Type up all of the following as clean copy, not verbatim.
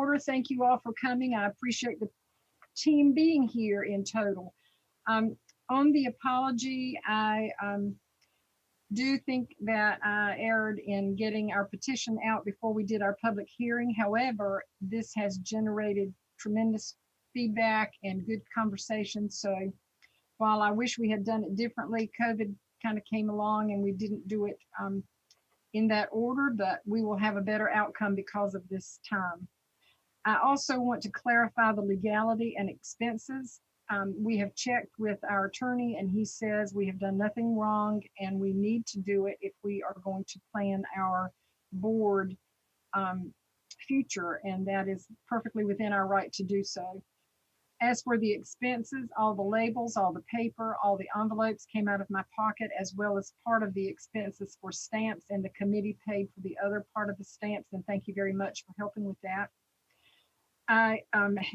order. Thank you all for coming. I appreciate the team being here in total. On the apology, I do think that I erred in getting our petition out before we did our public hearing. However, this has generated tremendous feedback and good conversation. So while I wish we had done it differently, COVID kind of came along and we didn't do it in that order, but we will have a better outcome because of this time. I also want to clarify the legality and expenses. We have checked with our attorney and he says we have done nothing wrong and we need to do it if we are going to plan our board future, and that is perfectly within our right to do so. As for the expenses, all the labels, all the paper, all the envelopes came out of my pocket, as well as part of the expenses for stamps, and the committee paid for the other part of the stamps, and thank you very much for helping with that. I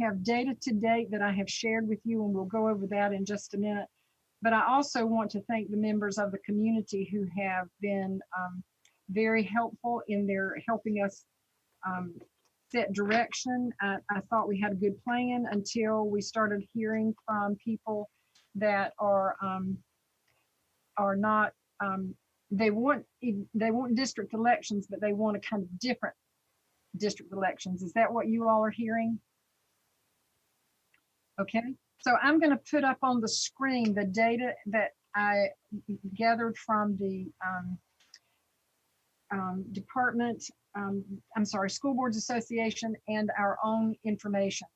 have data to date that I have shared with you, and we'll go over that in just a minute. But I also want to thank the members of the community who have been very helpful in their helping us set direction. I thought we had a good plan until we started hearing from people that are not, they want district elections, but they want a kind of different district elections. Is that what you all are hearing? Okay, so I'm going to put up on the screen the data that I gathered from the School Boards Association and our own information.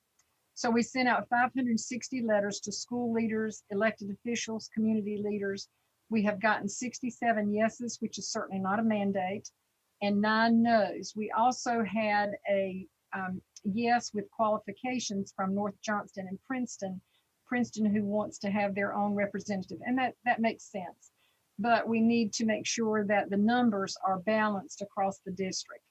So we sent out 560 letters to school leaders, elected officials, community leaders. We have gotten 67 yeses, which is certainly not a mandate, and 9 no's. We also had a yes with qualifications from North Johnston and Princeton who wants to have their own representative, and that makes sense. But we need to make sure that the numbers are balanced across the district.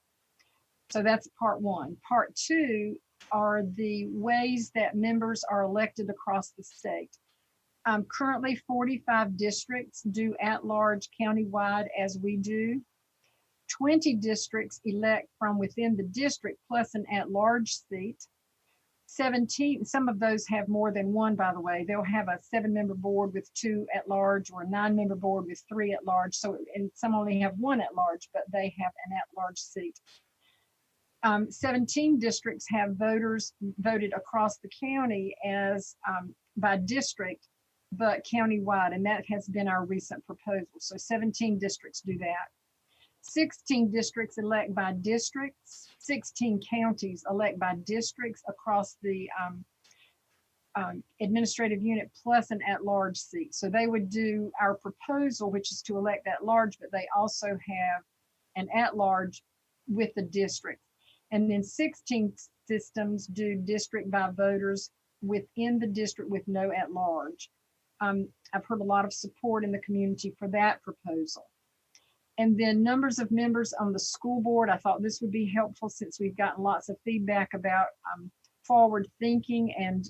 So that's part one. Part two are the ways that members are elected across the state. Currently 45 districts do at-large countywide as we do. 20 districts elect from within the district plus an at-large seat. 17, some of those have more than one, by the way. They'll have a 7-member board with 2 at large, or a 9-member board with 3 at large. So, and some only have 1 at large, but they have an at large seat. 17 districts have voters voted across the county as by district, but countywide, and that has been our recent proposal. So 17 districts do that. 16 districts elect by districts. 16 counties elect by districts across the administrative unit plus an at-large seat. So they would do our proposal, which is to elect at-large, but they also have an at-large with the district. And then 16 systems do district by voters within the district with no at-large. I've heard a lot of support in the community for that proposal. And then numbers of members on the school board. I thought this would be helpful since we've gotten lots of feedback about forward thinking and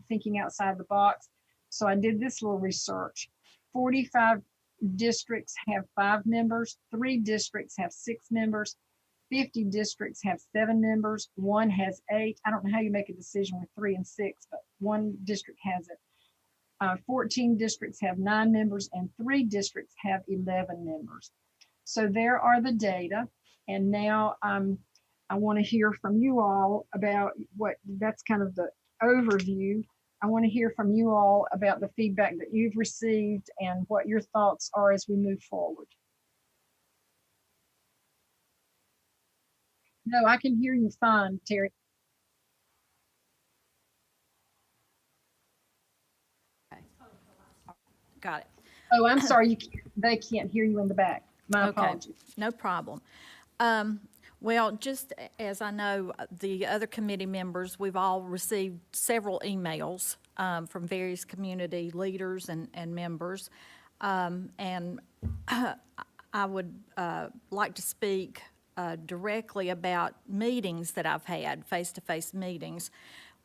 thinking outside the box. So I did this little research. 45 districts have 5 members, 3 districts have 6 members, 50 districts have 7 members, 1 has 8. I don't know how you make a decision with 3 and 6, but 1 district has it. 14 districts have 9 members and 3 districts have 11 members. So there are the data. And now I want to hear from you all about that's kind of the overview. I want to hear from you all about the feedback that you've received and what your thoughts are as we move forward. No, I can hear you fine, Terry. Okay. Got it. Oh, I'm sorry, they can't hear you in the back. My apologies. No problem. Well, just as I know, the other committee members, we've all received several emails from various community leaders and members. And I would like to speak directly about meetings that I've had, face-to-face meetings.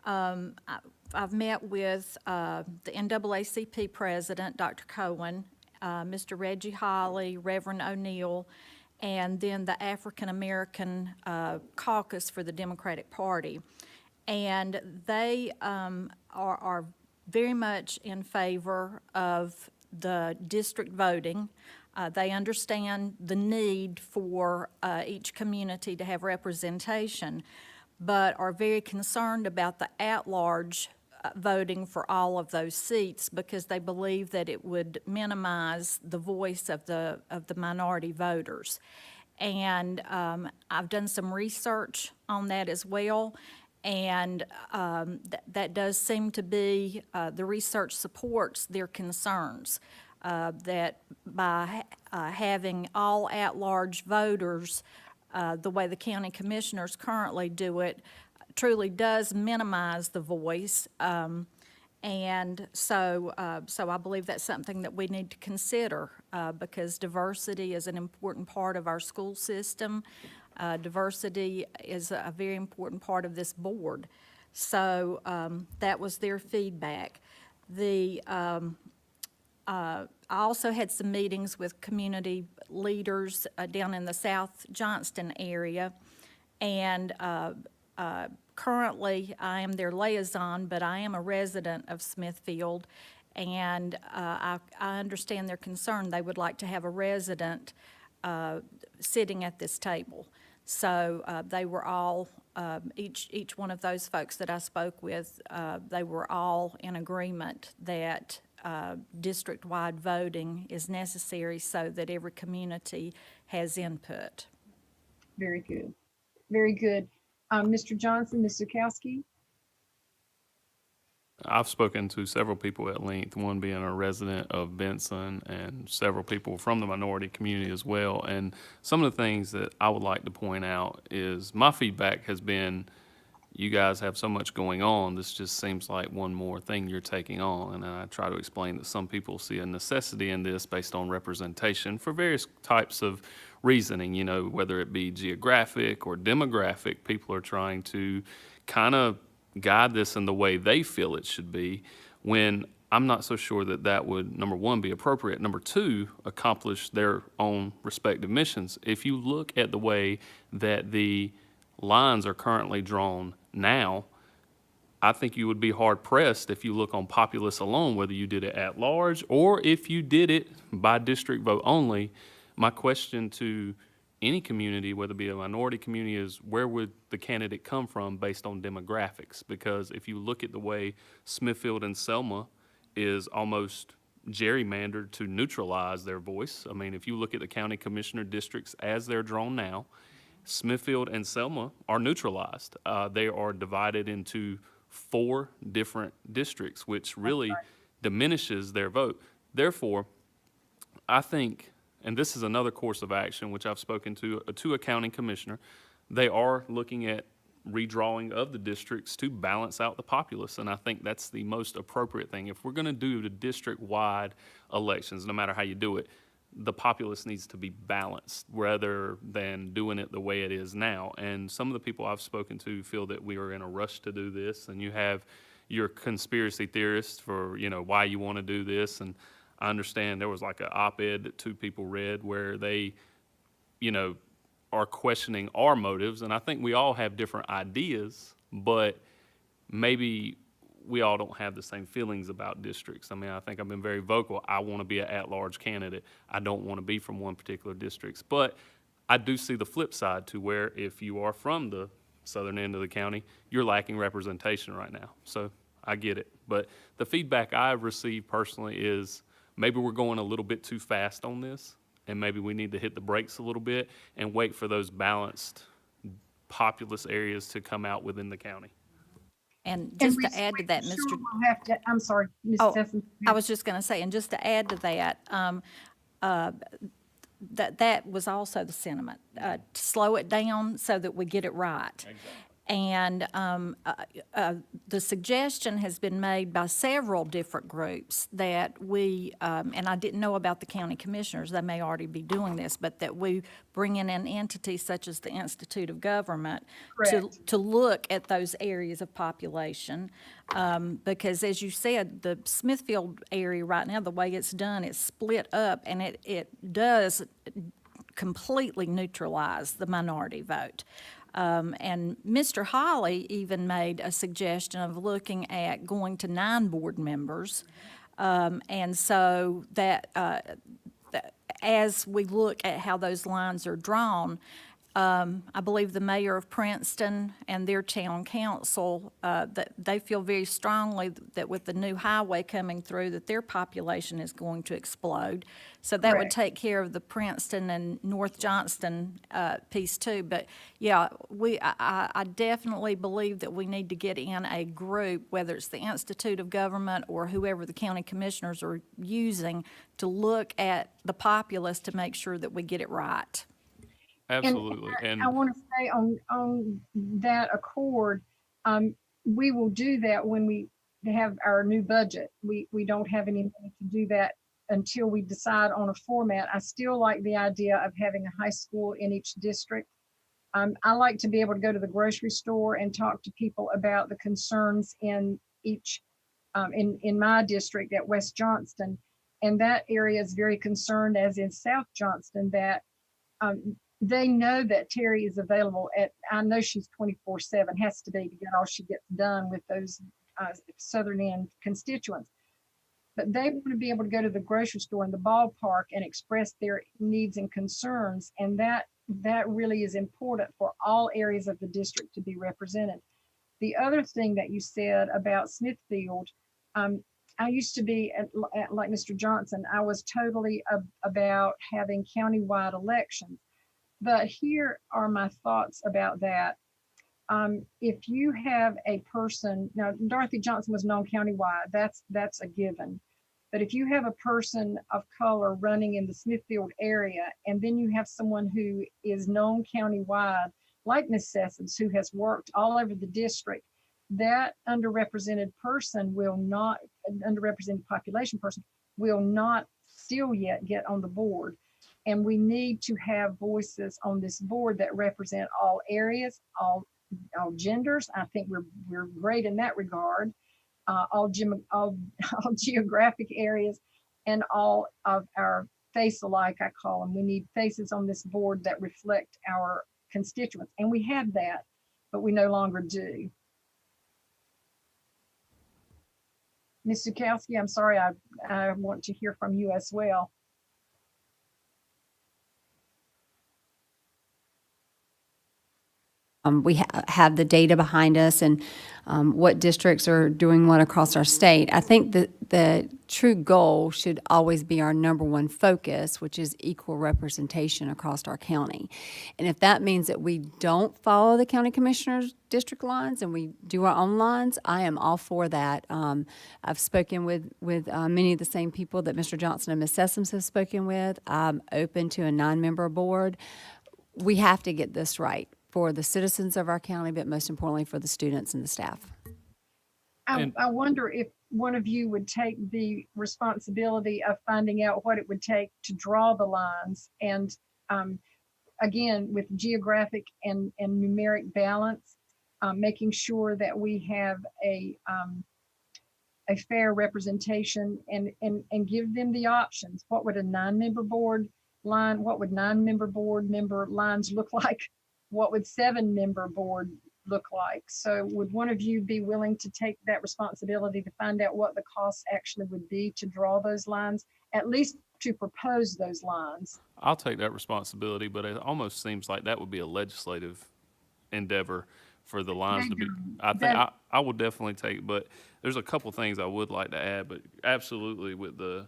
I've met with the NAACP president, Dr. Cohen, Mr. Reggie Holly, Reverend O'Neill, and then the African American caucus for the Democratic Party. And they are very much in favor of the district voting. They understand the need for each community to have representation, but are very concerned about the at-large voting for all of those seats because they believe that it would minimize the voice of the minority voters. And I've done some research on that as well, and that does seem to be, the research supports their concerns, that by having all at-large voters, the way the county commissioners currently do it, truly does minimize the voice. And so I believe that's something that we need to consider because diversity is an important part of our school system. Diversity is a very important part of this board. So that was their feedback. I also had some meetings with community leaders down in the South Johnston area, and currently I am their liaison, but I am a resident of Smithfield, and I understand their concern. They would like to have a resident sitting at this table. So they were all, each one of those folks that I spoke with, they were all in agreement that district-wide voting is necessary so that every community has input. Very good. Very good. Mr. Johnson, Ms. Zukowski? I've spoken to several people at length, one being a resident of Benson and several people from the minority community as well. And some of the things that I would like to point out is my feedback has been, you guys have so much going on, this just seems like one more thing you're taking on. And I try to explain that some people see a necessity in this based on representation for various types of reasoning, you know, whether it be geographic or demographic. People are trying to kind of guide this in the way they feel it should be, when I'm not so sure that that would, number one, be appropriate. Number two, accomplish their own respective missions. If you look at the way that the lines are currently drawn now, I think you would be hard pressed if you look on populace alone, whether you did it at large or if you did it by district vote only. My question to any community, whether it be a minority community, is where would the candidate come from based on demographics? Because if you look at the way Smithfield and Selma is almost gerrymandered to neutralize their voice. I mean, if you look at the county commissioner districts as they're drawn now, Smithfield and Selma are neutralized. They are divided into 4 different districts, which really diminishes their vote. Therefore, I think, and this is another course of action, which I've spoken to a county commissioner, they are looking at redrawing of the districts to balance out the populace, and I think that's the most appropriate thing. If we're gonna do the district-wide elections, no matter how you do it, the populace needs to be balanced rather than doing it the way it is now. And some of the people I've spoken to feel that we are in a rush to do this, and you have your conspiracy theorists for, you know, why you wanna do this. And I understand there was like an op-ed that 2 people read where they, you know, are questioning our motives. And I think we all have different ideas, but maybe we all don't have the same feelings about districts. I mean, I think I've been very vocal. I want to be an at-large candidate. I don't want to be from one particular district. But I do see the flip side to where if you are from the southern end of the county, you're lacking representation right now. So I get it. But the feedback I've received personally is, maybe we're going a little bit too fast on this, and maybe we need to hit the brakes a little bit and wait for those balanced populous areas to come out within the county. And just to add to that, Sure, Mr. we'll have to, I'm sorry, Ms. Oh, Steffen. I was just going to say, and just to add to that, that was also the sentiment, to slow it down so that we get it right. Exactly. And the suggestion has been made by several different groups that we, and I didn't know about the county commissioners, they may already be doing this, but that we bring in an entity such as the Institute of Government to look at those areas of population. Because as you said, the Smithfield area right now, the way it's done, it's split up, and it does completely neutralize the minority vote. And Mr. Holly even made a suggestion of looking at going to 9 board members. And so that, as we look at how those lines are drawn, I believe the mayor of Princeton and their town council, that they feel very strongly that with the new highway coming through, that their population is going to explode. So that would Correct. take care of the Princeton and North Johnston piece too. But yeah, I definitely believe that we need to get in a group, whether it's the Institute of Government or whoever the county commissioners are using, to look at the populace to make sure that we get it right. Absolutely. I want to say on that accord, we will do that when we have our new budget. We don't have any money to do that until we decide on a format. I still like the idea of having a high school in each district. I like to be able to go to the grocery store and talk to people about the concerns in each, in my district at West Johnston. And that area is very concerned, as in South Johnston, that they know that Terry is available I know she's 24/7, has to be, to get all she gets done with those southern end constituents. But they want to be able to go to the grocery store and the ballpark and express their needs and concerns. And that really is important for all areas of the district to be represented. The other thing that you said about Smithfield, I used to be like Mr. Johnson, I was totally about having countywide elections. But here are my thoughts about that. If you have a person, now Dorothy Johnson was known countywide, that's a given. But if you have a person of color running in the Smithfield area, and then you have someone who is known countywide, like Ms. Sessions, who has worked all over the district, that underrepresented population person will not still yet get on the board. And we need to have voices on this board that represent all areas, all genders. I think we're great in that regard. All geographic areas, and all of our face alike, I call them. We need faces on this board that reflect our constituents. And we have that, but we no longer do. Ms. Zukowski, I'm sorry, I want to hear from you as well. We have the data behind us and what districts are doing what across our state. I think that the true goal should always be our number one focus, which is equal representation across our county. And if that means that we don't follow the county commissioners' district lines and we do our own lines, I am all for that. I've spoken with many of the same people that Mr. Johnson and Ms. Sessoms have spoken with. I'm open to a 9-member board. We have to get this right for the citizens of our county, but most importantly for the students and the staff. I wonder if one of you would take the responsibility of finding out what it would take to draw the lines, and again, with geographic and numeric balance, making sure that we have a fair representation, and give them the options. What would a 9-member board line, what would 9-member board member lines look like? What would 7-member board look like? So would one of you be willing to take that responsibility to find out what the cost actually would be to draw those lines, at least to propose those lines? I'll take that responsibility, but it almost seems like that would be a legislative endeavor for the lines to be. I think I will definitely take, but there's a couple things I would like to add, but absolutely with the,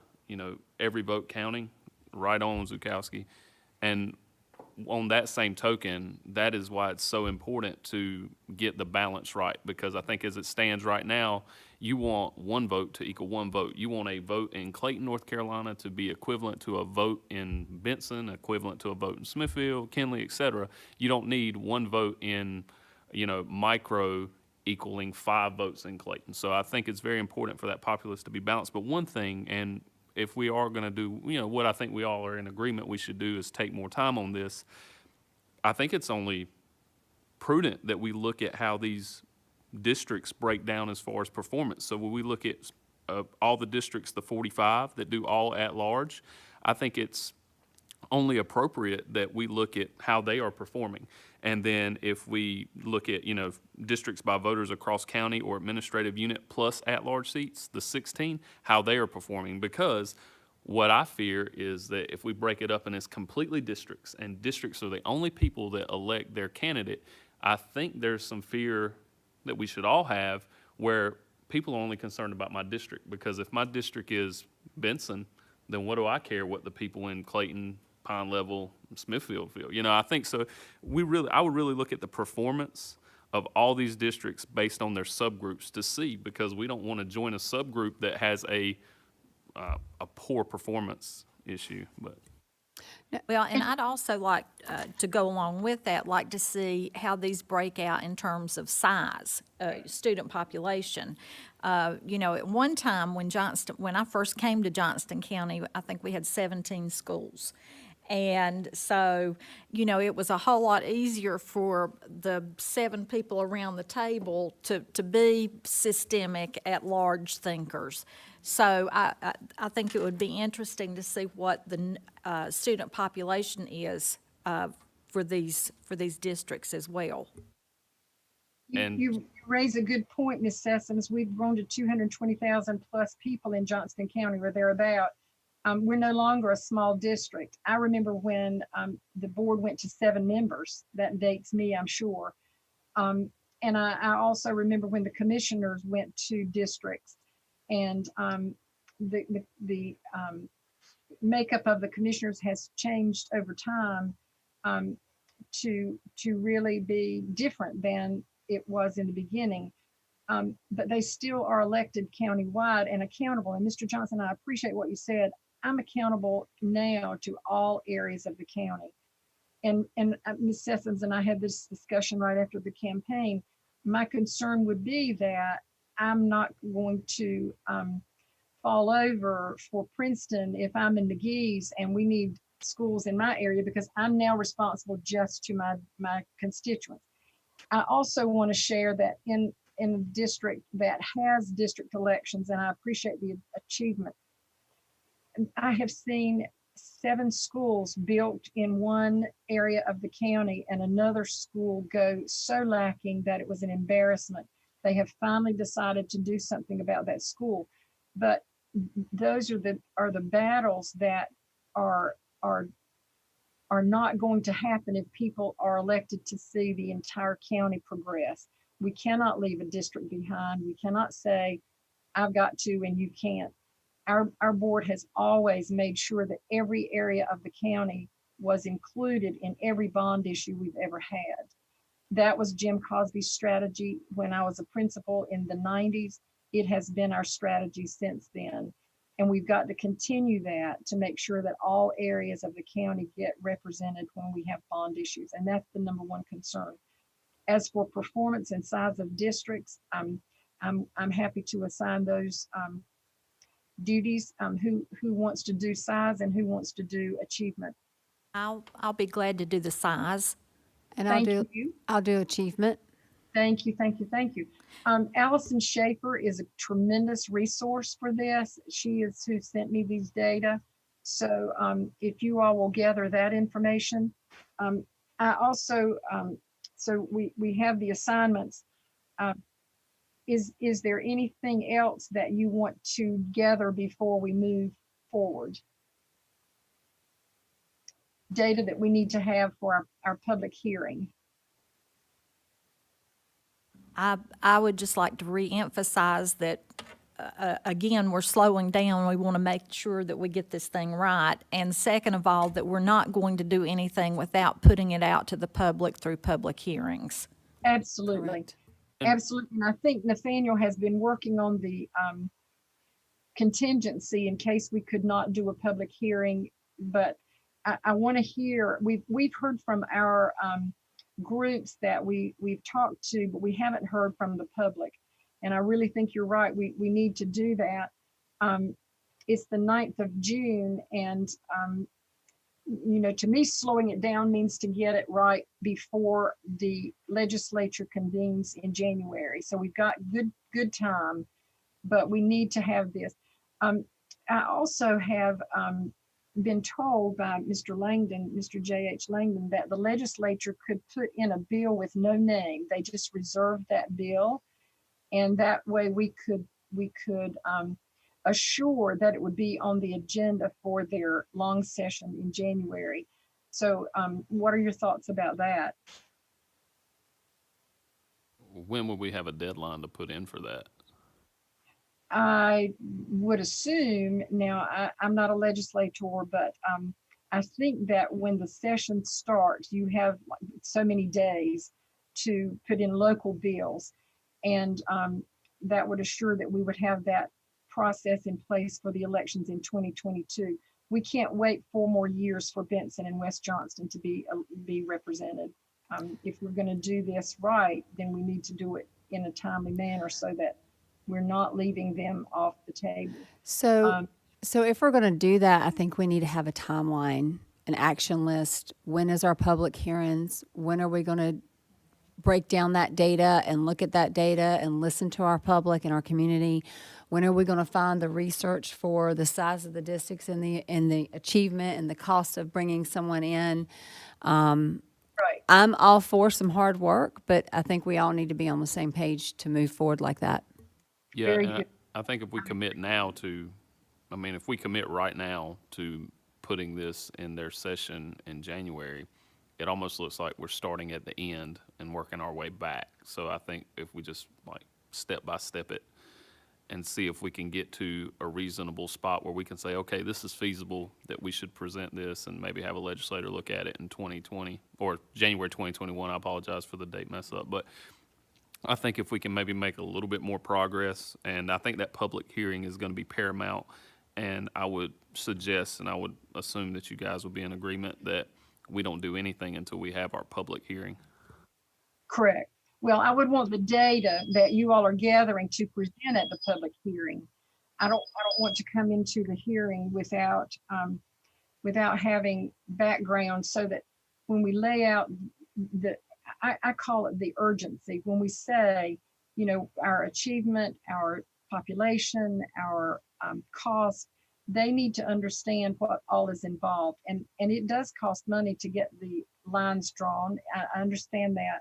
every vote counting, right on, Zukowski. And on that same token, that is why it's so important to get the balance right, because I think as it stands right now, you want one vote to equal one vote. You want a vote in Clayton, North Carolina to be equivalent to a vote in Benson, equivalent to a vote in Smithfield, Kinley, et cetera. You don't need one vote in, micro equaling 5 votes in Clayton. So I think it's very important for that populace to be balanced. But one thing, and if we are going to do, what I think we all are in agreement we should do is take more time on this. I think it's only prudent that we look at how these districts break down as far as performance. So when we look at all the districts, the 45 that do all at large, I think it's only appropriate that we look at how they are performing. And then if we look at, districts by voters across county or administrative unit plus at-large seats, the 16, how they are performing. Because what I fear is that if we break it up and it's completely districts, and districts are the only people that elect their candidate, I think there's some fear that we should all have where people are only concerned about my district. Because if my district is Benson, then what do I care what the people in Clayton, Pine Level, Smithfield feel? I think so. I would really look at the performance of all these districts based on their subgroups to see, because we don't want to join a subgroup that has a poor performance issue. But Well, and I'd also like to go along with that, like to see how these break out in terms of size, student population. At one time when I first came to Johnston County, I think we had 17 schools. And so, it was a whole lot easier for the 7 people around the table to be systemic, at-large thinkers. So I think it would be interesting to see what the student population is for these districts as well. You raise a good point, Ms. Sessoms. We've grown to 220,000 plus people in Johnston County or thereabout. We're no longer a small district. I remember when the board went to 7 members. That dates me, I'm sure. And I also remember when the commissioners went to districts, and the makeup of the commissioners has changed over time to really be different than it was in the beginning. But they still are elected countywide and accountable. And Mr. Johnson, I appreciate what you said. I'm accountable now to all areas of the county. And Ms. Sessoms and I had this discussion right after the campaign. My concern would be that I'm not going to fall over for Princeton if I'm in McGee's and we need schools in my area, because I'm now responsible just to my constituents. I also want to share that in a district that has district elections, and I appreciate the achievement, I have seen 7 schools built in one area of the county and another school go so lacking that it was an embarrassment. They have finally decided to do something about that school. But those are the battles that are not going to happen if people are elected to see the entire county progress. We cannot leave a district behind. We cannot say, I've got to and you can't. Our board has always made sure that every area of the county was included in every bond issue we've ever had. That was Jim Cosby's strategy when I was a principal in the 90s. It has been our strategy since then. And we've got to continue that to make sure that all areas of the county get represented when we have bond issues. And that's the number one concern. As for performance and size of districts, I'm happy to assign those duties. Who wants to do size and who wants to do achievement? I'll be glad to do the size. And Thank you. I'll do achievement. Thank you. Allison Schaefer is a tremendous resource for this. She is who sent me these data. So if you all will gather that information. I also, so we have the assignments. Is there anything else that you want to gather before we move forward? Data that we need to have for our public hearing. I would just like to reemphasize that, again, we're slowing down. We want to make sure that we get this thing right. And second of all, that we're not going to do anything without putting it out to the public through public hearings. Absolutely. Correct. Absolutely. And I think Nathaniel has been working on the contingency in case we could not do a public hearing. But I want to hear, we've heard from our groups that we've talked to, but we haven't heard from the public. And I really think you're right. We need to do that. It's the 9th of June. And, to me, slowing it down means to get it right before the legislature convenes in January. So we've got good time, but we need to have this. I also have been told by Mr. Langdon, Mr. J.H. Langdon, that the legislature could put in a bill with no name. They just reserved that bill. And that way we could assure that it would be on the agenda for their long session in January. So what are your thoughts about that? When would we have a deadline to put in for that? I would assume, now I'm not a legislator, but I think that when the session starts, you have like so many days to put in local bills. And that would assure that we would have that process in place for the elections in 2022. We can't wait 4 more years for Benson and West Johnston to be represented. If we're going to do this right, then we need to do it in a timely manner so that we're not leaving them off the table. So, so if we're going to do that, I think we need to have a timeline, an action list. When is our public hearings? When are we going to break down that data and look at that data and listen to our public and our community? When are we going to find the research for the size of the districts and the achievement and the cost of bringing someone in? Right. I'm all for some hard work, but I think we all need to be on the same page to move forward like that. Yeah, Very and good. I think if we commit now to, I mean, if we commit right now to putting this in their session in January, it almost looks like we're starting at the end and working our way back. So I think if we just like step by step it and see if we can get to a reasonable spot where we can say, okay, this is feasible, that we should present this and maybe have a legislator look at it in 2020 or January 2021. I apologize for the date mess up, but I think if we can maybe make a little bit more progress, and I think that public hearing is going to be paramount, and I would suggest, and I would assume that you guys would be in agreement that we don't do anything until we have our public hearing. Correct. Well, I would want the data that you all are gathering to present at the public hearing. I don't want to come into the hearing without having background, so that when we lay out I call it the urgency. When we say, our achievement, our population, our cost, they need to understand what all is involved. And it does cost money to get the lines drawn. I understand that.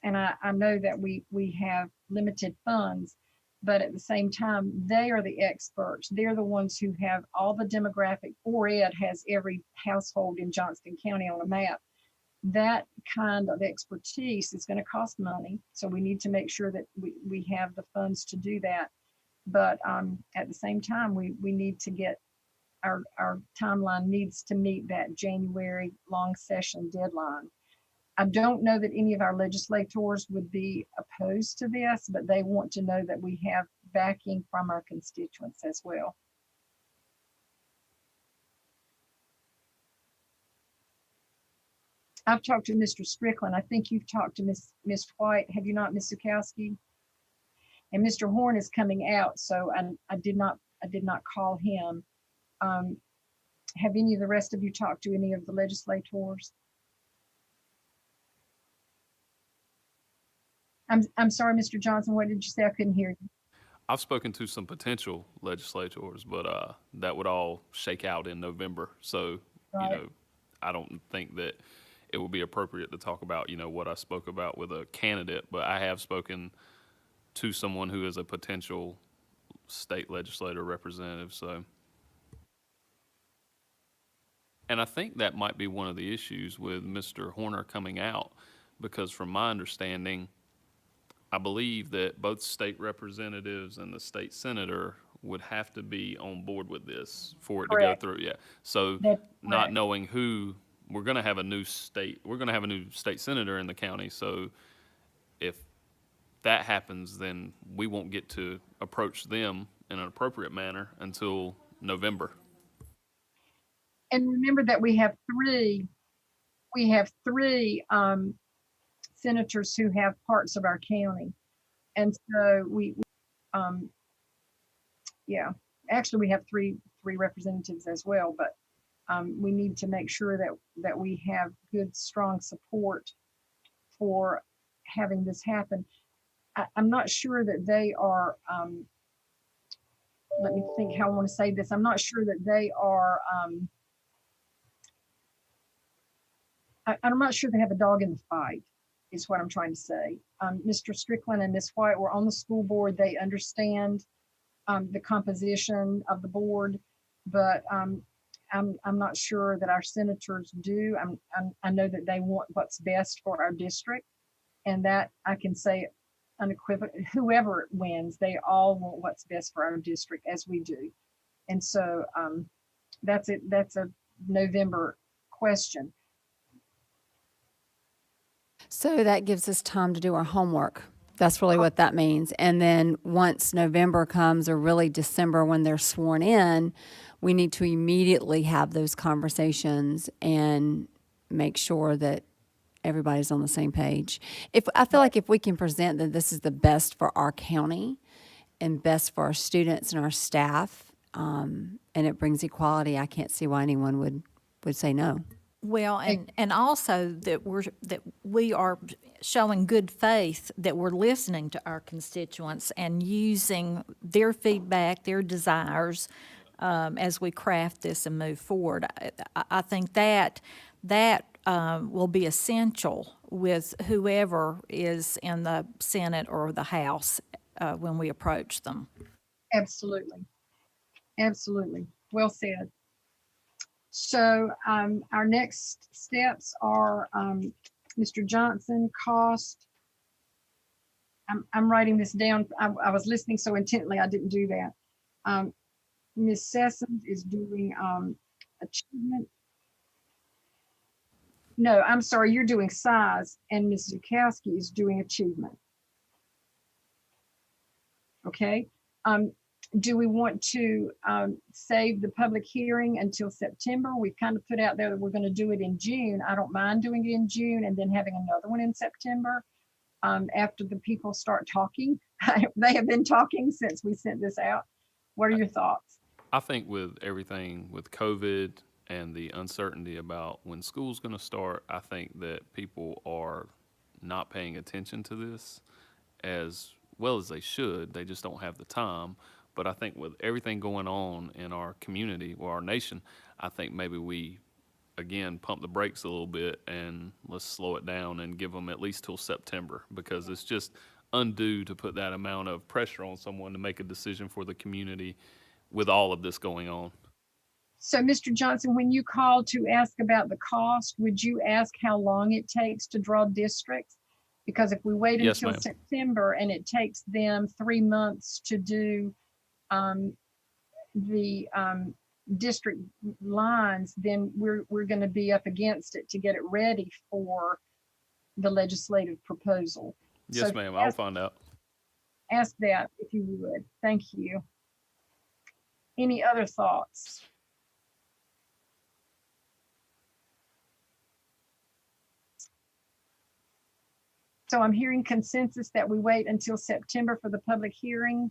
And I know that we have limited funds, but at the same time, they are the experts. They're the ones who have all the demographic. ORED has every household in Johnston County on a map. That kind of expertise is going to cost money. So we need to make sure that we have the funds to do that. But at the same time, we need to get our timeline needs to meet that January long session deadline. I don't know that any of our legislators would be opposed to this, but they want to know that we have backing from our constituents as well. I've talked to Mr. Strickland. I think you've talked to Miss White. Have you not, Ms. Zukowski? And Mr. Horn is coming out, so I did not call him. Have any of the rest of you talked to any of the legislators? I'm sorry, Mr. Johnson, what did you say? I couldn't hear you. I've spoken to some potential legislators, but that would all shake out in November. So, Right. I don't think that it would be appropriate to talk about, what I spoke about with a candidate, but I have spoken to someone who is a potential state legislator representative. So, and I think that might be one of the issues with Mr. Horner coming out, because from my understanding, I believe that both state representatives and the state senator would have to be on board with this for it to go Correct. through. Yeah. So That's not correct. knowing who, we're going to have a new state senator in the county. So if that happens, then we won't get to approach them in an appropriate manner until November. And remember that we have three senators who have parts of our county. And so yeah, actually we have three representatives as well, but we need to make sure that we have good, strong support for having this happen. I'm not sure that they are let me think how I want to say this. I'm not sure that they are, I'm not sure they have a dog in the fight, is what I'm trying to say. Mr. Strickland and Ms. White were on the school board. They understand the composition of the board, but I'm not sure that our senators do. I know that they want what's best for our district, and that I can say unequivocally, whoever wins, they all want what's best for our district, as we do. And so that's it. That's a November question. So that gives us time to do our homework. That's really what that means. And then once November comes, or really December when they're sworn in, we need to immediately have those conversations and make sure that everybody's on the same page. I feel like if we can present that this is the best for our county and best for our students and our staff, and it brings equality, I can't see why anyone would say no. Well, and also that we are showing good faith, that we're listening to our constituents and using their feedback, their desires, as we craft this and move forward. I think that will be essential with whoever is in the Senate or the House when we approach them. Absolutely. Absolutely. Well said. So our next steps are Mr. Johnson, cost. I'm writing this down. I was listening so intently, I didn't do that. Ms. Sessions is doing achievement. No, I'm sorry, you're doing size, and Ms. Zukowski is doing achievement. Okay. Do we want to save the public hearing until September? We've kind of put out there that we're going to do it in June. I don't mind doing it in June and then having another one in September after the people start talking. They have been talking since we sent this out. What are your thoughts? I think with everything with COVID and the uncertainty about when school's going to start, I think that people are not paying attention to this as well as they should. They just don't have the time. But I think with everything going on in our community or our nation, I think maybe we, again, pump the brakes a little bit and let's slow it down and give them at least till September, because it's just undue to put that amount of pressure on someone to make a decision for the community with all of this going on. So, Mr. Johnson, when you called to ask about the cost, would you ask how long it takes to draw districts? Because if we wait Yes, until ma'am. September and it takes them 3 months to do the district lines, then we're going to be up against it to get it ready for the legislative proposal. Yes, So ma'am. I'll find out. ask that if you would. Thank you. Any other thoughts? So I'm hearing consensus that we wait until September for the public hearing.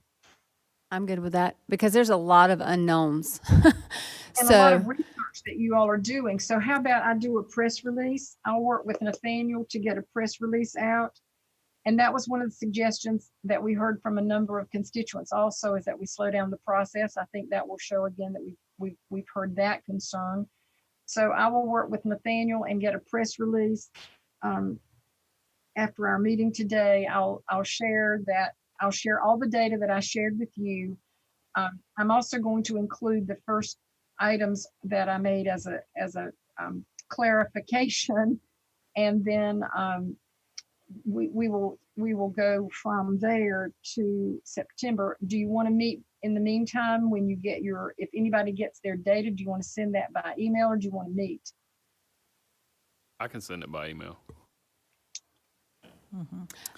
I'm good with that because there's a lot of unknowns. And a lot of research that you all are doing. So how about I do a press release? I'll work with Nathaniel to get a press release out. And that was one of the suggestions that we heard from a number of constituents also, is that we slow down the process. I think that will show again that we've heard that concern. So I will work with Nathaniel and get a press release. After our meeting today, I'll share all the data that I shared with you. I'm also going to include the first items that I made as a clarification, and then we will go from there to September. Do you want to meet in the meantime when you get if anybody gets their data? Do you want to send that by email, or do you want to meet? I can send it by email.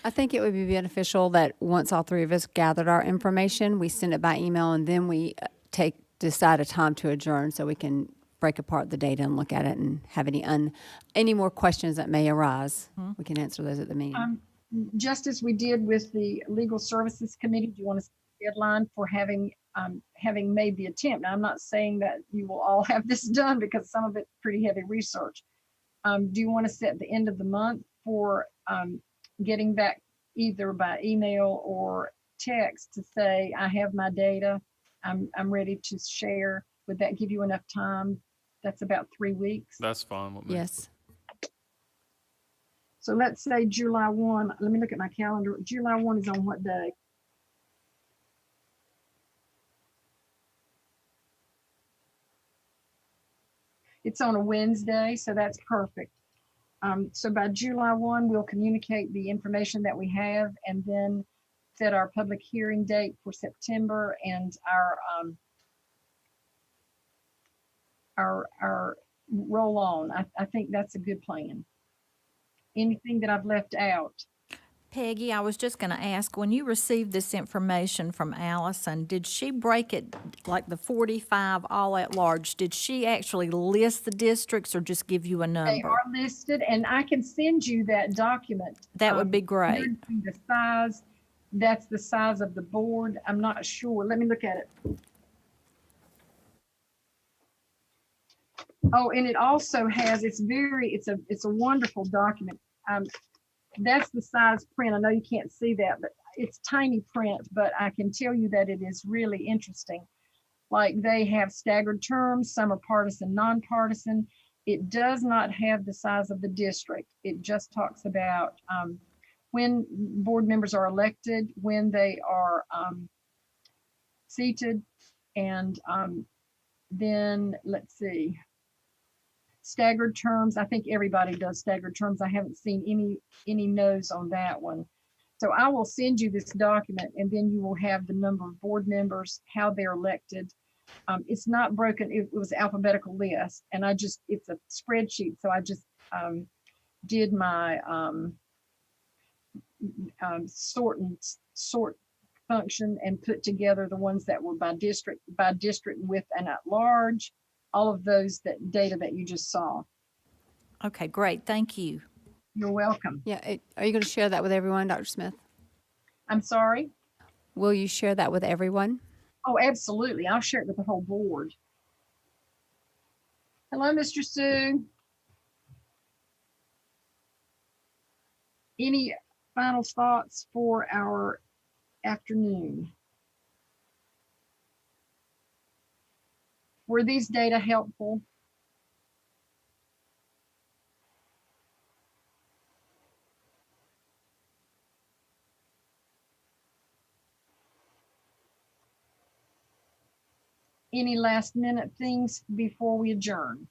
I think it would be beneficial that once all three of us gathered our information, we send it by email, and then we decide a time to adjourn so we can break apart the data and look at it and have any more questions that may arise. We can answer those at the meeting. Just as we did with the Legal Services Committee, do you want to set a deadline for having made the attempt? Now, I'm not saying that you will all have this done because some of it's pretty heavy research. Do you want to set the end of the month for getting back either by email or text to say, I have my data, I'm ready to share. Would that give you enough time? That's about 3 weeks. That's fine with me. Yes. So let's say July 1. Let me look at my calendar. July 1 is on what day? It's on a Wednesday, so that's perfect. So by July 1, we'll communicate the information that we have and then set our public hearing date for September and our roll on. I think that's a good plan. Anything that I've left out? Peggy, I was just going to ask, when you received this information from Allison, did she break it, like the 45 all at large, did she actually list the districts or just give you a They number? are listed, and I can send you that document. That would be great. Noticing the size, that's the size of the board. I'm not sure. Let me look at it. Oh, and it also has, it's a wonderful document. That's the size print. I know you can't see that, but it's tiny print, but I can tell you that it is really interesting. Like they have staggered terms, some are partisan, nonpartisan. It does not have the size of the district. It just talks about when board members are elected, when they are seated, and then let's see, staggered terms. I think everybody does staggered terms. I haven't seen any no's on that one. So I will send you this document and then you will have the number of board members, how they're elected. It's not broken. It was alphabetical list and it's a spreadsheet. So I just did my sort function and put together the ones that were by district with and at large, all of those data that you just saw. Okay, great. Thank you. You're welcome. Yeah. Are you going to share that with everyone, Dr. Smith? I'm sorry. Will you share that with everyone? Oh, absolutely. I'll share it with the whole board. Hello, Mr. Sue. Any final thoughts for our afternoon? Were these data helpful? Any last minute things before we adjourn?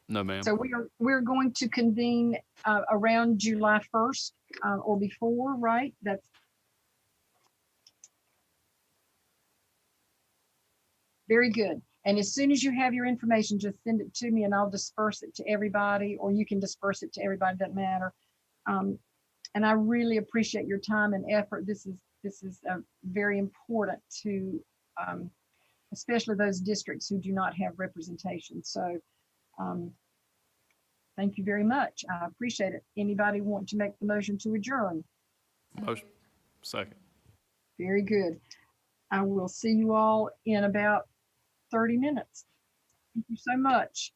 No, ma'am. So we're going to convene around July 1st or before, right? That's very good. And as soon as you have your information, just send it to me and I'll disperse it to everybody, or you can disperse it to everybody, doesn't matter. And I really appreciate your time and effort. This is very important to especially those districts who do not have representation. So thank you very much. I appreciate it. Anybody want to make the motion to adjourn? Motion. Second. Very good. I will see you all in about 30 minutes. Thank you so much.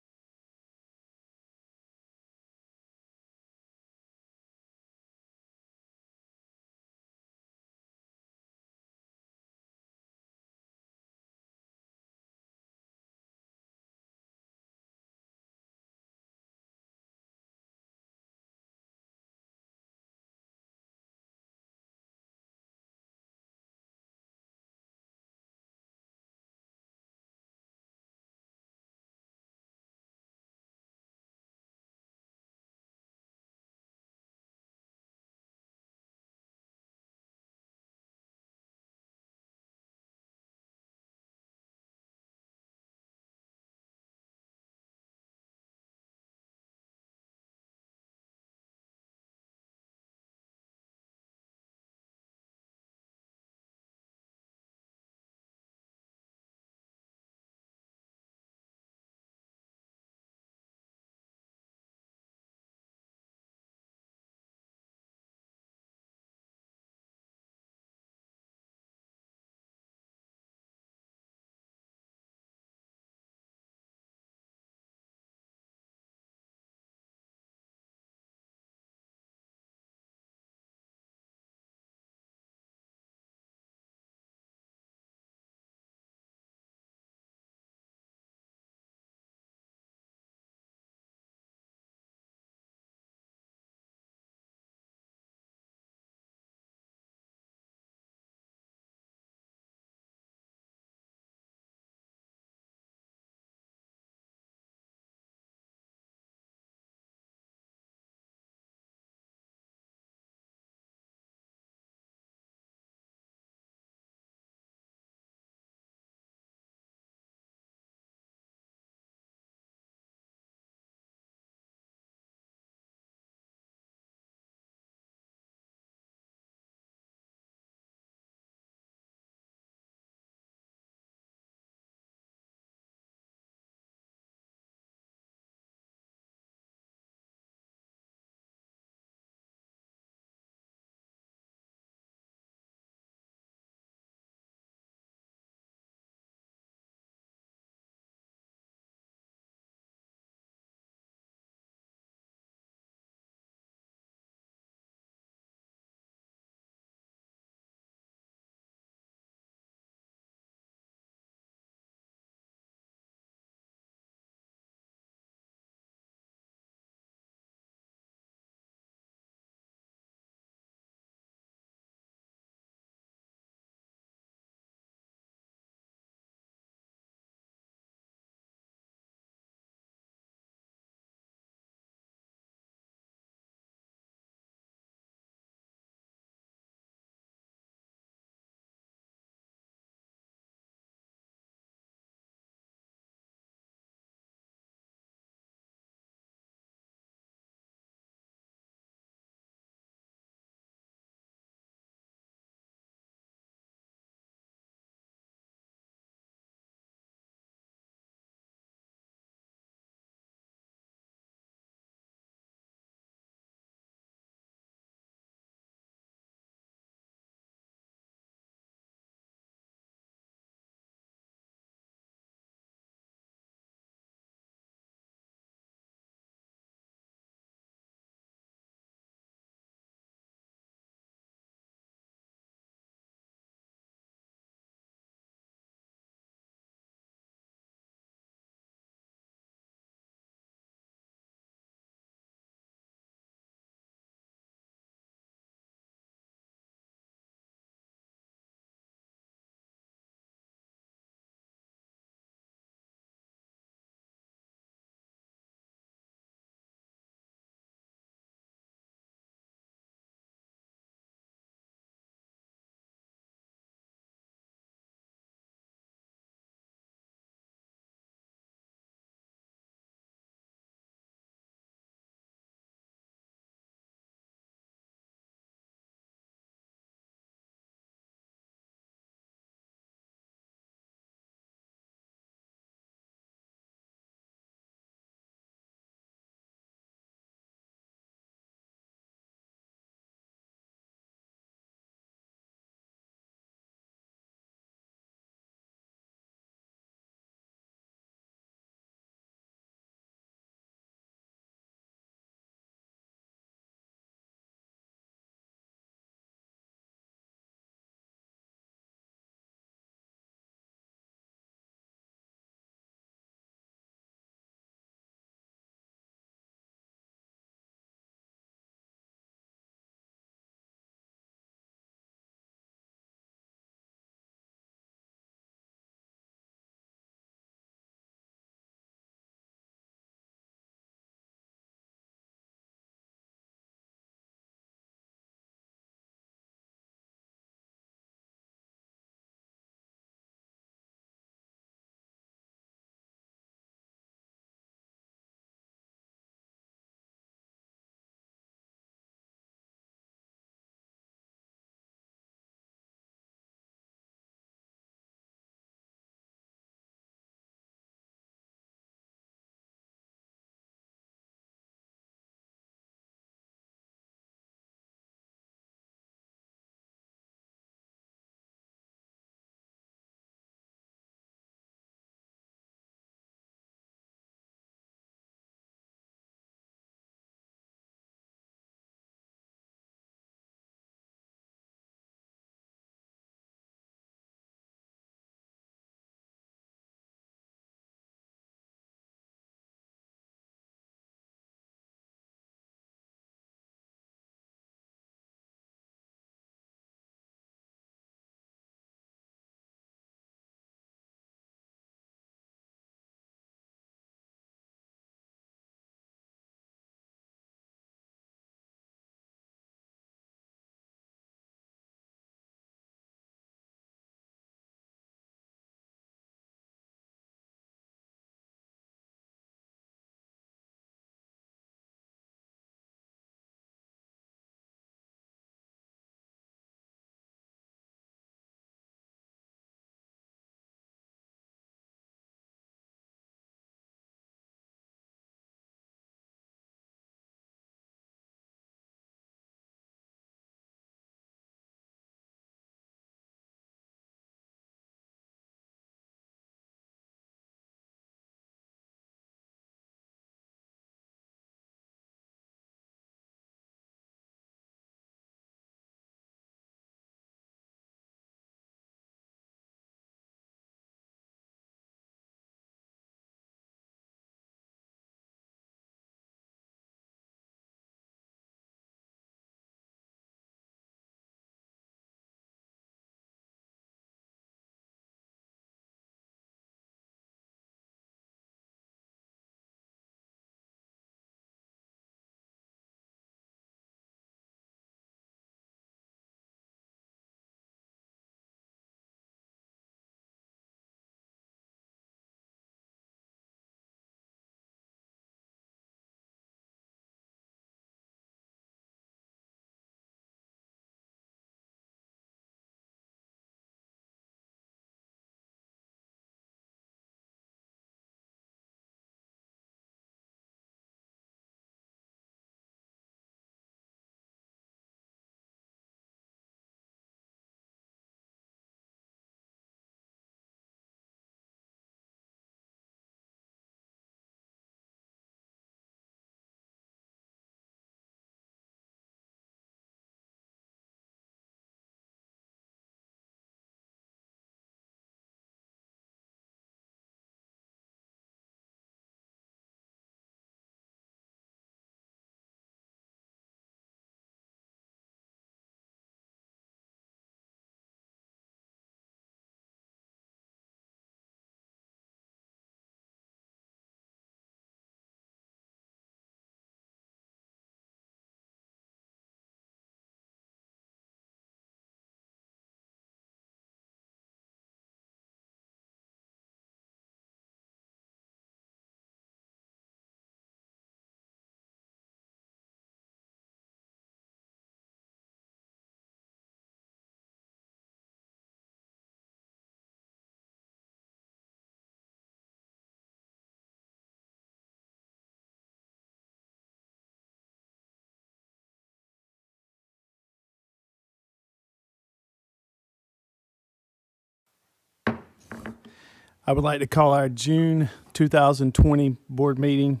I would like to call our June 2020 board meeting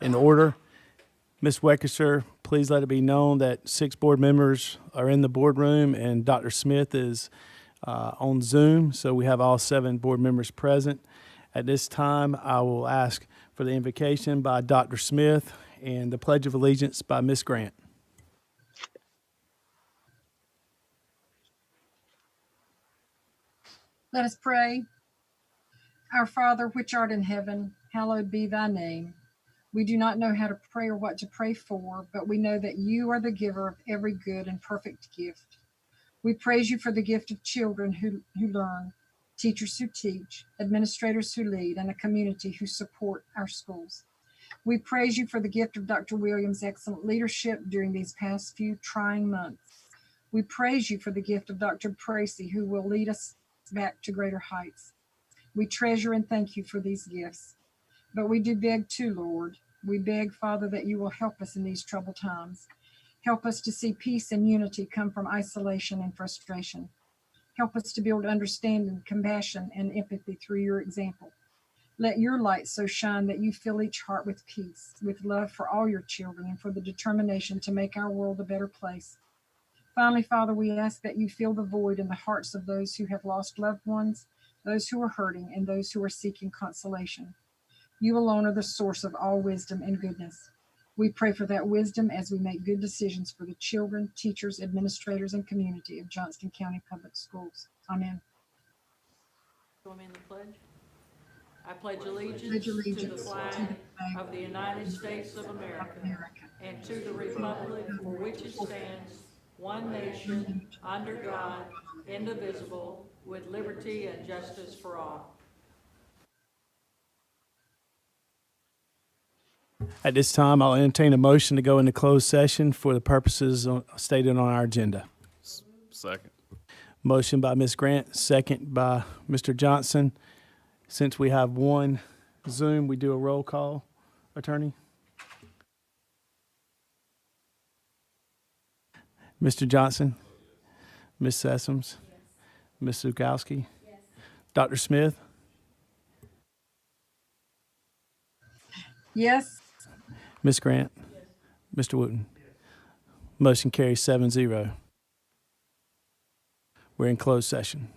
in order. Ms. Weckesser, please let it be known that 6 board members are in the boardroom and Dr. Smith is on Zoom, so we have all 7 board members present. At this time, I will ask for the invocation by Dr. Smith and the Pledge of Allegiance by Ms. Grant. Let us pray. Our Father, which art in heaven, hallowed be thy name. We do not know how to pray or what to pray for, but we know that you are the giver of every good and perfect gift. We praise you for the gift of children who learn, teachers who teach, administrators who lead, and a community who support our schools. We praise you for the gift of Dr. Williams' excellent leadership during these past few trying months. We praise you for the gift of Dr. Tracy, who will lead us back to greater heights. We treasure and thank you for these gifts. But we do beg too, Lord. We beg, Father, that you will help us in these troubled times. Help us to see peace and unity come from isolation and frustration. Help us to build understanding, compassion, and empathy through your example. Let your light so shine that you fill each heart with peace, with love for all your children, and for the determination to make our world a better place. Finally, Father, we ask that you fill the void in the hearts of those who have lost loved ones, those who are hurting, and those who are seeking consolation. You alone are the source of all wisdom and goodness. We pray for that wisdom as we make good decisions for the children, teachers, administrators, and community of Johnston County Public Schools. Amen. Join me in the pledge. I pledge allegiance Pledge to the allegiance to flag the flag of the United States of of America America and to the republic for which it stands, one nation, under God, indivisible, with liberty and justice for all. At this time, I'll entertain a motion to go into closed session for the purposes stated on our agenda. Second. Motion by Ms. Grant, second by Mr. Johnson. Since we have one Zoom, we do a roll call. Attorney? Mr. Johnson? Ms. Sessoms? Ms. Zukowski? Dr. Smith? Yes. Ms. Grant? Mr. Wooten? Motion carries 7-0. We're in closed session.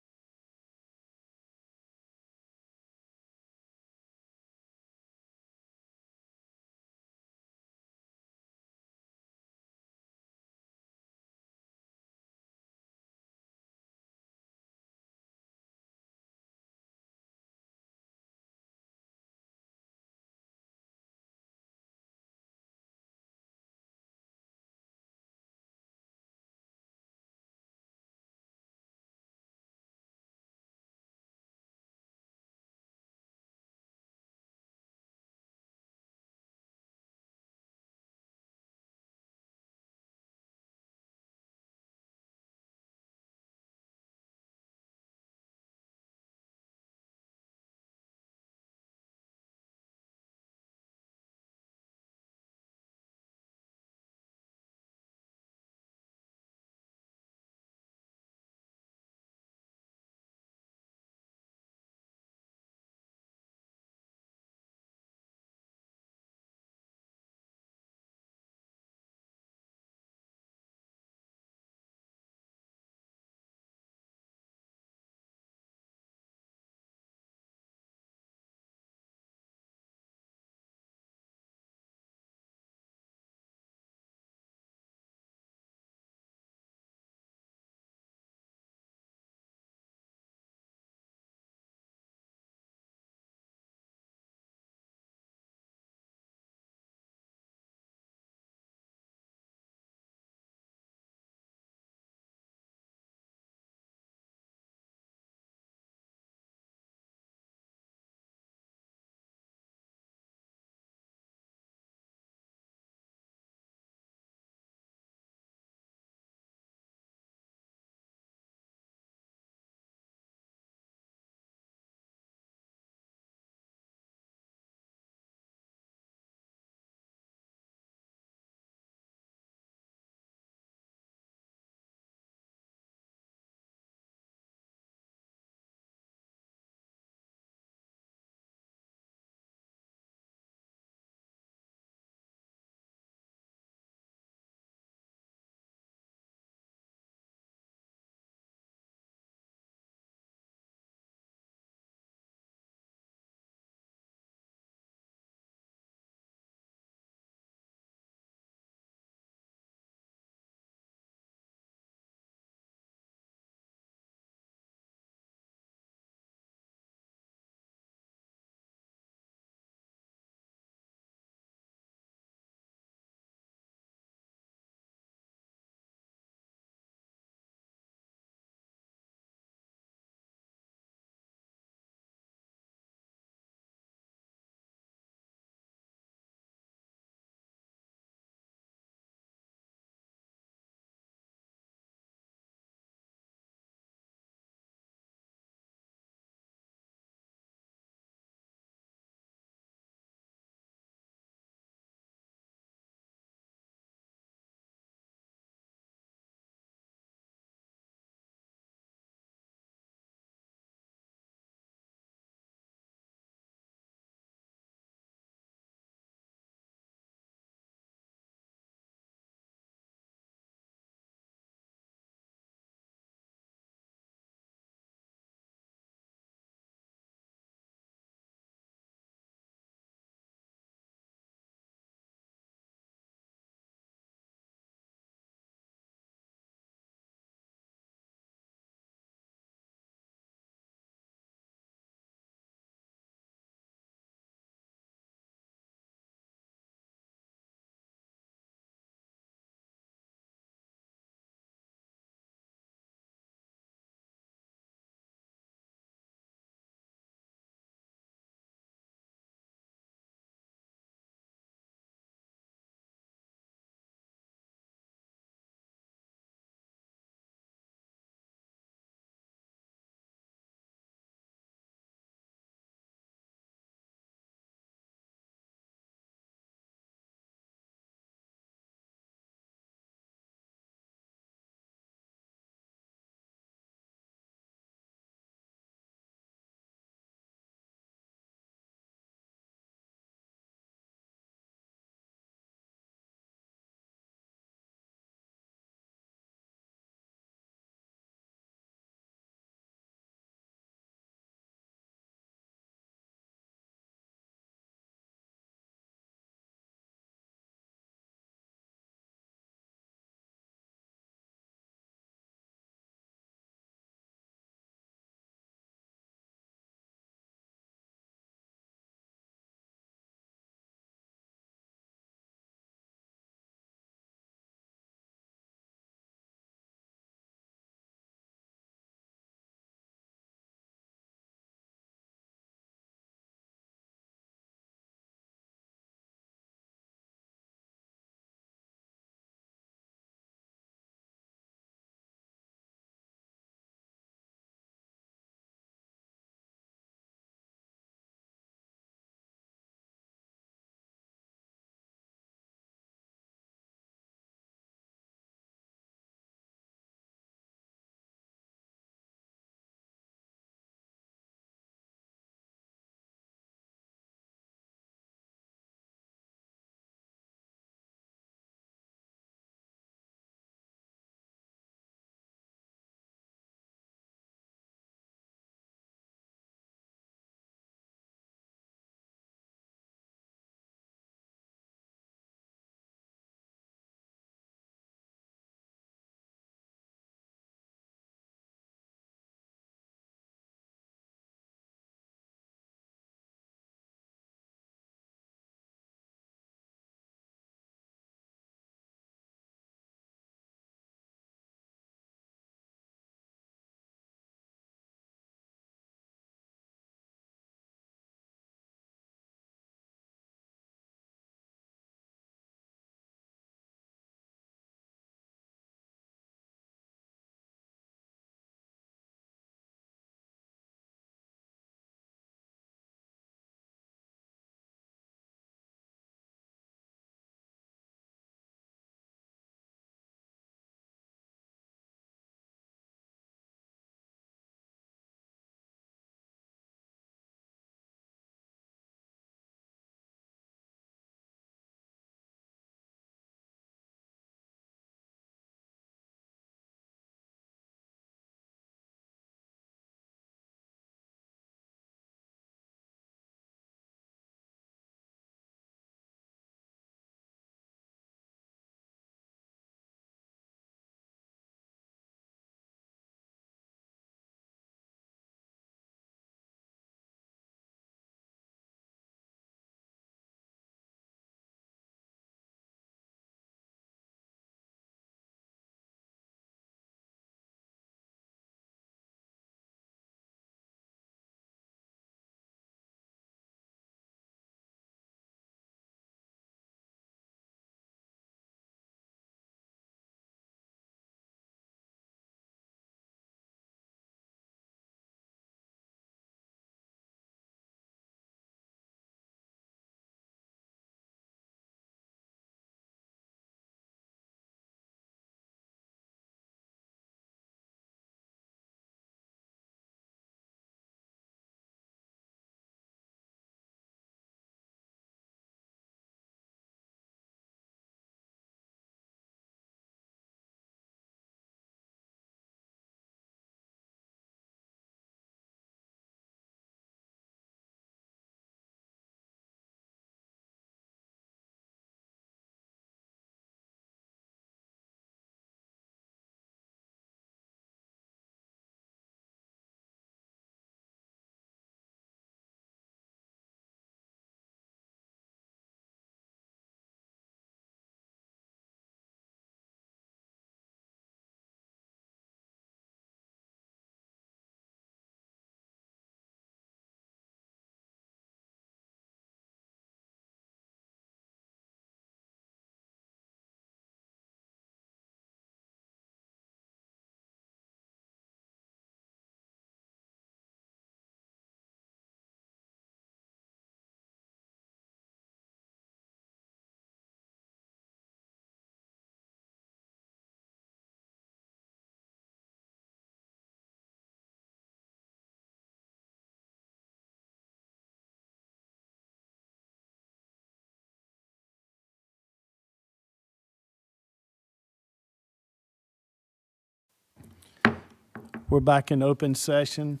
We're back in open session.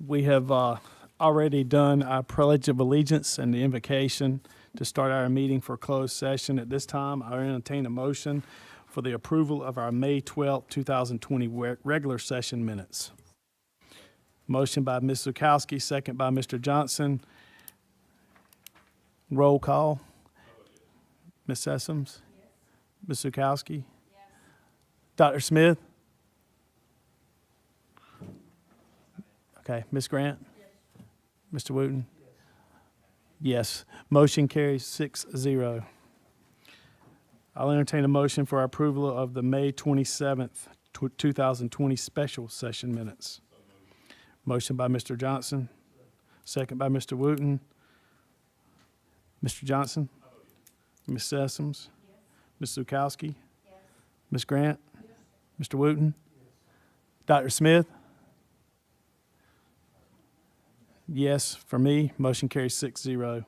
We have already done our Pledge of Allegiance and the invocation to start our meeting for closed session. At this time, I entertain a motion for the approval of our May 12th, 2020 regular session minutes. Motion by Ms. Zukowski, second by Mr. Johnson. Roll call. Ms. Sessoms? Ms. Zukowski? Dr. Smith? Okay, Ms. Grant? Mr. Wooten? Yes. Motion carries 6-0. I'll entertain a motion for our approval of the May 27th, 2020 special session minutes. Motion by Mr. Johnson, second by Mr. Wooten. Mr. Johnson? Ms. Sessoms? Ms. Zukowski? Ms. Grant? Mr. Wooten? Dr. Smith? Yes, for me, motion carries 6-0.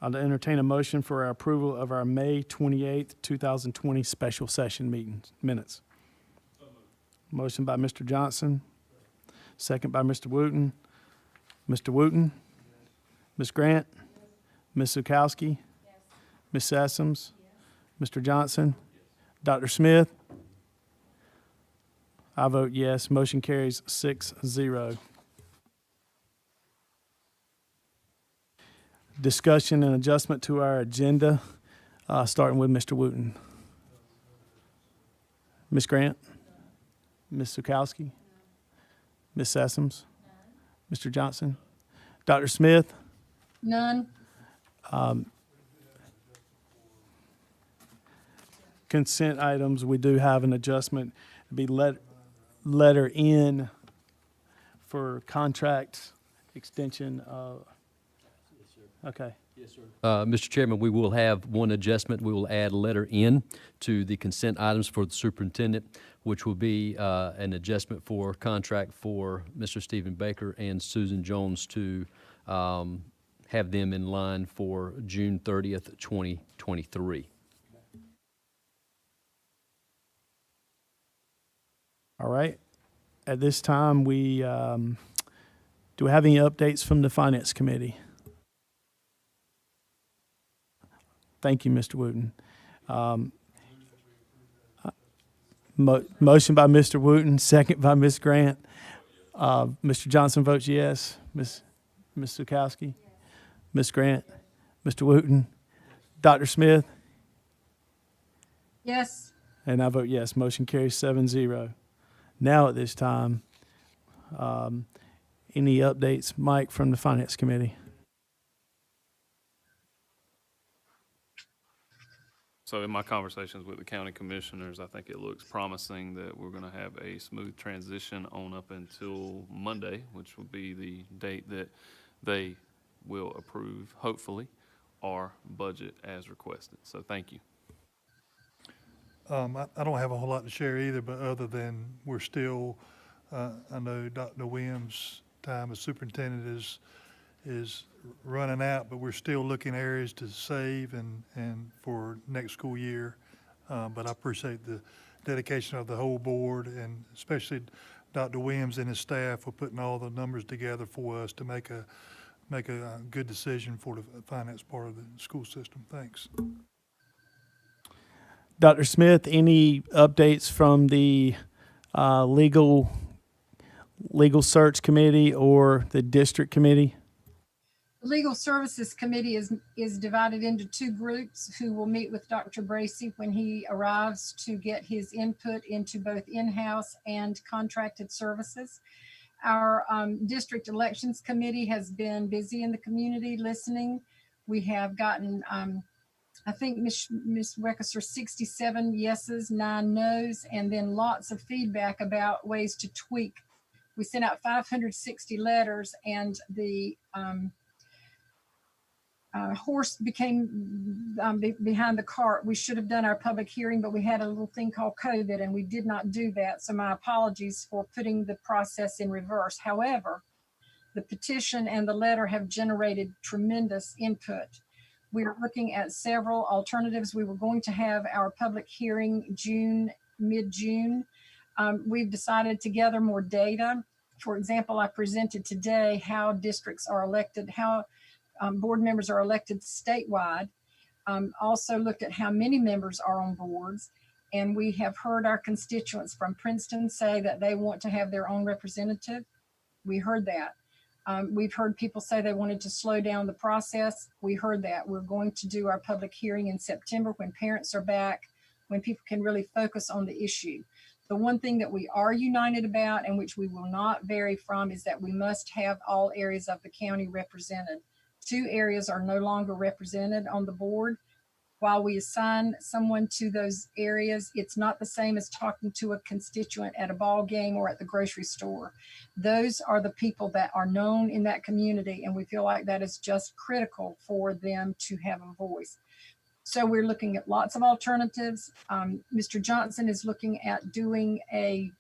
I'll entertain a motion for our approval of our May 28th, 2020 special session minutes. Motion by Mr. Johnson, second by Mr. Wooten. Mr. Wooten? Ms. Grant? Ms. Zukowski? Ms. Sessoms? Mr. Johnson? Dr. Smith? I vote yes. Motion carries 6-0. Discussion and adjustment to our agenda, starting with Mr. Wooten. Ms. Grant? Ms. Zukowski? Ms. Sessoms? Mr. Johnson? Dr. Smith? None. Consent items, we do have an adjustment. It'd be letter N for contract extension. Okay. Mr. Chairman, we will have one adjustment. We will add letter N to the consent items for the superintendent, which will be an adjustment for contract for Mr. Stephen Baker and Susan Jones to have them in line for June 30th, 2023. All right. At this time, do we have any updates from the Finance Committee? Thank you, Mr. Wooten. Motion by Mr. Wooten, second by Ms. Grant. Mr. Johnson votes yes. Ms. Zukowski? Ms. Grant? Mr. Wooten? Dr. Smith? Yes. And I vote yes. Motion carries 7-0. Now at this time, any updates, Mike, from the Finance Committee? So in my conversations with the county commissioners, I think it looks promising that we're going to have a smooth transition on up until Monday, which will be the date that they will approve, hopefully, our budget as requested. So thank you. I don't have a whole lot to share either, but other than we're still, I know Dr. Williams' time as superintendent is running out, but we're still looking areas to save and for next school year. But I appreciate the dedication of the whole board and especially Dr. Williams and his staff for putting all the numbers together for us to make a good decision for the finance part of the school system. Thanks. Dr. Smith, any updates from the legal search committee or the district committee? The Legal Services Committee is divided into two groups who will meet with Dr. Bracy when he arrives to get his input into both in-house and contracted services. Our District Elections Committee has been busy in the community listening. We have gotten, I think, Ms. Weckeser, 67 yeses, 9 nos, and then lots of feedback about ways to tweak. We sent out 560 letters, and the horse became behind the cart. We should have done our public hearing, but we had a little thing called COVID and we did not do that. So my apologies for putting the process in reverse. However, the petition and the letter have generated tremendous input. We are looking at several alternatives. We were going to have our public hearing mid-June. we've decided to gather more data. For example, I presented today how districts are elected, how board members are elected statewide. Also looked at how many members are on boards. And we have heard our constituents from Princeton say that they want to have their own representative. We heard that. We've heard people say they wanted to slow down the process. We heard that. We're going to do our public hearing in September when parents are back, when people can really focus on the issue. The one thing that we are united about and which we will not vary from is that we must have all areas of the county represented. 2 areas are no longer represented on the board. While we assign someone to those areas, it's not the same as talking to a constituent at a ball game or at the grocery store. Those are the people that are known in that community, and we feel like that is just critical for them to have a voice. So we're looking at lots of alternatives. Mr. Johnson is looking at doing an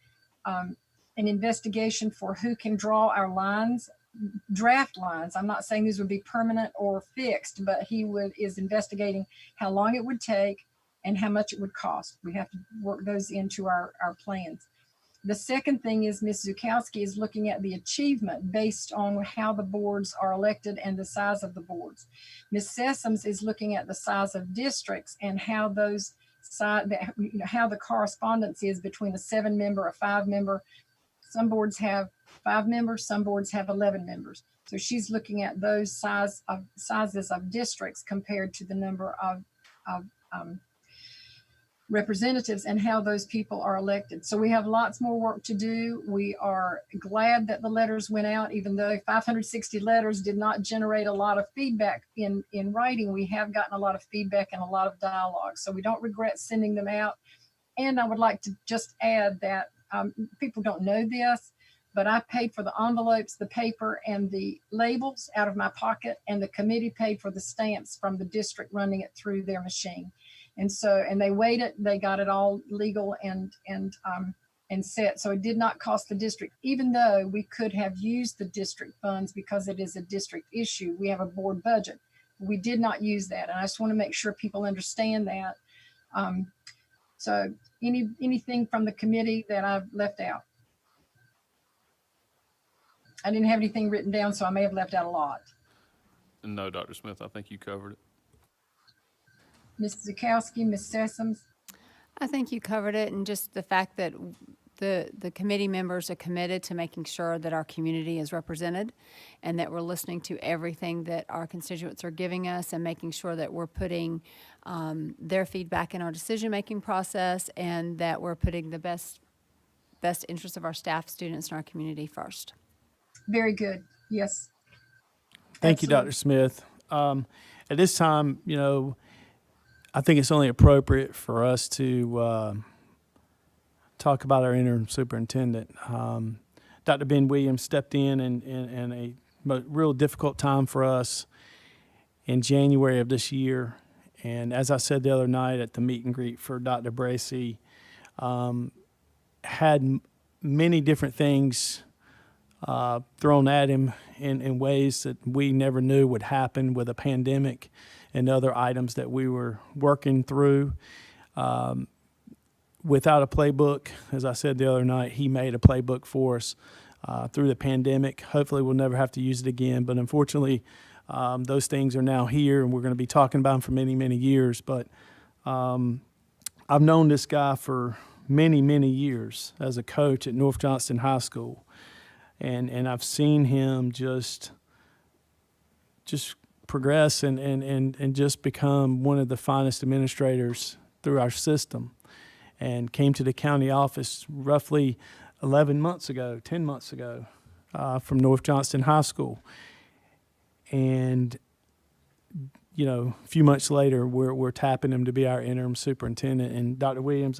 investigation for who can draw our lines, draft lines. I'm not saying these would be permanent or fixed, but he is investigating how long it would take and how much it would cost. We have to work those into our plans. The second thing is Ms. Zukowski is looking at the achievement based on how the boards are elected and the size of the boards. Ms. Sessoms is looking at the size of districts and how those how the correspondence is between a 7-member, a 5-member. Some boards have 5 members, some boards have 11 members. So she's looking at those sizes of districts compared to the number of representatives and how those people are elected. So we have lots more work to do. We are glad that the letters went out, even though 560 letters did not generate a lot of feedback in writing. We have gotten a lot of feedback and a lot of dialogue. So we don't regret sending them out. And I would like to just add that people don't know this, but I paid for the envelopes, the paper, and the labels out of my pocket, and the committee paid for the stamps from the district running it through their machine. And so, and they weighed it, they got it all legal and set. So it did not cost the district, even though we could have used the district funds because it is a district issue. We have a board budget. We did not use that. And I just want to make sure people understand that. So anything from the committee that I've left out? I didn't have anything written down, so I may have left out a lot. No, Dr. Smith, I think you covered it. Ms. Zukowski, Ms. Sessoms? I think you covered it, and just the fact that the committee members are committed to making sure that our community is represented and that we're listening to everything that our constituents are giving us and making sure that we're putting their feedback in our decision-making process and that we're putting the best interests of our staff, students, and our community first. Very good. Yes. Thank you, Absolutely. Dr. Smith. At this time, I think it's only appropriate for us to talk about our interim superintendent. Dr. Ben Williams stepped in a real difficult time for us in January of this year. And as I said the other night at the meet and greet for Dr. Bracey, had many different things thrown at him in ways that we never knew would happen with a pandemic and other items that we were working through. Without a playbook, as I said the other night, he made a playbook for us through the pandemic. Hopefully we'll never have to use it again, but unfortunately those things are now here and we're going to be talking about them for many, many years. But I've known this guy for many, many years as a coach at North Johnston High School. And I've seen him just progress and just become one of the finest administrators through our system, and came to the county office roughly 10 months ago from North Johnston High School. And, a few months later, we're tapping him to be our interim superintendent. And Dr. Williams,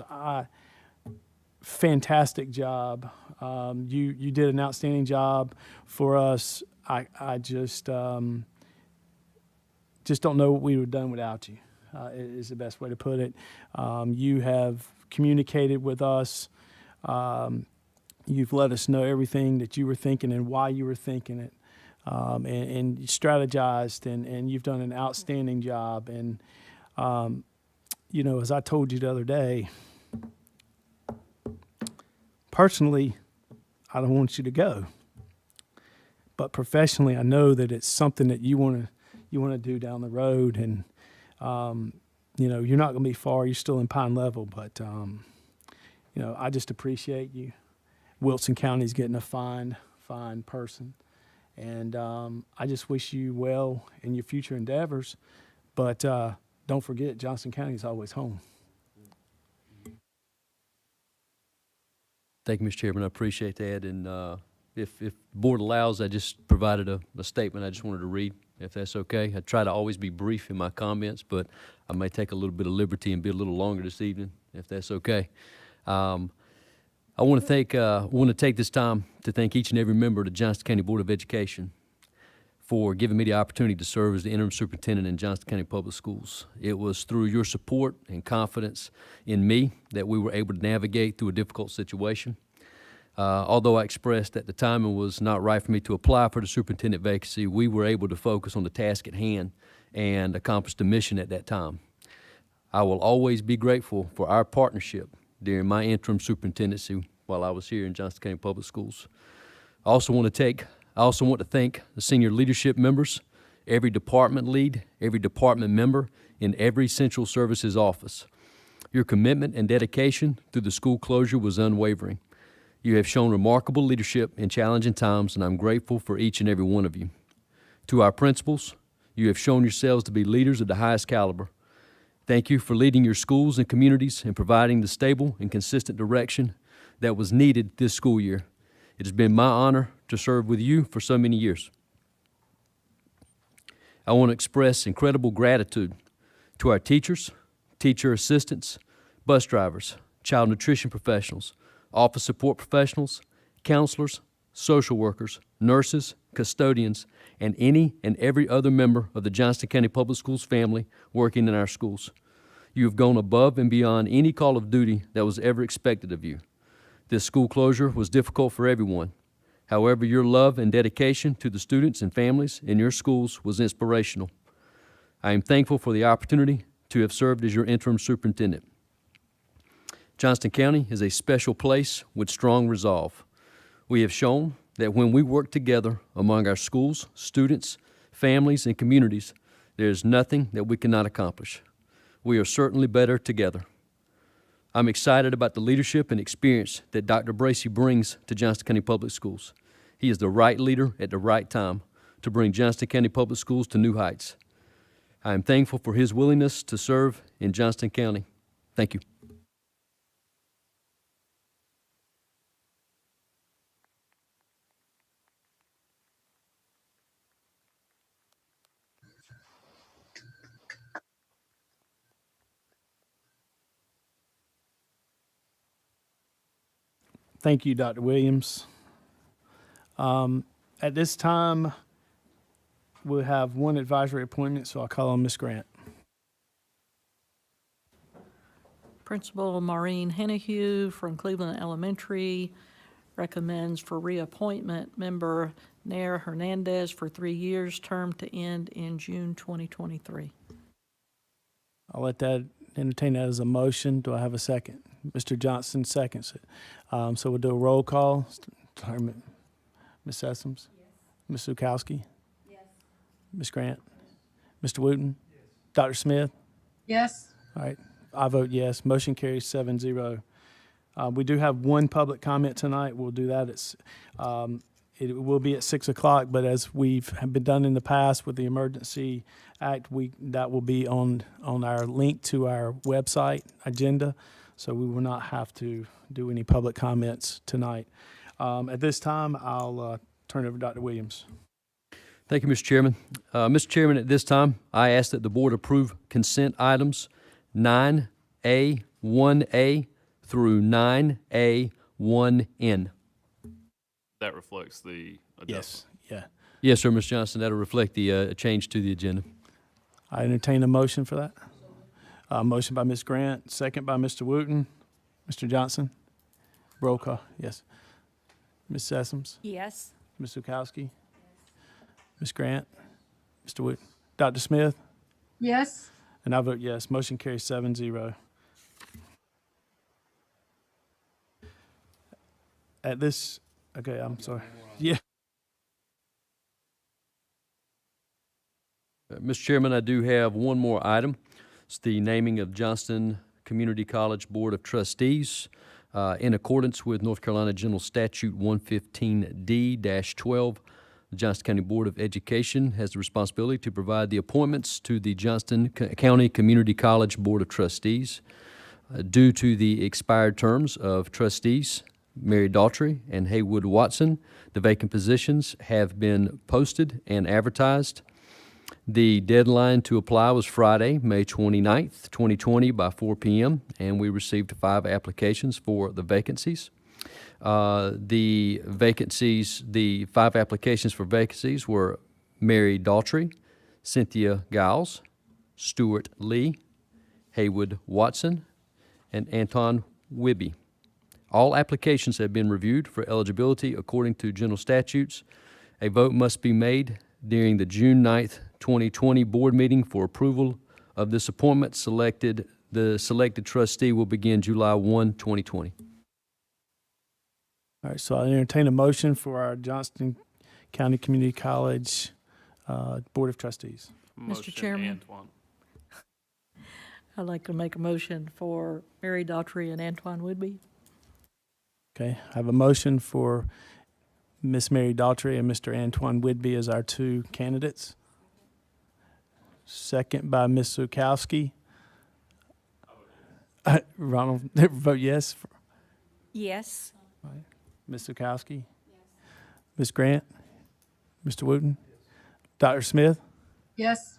fantastic job. You did an outstanding job for us. I just don't know what we would have done without you, is the best way to put it. You have communicated with us. You've let us know everything that you were thinking and why you were thinking it. And you strategized, and you've done an outstanding job. And, as I told you the other day, personally, I don't want you to go. But professionally, I know that it's something that you want to do down the road, and you know, you're not going to be far. You're still in Pine Level, but you know, I just appreciate you. Wilson County's getting a fine person, and I just wish you well in your future endeavors. But don't forget, Johnston County is always home. Thank you, Mr. Chairman. I appreciate that. And if the board allows, I just provided a statement I just wanted to read, if that's okay. I try to always be brief in my comments, but I may take a little bit of liberty and be a little longer this evening, if that's okay. I want to take this time to thank each and every member of the Johnston County Board of Education for giving me the opportunity to serve as the interim superintendent in Johnston County Public Schools. It was through your support and confidence in me that we were able to navigate through a difficult situation. Although I expressed at the time it was not right for me to apply for the superintendent vacancy, we were able to focus on the task at hand and accomplish the mission at that time. I will always be grateful for our partnership during my interim superintendency while I was here in Johnston County Public Schools. I also want to thank the senior leadership members, every department lead, every department member in every central services office. Your commitment and dedication through the school closure was unwavering. You have shown remarkable leadership in challenging times, and I'm grateful for each and every one of you. To our principals, you have shown yourselves to be leaders of the highest caliber. Thank you for leading your schools and communities and providing the stable and consistent direction that was needed this school year. It has been my honor to serve with you for so many years. I want to express incredible gratitude to our teachers, teacher assistants, bus drivers, child nutrition professionals, office support professionals, counselors, social workers, nurses, custodians, and any and every other member of the Johnston County Public Schools family working in our schools. You have gone above and beyond any call of duty that was ever expected of you. This school closure was difficult for everyone. However, your love and dedication to the students and families in your schools was inspirational. I am thankful for the opportunity to have served as your interim superintendent. Johnston County is a special place with strong resolve. We have shown that when we work together among our schools, students, families, and communities, there is nothing that we cannot accomplish. We are certainly better together. I'm excited about the leadership and experience that Dr. Bracy brings to Johnston County Public Schools. He is the right leader at the right time to bring Johnston County Public Schools to new heights. I am thankful for his willingness to serve in Johnston County. Thank you. Thank you, Dr. Williams. At this time, we'll have one advisory appointment, so I'll call on Ms. Grant. Principal Maureen Hennehue from Cleveland Elementary recommends for reappointment member Nair Hernandez for 3 years, term to end in June 2023. I'll entertain that as a motion. Do I have a second? Mr. Johnson seconds it. So we'll do a roll call. Ms. Sessoms? Yes. Ms. Zukowski? Yes. Ms. Grant? Mr. Wooten? Yes. Dr. Smith? Yes. All right. I vote yes. Motion carries 7-0. We do have one public comment tonight. We'll do that. It will be at 6 o'clock, but as have been done in the past with the Emergency Act, that will be on our link to our website agenda, so we will not have to do any public comments tonight. At this time, I'll turn it over to Dr. Williams. Thank you, Mr. Chairman. Mr. Chairman, at this time, I ask that the board approve consent items 9A, 1A through 9A, 1N. That reflects the adjustment. Yes. Yeah. Yes, sir, Ms. Johnson. That'll reflect the change to the agenda. I entertain a motion for that. Motion by Ms. Grant, second by Mr. Wooten. Mr. Johnson? Roll call, yes. Ms. Sessoms? Yes. Ms. Zukowski? Ms. Grant? Mr. Wooten? Dr. Smith? Yes. And I vote yes. Motion carries 7-0. at this, okay, I'm sorry. Yeah. Mr. Chairman, I do have one more item. It's the naming of Johnston Community College Board of Trustees. In accordance with North Carolina General Statute 115D-12, the Johnston County Board of Education has the responsibility to provide the appointments to the Johnston County Community College Board of Trustees. Due to the expired terms of trustees Mary Daughtry and Haywood Watson, the vacant positions have been posted and advertised. The deadline to apply was Friday, May 29th, 2020 by 4 p.m., and we received 5 applications for the vacancies. The 5 applications for vacancies were Mary Daughtry, Cynthia Giles, Stuart Lee, Haywood Watson, and Anton Wibby. All applications have been reviewed for eligibility according to general statutes. A vote must be made during the June 9th, 2020 board meeting for approval of this appointment. The selected trustee will begin July 1, 2020. All right, so I entertain a motion for our Johnston County Community College Board of Trustees. Motion, Chairman. Antoine. I'd like to make a motion for Mary Daughtry and Antoine Woodby. Okay, I have a motion for Miss Mary Daughtry and Mr. Antoine Whidbey as our 2 candidates. Second by Ms. Zukowski. Ronald, vote yes. Yes. Ms. Zukowski? Ms. Grant? Mr. Wooten? Dr. Smith? Yes.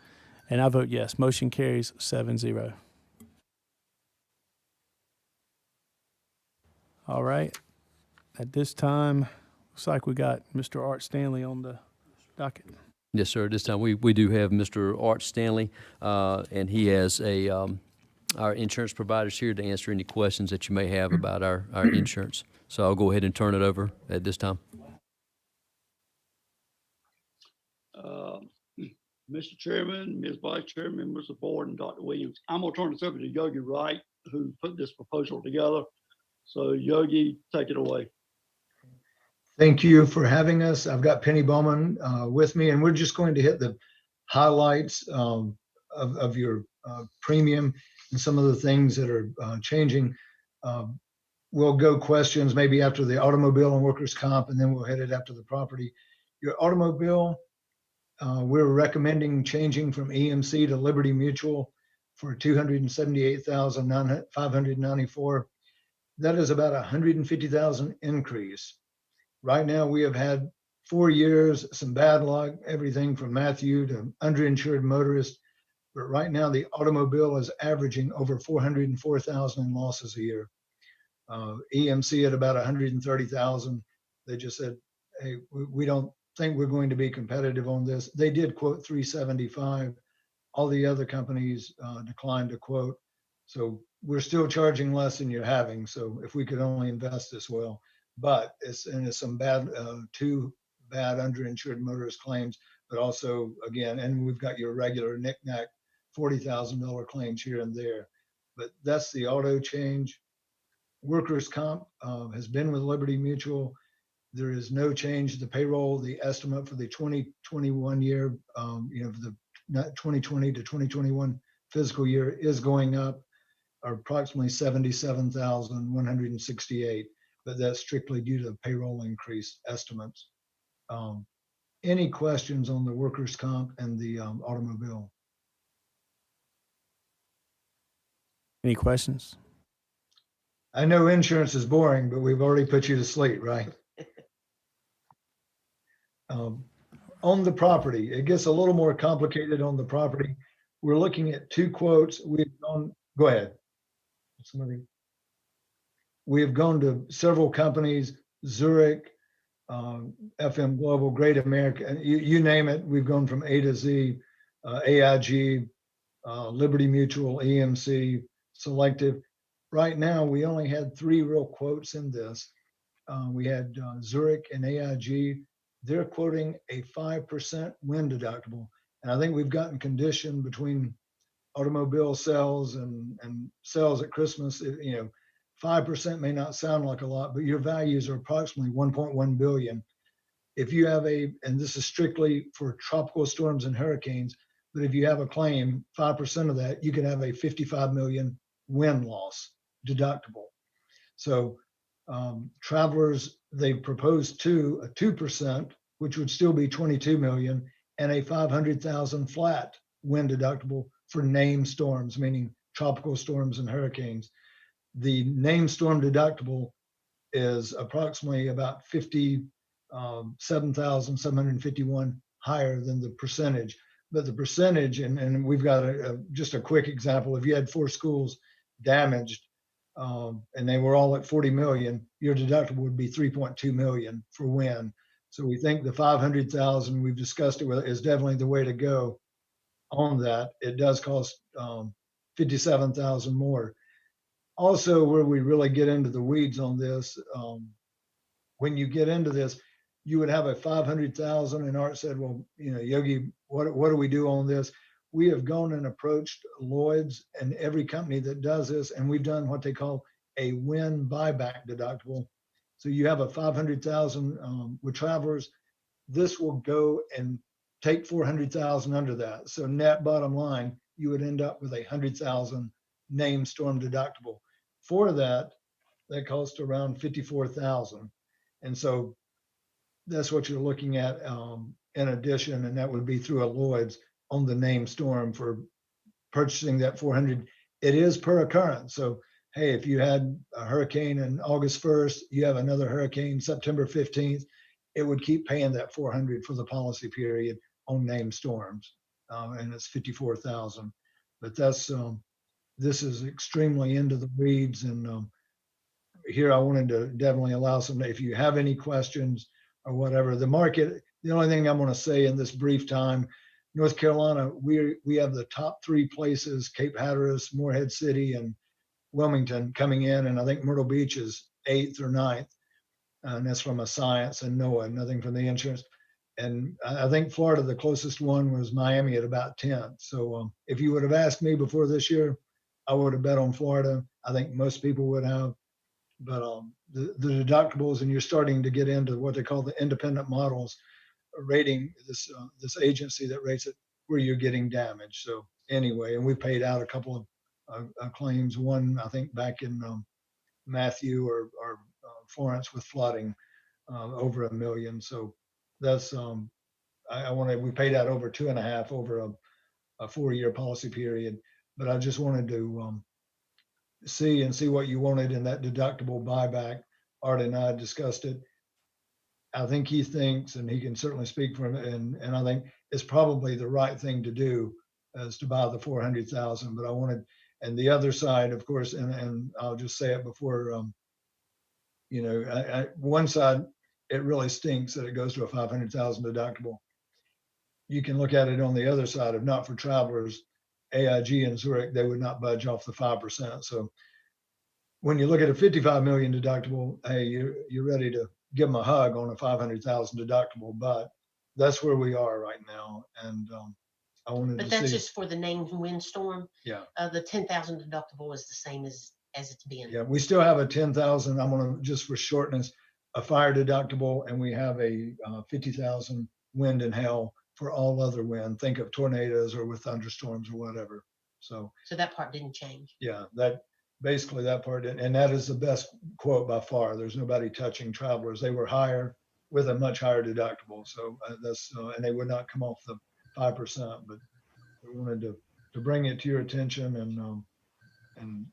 And I vote yes. Motion carries 7-0. All right. At this time, looks like we got Mr. Art Stanley on the docket. Yes, sir. This time we do have Mr. Art Stanley, and he has our insurance providers here to answer any questions that you may have about our insurance. So I'll go ahead and turn it over at this time. Mr. Chairman, Ms. Vice Chairman, members of the board, and Dr. Williams, I'm going to turn this over to Yogi Wright, who put this proposal together. So Yogi, take it away. Thank you for having us. I've got Penny Bowman with me, and we're just going to hit the highlights of your premium and some of the things that are changing. We'll go questions maybe after the automobile and workers' comp, and then we'll hit it after the property. Your automobile, we're recommending changing from EMC to Liberty Mutual for $278,594. That is about $150,000 increase. Right now, we have had 4 years, some bad luck, everything from Matthew to underinsured motorists. But right now, the automobile is averaging over $404,000 in losses a year. EMC at about $130,000. They just said, hey, we don't think we're going to be competitive on this. They did quote $375. All the other companies declined to quote. So we're still charging less than you're having. So if we could only invest as well. But it's some bad, 2 bad underinsured motorist claims, but also, again, and we've got your regular knick-knack $40,000 claims here and there. But that's the auto change. Workers' comp has been with Liberty Mutual. There is no change. The payroll, the estimate for the 2021 year, the 2020 to 2021 fiscal year is going up, are approximately 77,168. But that's strictly due to payroll increase estimates. Any questions on the workers' comp and the automobile? Any questions? I know insurance is boring, but we've already put you to sleep, right? On the property, it gets a little more complicated on the property. We're looking at 2 quotes. Go ahead. We have gone to several companies, Zurich, FM Global, Great America, you name it. We've gone from A to Z, AIG, Liberty Mutual, EMC, Selective. Right now, we only had 3 real quotes in this. We had Zurich and AIG. They're quoting a 5% wind deductible. And I think we've gotten conditioned between automobile sales and sales at Christmas, 5% may not sound like a lot, but your values are approximately 1.1 billion. If you have and this is strictly for tropical storms and hurricanes, but if you have a claim, 5% of that, you could have a 55 million wind loss deductible. So travelers, they proposed a 2%, which would still be 22 million, and a 500,000 flat wind deductible for named storms, meaning tropical storms and hurricanes. The named storm deductible is approximately about 57,751 higher than the percentage. But the percentage, and we've got just a quick example. If you had 4 schools damaged and they were all at 40 million, your deductible would be 3.2 million for wind. So we think the 500,000, we've discussed it with, is definitely the way to go on that. It does cost 57,000 more. Also, where we really get into the weeds on this, when you get into this, you would have a 500,000, and Art said, well, Yogi, what do we do on this? We have gone and approached Lloyd's and every company that does this, and we've done what they call a wind buyback deductible. So you have a 500,000 with travelers. This will go and take 400,000 under that. So net bottom line, you would end up with a 100,000 named storm deductible. For that costs around 54,000. And so that's what you're looking at in addition, and that would be through a Lloyd's on the named storm for purchasing that 400. It is per occurrence. So, hey, if you had a hurricane on August 1st, you have another hurricane September 15th, it would keep paying that 400 for the policy period on named storms. And it's 54,000. But that's, this is extremely into the weeds. And here I wanted to definitely allow some, if you have any questions or whatever, the market, the only thing I'm going to say in this brief time, North Carolina, we have the top 3 places, Cape Hatteras, Morehead City, and Wilmington coming in. And I think Myrtle Beach is 8th or 9th. And that's from a science and NOAA, nothing from the insurance. And I think Florida, the closest one was Miami at about 10th. So if you would have asked me before this year, I would have bet on Florida. I think most people would have. But the deductibles, and you're starting to get into what they call the independent models, rating this agency that rates it where you're getting damage. So anyway, and we paid out a couple of claims. One, I think back in Matthew or Florence with flooding, over $1 million. So that's we paid out over 2.5 over a 4-year policy period. But I just wanted to see what you wanted in that deductible buyback. Art and I discussed it. I think he thinks, and he can certainly speak for him, and I think it's probably the right thing to do is to buy the 400,000. But I wanted, and the other side, of course, and I'll just say it before, one side, it really stinks that it goes to a 500,000 deductible. You can look at it on the other side of not for travelers, AIG and Zurich, they would not budge off the 5%. So when you look at a 55 million deductible, hey, you're ready to give them a hug on a 500,000 deductible, but that's where we are right now. And I wanted to see. But that's just for the named windstorm. Yeah. The 10,000 deductible is the same as it's been. Yeah, we still have a 10,000. I'm going to, just for shortness, a fire deductible, and we have a 50,000 wind and hail for all other wind. Think of tornadoes or with thunderstorms or whatever. So that part didn't change. Yeah, basically that part didn't, and that is the best quote by far. There's nobody touching travelers. They were higher with a much higher deductible. So that's and they would not come off the 5%. But we wanted to bring it to your attention and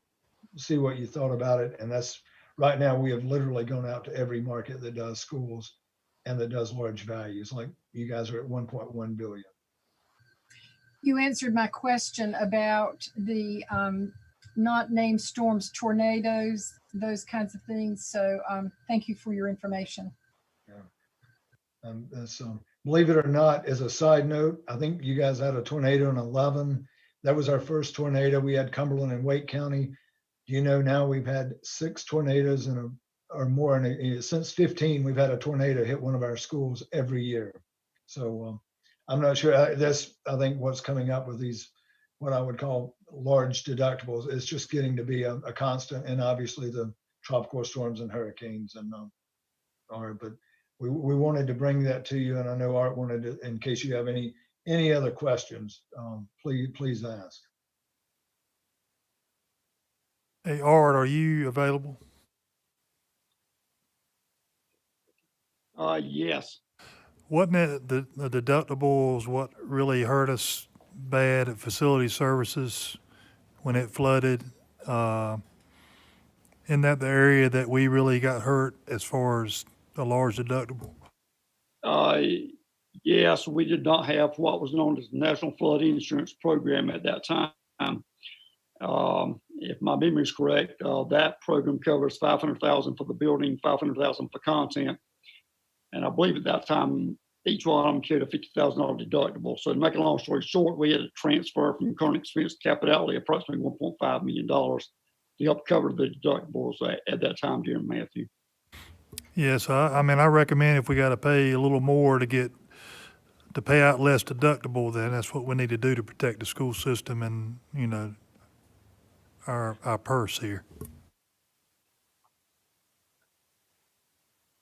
see what you thought about it. And that's right now we have literally gone out to every market that does schools and that does large values. Like you guys are at 1.1 billion. You answered my question about the not named storms, tornadoes, those kinds of things. So thank you for your information. Yeah. Believe it or not, as a side note, I think you guys had a tornado in 11. That was our first tornado. We had Cumberland and Wake County. Do you know now we've had 6 tornadoes or more since 15, we've had a tornado hit one of our schools every year. So I'm not sure. That's, I think, what's coming up with these, what I would call large deductibles. It's just getting to be a constant. And obviously the tropical storms and hurricanes. And all right, but we wanted to bring that to you, and I know Art wanted to, in case you have any other questions, please ask. Hey, Art, are you available? Yes. Wasn't it the deductibles what really hurt us bad at facility services when it flooded? Isn't that the area that we really got hurt as far as a large deductible? Yes, we did not have what was known as the National Flood Insurance Program at that time. If my memory is correct, that program covers $500,000 for the building, $500,000 for content. And I believe at that time, each one of them carried a $50,000 deductible. So to make a long story short, we had to transfer from current expense to capital outlay approximately $1.5 million to help cover the deductibles at that time during Matthew. Yes, I mean, I recommend if we got to pay a little more to pay out less deductible, then that's what we need to do to protect the school system and, you know, our purse here.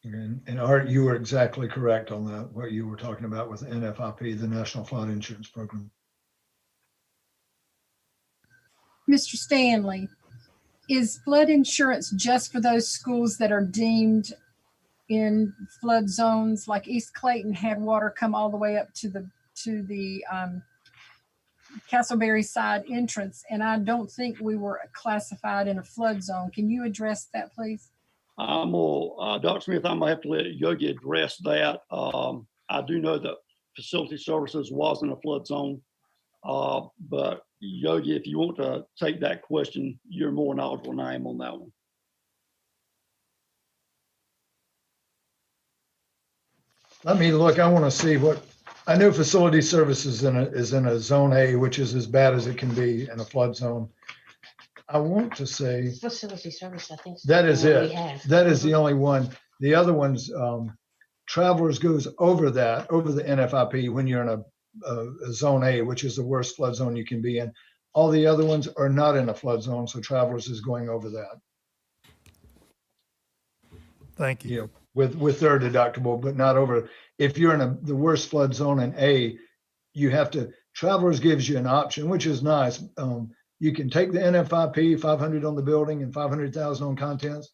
And Art, you were exactly correct on that, what you were talking about with NFIP, the National Flood Insurance Program. Mr. Stanley, is flood insurance just for those schools that are deemed in flood zones? Like East Clayton had water come all the way up to the Castleberry side entrance, and I don't think we were classified in a flood zone. Can you address that, please? Dr. Smith, I'm gonna have to let Yogi address that. I do know that facility services was in a flood zone. But Yogi, if you want to take that question, you're more knowledgeable than I am on that one. Let me look, I want to see what, I know facility services is in a zone A, which is as bad as it can be in a flood zone. I want to say, Facility service, I think. that is the one it. we have. That is the only one. The other ones, Travelers goes over the NFIP when you're in a zone A, which is the worst flood zone you can be in. All the other ones are not in a flood zone, so Travelers is going over that. Thank you. You know, with their deductible, but not over. If you're in the worst flood zone in A, you have to, Travelers gives you an option, which is nice. You can take the NFIP, 500 on the building and 500,000 on contents,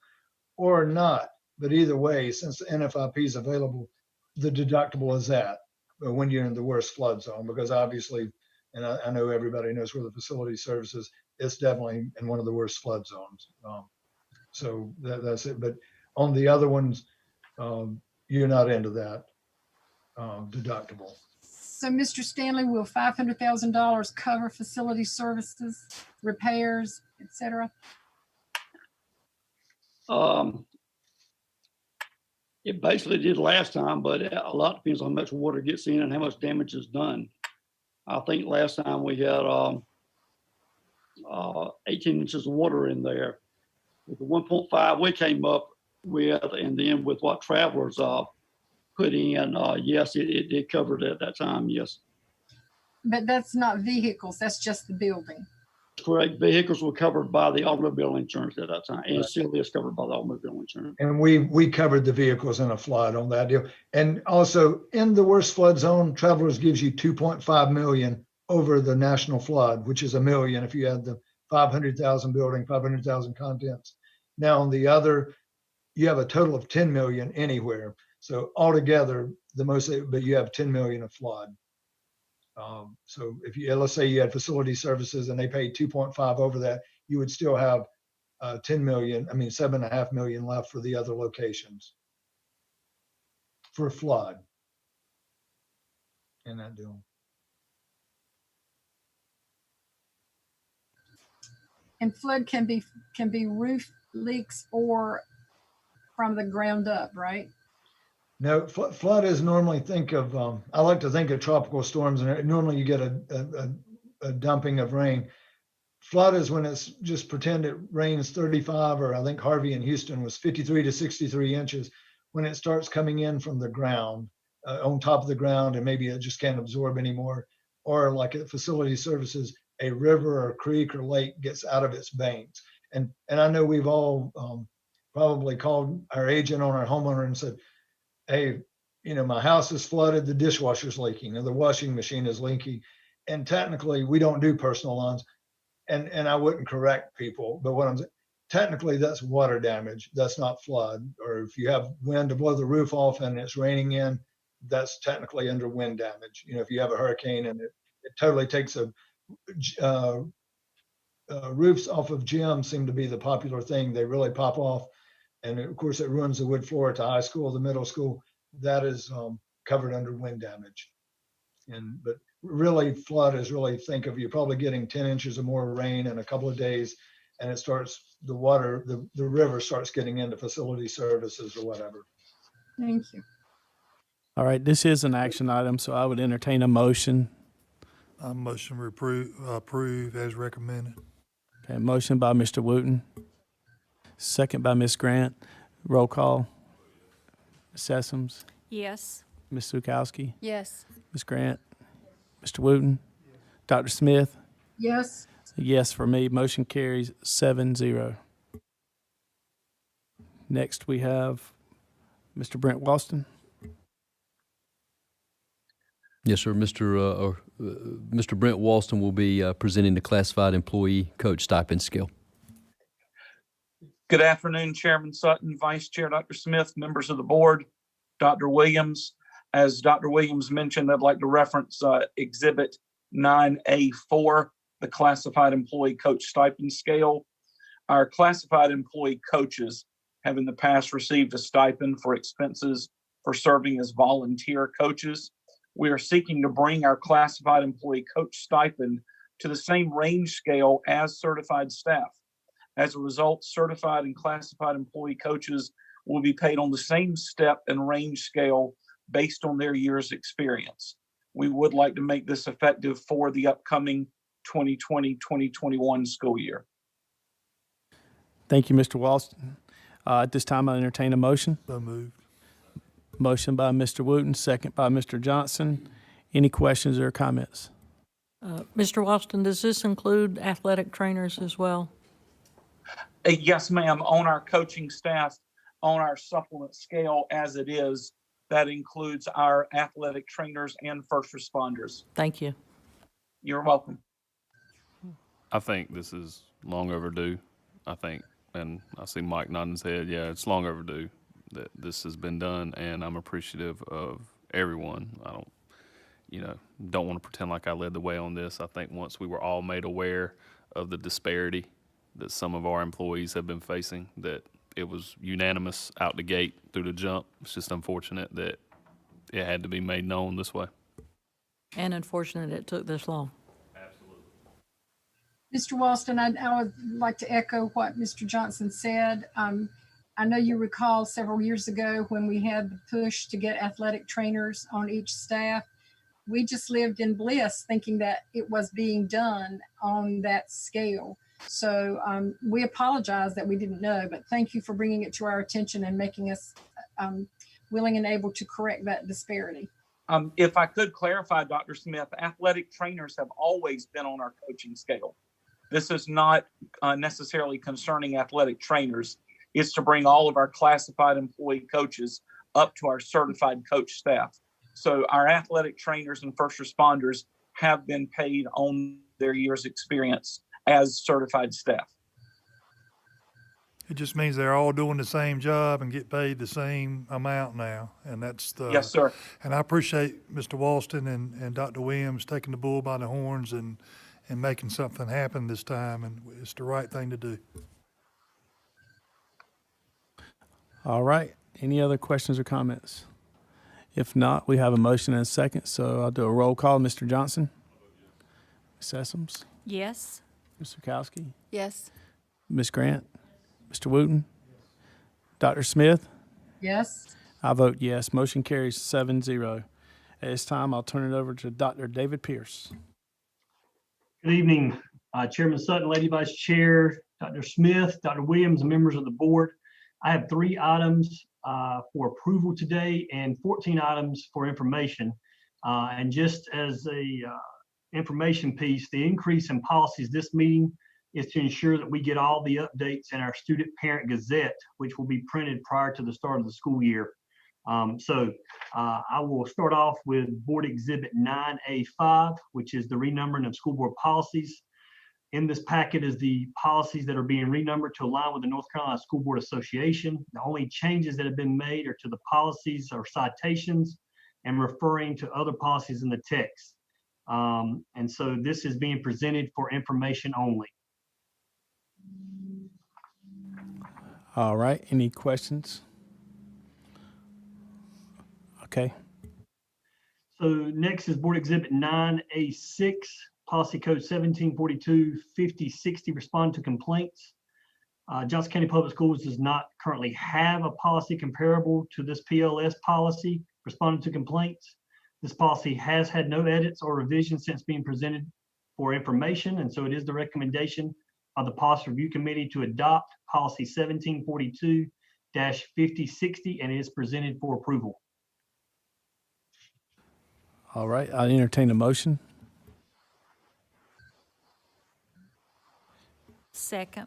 or not. But either way, since the NFIP is available, the deductible is that when you're in the worst flood zone, because obviously, and I know everybody knows where the facility services, it's definitely in one of the worst flood zones. So that's it. But on the other ones, you're not into that deductible. So, Mr. Stanley, will $500,000 cover facility services, repairs, et cetera? It basically did last time, but a lot depends on how much water gets in and how much damage is done. I think last time we had 18 inches of water in there. With the 1.5 we came up with, and then with what Travelers put in, yes, it did cover it at that time, yes. But that's not vehicles, that's just the building. Correct. Vehicles were covered by the automobile insurance at that time, and it still is covered by the automobile insurance. And we covered the vehicles in a flood on that deal. And also in the worst flood zone, Travelers gives you 2.5 million over the national flood, which is $1 million if you add the 500,000 building, 500,000 contents. Now on the other, you have a total of 10 million anywhere. So altogether, the most, but you have 10 million of flood. So if you, let's say you had facility services and they paid 2.5 over that, you would still have 10 million, I mean, 7.5 million left for the other locations for flood in that deal. And flood can be roof leaks or from the ground up, right? No, flood is normally I like to think of tropical storms, and normally you get a dumping of rain. Flood is when it's just pretend it rains 35, or I think Harvey in Houston was 53 to 63 inches, when it starts coming in from the ground, on top of the ground, and maybe it just can't absorb anymore. Or like at facility services, a river or creek or lake gets out of its banks. And I know we've all probably called our agent on our homeowner and said, hey, my house is flooded, the dishwasher's leaking, or the washing machine is leaking. And technically, we don't do personal lawns. And I wouldn't correct people, but what I'm saying, technically that's water damage. That's not flood. Or if you have wind to blow the roof off and it's raining in, that's technically under wind damage. If you have a hurricane and it totally takes roofs off of gyms seem to be the popular thing. They really pop off. And of course it ruins the wood floor at the high school, the middle school. That is covered under wind damage. But really flood is really, think of, you're probably getting 10 inches or more rain in a couple of days, and it starts, the water, the river starts getting into facility services or whatever. Thank you. All right, this is an action item, so I would entertain a motion. Motion to approve as recommended. Okay, motion by Mr. Wooten, second by Ms. Grant. Roll call. Ms. Sessoms, Yes. Ms. Sukowski, Yes. Ms. Grant, Mr. Wooten, Dr. Smith. Yes. Yes for me. Motion carries 7-0. Next, we have Mr. Brent Walston. Yes, sir. Mr. Brent Walston will be presenting the classified employee coach stipend scale. Good afternoon, Chairman Sutton, Vice Chair Dr. Smith, members of the board, Dr. Williams. As Dr. Williams mentioned, I'd like to reference Exhibit 9A4, the classified employee coach stipend scale. Our classified employee coaches have in the past received a stipend for expenses for serving as volunteer coaches. We are seeking to bring our classified employee coach stipend to the same range scale as certified staff. As a result, certified and classified employee coaches will be paid on the same step and range scale based on their year's experience. We would like to make this effective for the upcoming 2020-2021 school year. Thank you, Mr. Walston. At this time, I entertain a motion. So moved. Motion by Mr. Wooten, second by Mr. Johnson. Any questions or comments? Mr. Walston, does this include athletic trainers as well? Yes, ma'am. On our coaching staff, on our supplement scale as it is, that includes our athletic trainers and first responders. Thank you. You're welcome. I think this is long overdue. I think, and I see Mike nodding his head. Yeah, it's long overdue that this has been done, and I'm appreciative of everyone. I don't want to pretend like I led the way on this. I think once we were all made aware of the disparity that some of our employees have been facing, that it was unanimous out the gate through the jump. It's just unfortunate that it had to be made known this way. And unfortunate it took this long. Mr. Walston, I would like to echo what Mr. Johnson said. I know you recall several years ago when we had the push to get athletic trainers on each staff. We just lived in bliss thinking that it was being done on that scale. So we apologize that we didn't know, but thank you for bringing it to our attention and making us willing and able to correct that disparity. If I could clarify, Dr. Smith, athletic trainers have always been on our coaching scale. This is not necessarily concerning athletic trainers. It's to bring all of our classified employee coaches up to our certified coach staff. So our athletic trainers and first responders have been paid on their year's experience as certified staff. It just means they're all doing the same job and get paid the same amount now. And that's the. Yes, sir. And I appreciate Mr. Walston and Dr. Williams taking the bull by the horns and making something happen this time. And it's the right thing to do. All right. Any other questions or comments? If not, we have a motion and a second, so I'll do a roll call. Mr. Johnson? Ms. Sessoms? Yes. Ms. Sukowski? Yes. Ms. Grant? Mr. Wooten? Dr. Smith? Yes. I vote yes. Motion carries 7-0. At this time, I'll turn it over to Dr. David Pierce. Good evening, Chairman Sutton, Lady Vice Chair, Dr. Smith, Dr. Williams, and members of the board. I have 3 items for approval today and 14 items for information. And just as a information piece, the increase in policies this meeting is to ensure that we get all the updates in our Student Parent Gazette, which will be printed prior to the start of the school year. I will start off with Board Exhibit 9A5, which is the renumbering of school board policies. In this packet is the policies that are being renumbered to align with the North Carolina School Board Association. The only changes that have been made are to the policies or citations and referring to other policies in the text. And so this is being presented for information only. All right, any questions? Okay, So next is Board Exhibit 9A6, Policy Code 1742, 5060, respond to complaints. Johnson County Public Schools does not currently have a policy comparable to this PLS policy, responding to complaints. This policy has had no edits or revisions since being presented for information, and so it is the recommendation of the Policy Review Committee to adopt Policy 1742-5060, and it is presented for approval. all right, I entertain a motion. Second.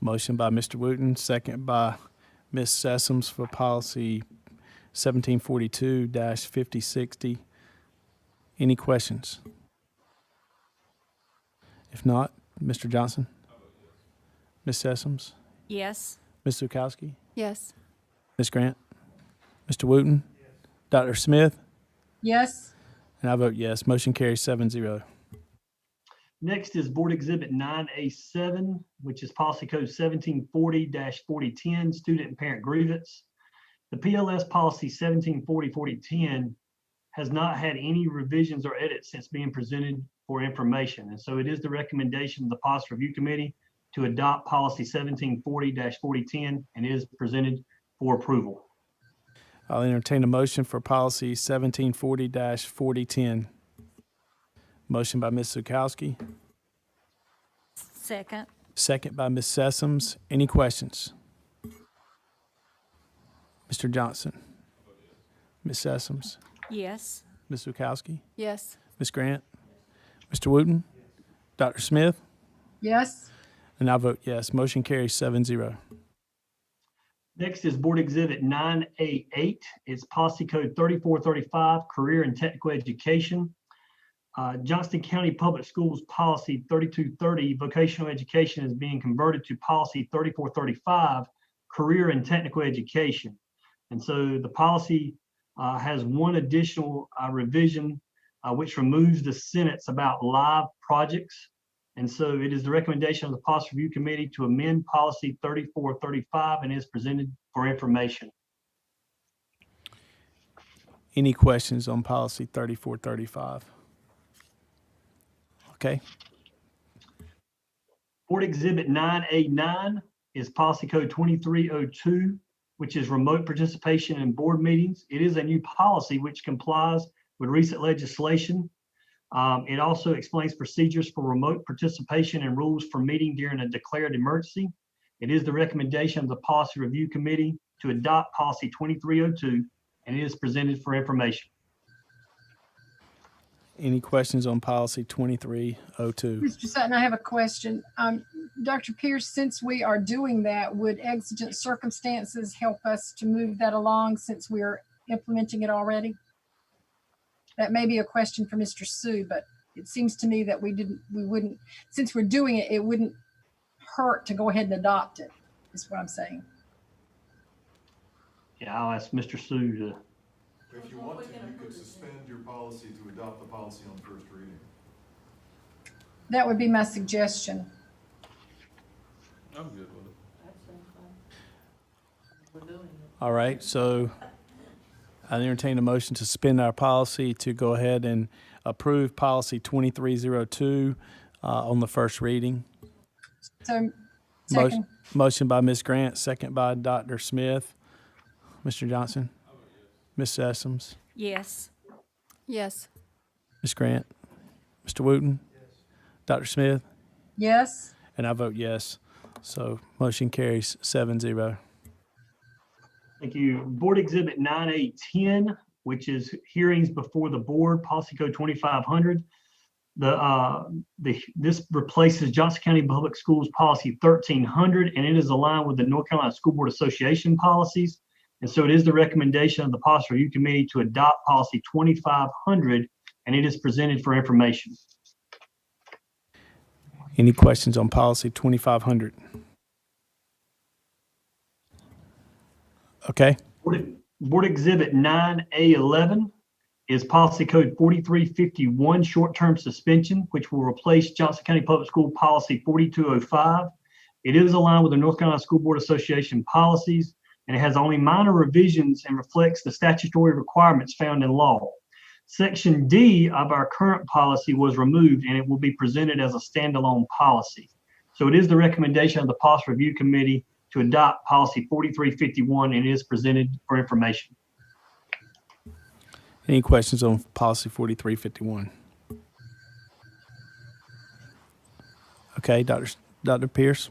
Motion by Mr. Wooten, second by Ms. Sessoms for policy 1742-5060. Any questions? If not, Mr. Johnson? Ms. Sessoms? Yes. Ms. Zukowski? Yes. Ms. Grant? Mr. Wooten? Dr. Smith? Yes. And I vote yes. Motion carries 7-0. Next is Board Exhibit 9A7, which is Policy Code 1740-4010, Student and Parent Grievance. The PLS Policy 1740-4010 has not had any revisions or edits since being presented for information. And so it is the recommendation of the Policy Review Committee to adopt Policy 1740-4010, and it is presented for approval. I'll entertain a motion for policy 1740-4010. Motion by Ms. Zukowski, Second. second by Ms. Sessoms. Any questions? Mr. Johnson? Ms. Sessoms? Yes. Ms. Zukowski? Yes. Ms. Grant? Mr. Wooten? Dr. Smith? Yes. And I vote yes. Motion carries 7-0. Next is Board Exhibit 9A8. It's Policy Code 3435, Career and Technical Education. Johnston County Public Schools Policy 3230, Vocational Education, is being converted to Policy 3435, Career and Technical Education. And so the policy has one additional revision, which removes the sentence about live projects. And so it is the recommendation of the Policy Review Committee to amend Policy 3435 and is presented for information. Any questions on policy 3435? Okay, Board Exhibit 9A9 is Policy Code 2302, which is remote participation in board meetings. It is a new policy which complies with recent legislation. It also explains procedures for remote participation and rules for meeting during a declared emergency. It is the recommendation of the Policy Review Committee to adopt Policy 2302, and it is presented for information. any questions on policy 2302? Mr. Sutton, I have a question. Dr. Pierce, since we are doing that, would exigent circumstances help us to move that along since we're implementing it already? That may be a question for Mr. Sue, but it seems to me that we wouldn't, since we're doing it, it wouldn't hurt to go ahead and adopt it, is what I'm saying. Yeah, I'll ask Mr. Sue to. If you want to, you could suspend your policy to adopt the policy on first reading. That would be my suggestion. I'm good with it. All right, so I entertain a motion to suspend our policy to go ahead and approve policy 2302 on the first reading. So, second. Motion by Ms. Grant, second by Dr. Smith. Mr. Johnson? Ms. Sessoms? Yes. Yes. Ms. Grant? Mr. Wooten? Dr. Smith? Yes. And I vote yes. So motion carries 7-0. Thank you. Board Exhibit 9A10, which is hearings before the board, Policy Code 2500. This replaces Johnson County Public Schools Policy 1300, and it is aligned with the North Carolina School Board Association policies. And so it is the recommendation of the Policy Review Committee to adopt Policy 2500, and it is presented for information. Any questions on policy 2500? Okay. Board Exhibit 9A11 is Policy Code 4351, short-term suspension, which will replace Johnson County Public School Policy 4205. It is aligned with the North Carolina School Board Association policies, and it has only minor revisions and reflects the statutory requirements found in law. Section D of our current policy was removed, and it will be presented as a standalone policy. So it is the recommendation of the Policy Review Committee to adopt Policy 4351, and it is presented for information. Any questions on policy 4351? Okay, Dr. Pierce.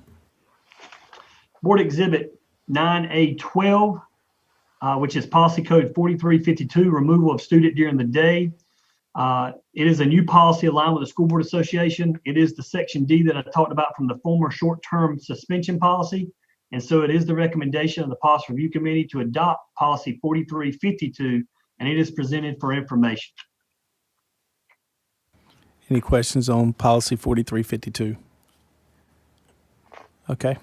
Board Exhibit 9A12, which is Policy Code 4352, removal of student during the day. It is a new policy aligned with the School Board Association. It is the Section D that I talked about from the former short-term suspension policy. And so it is the recommendation of the Policy Review Committee to adopt Policy 4352, and it is presented for information. Any questions on policy 4352? Okay.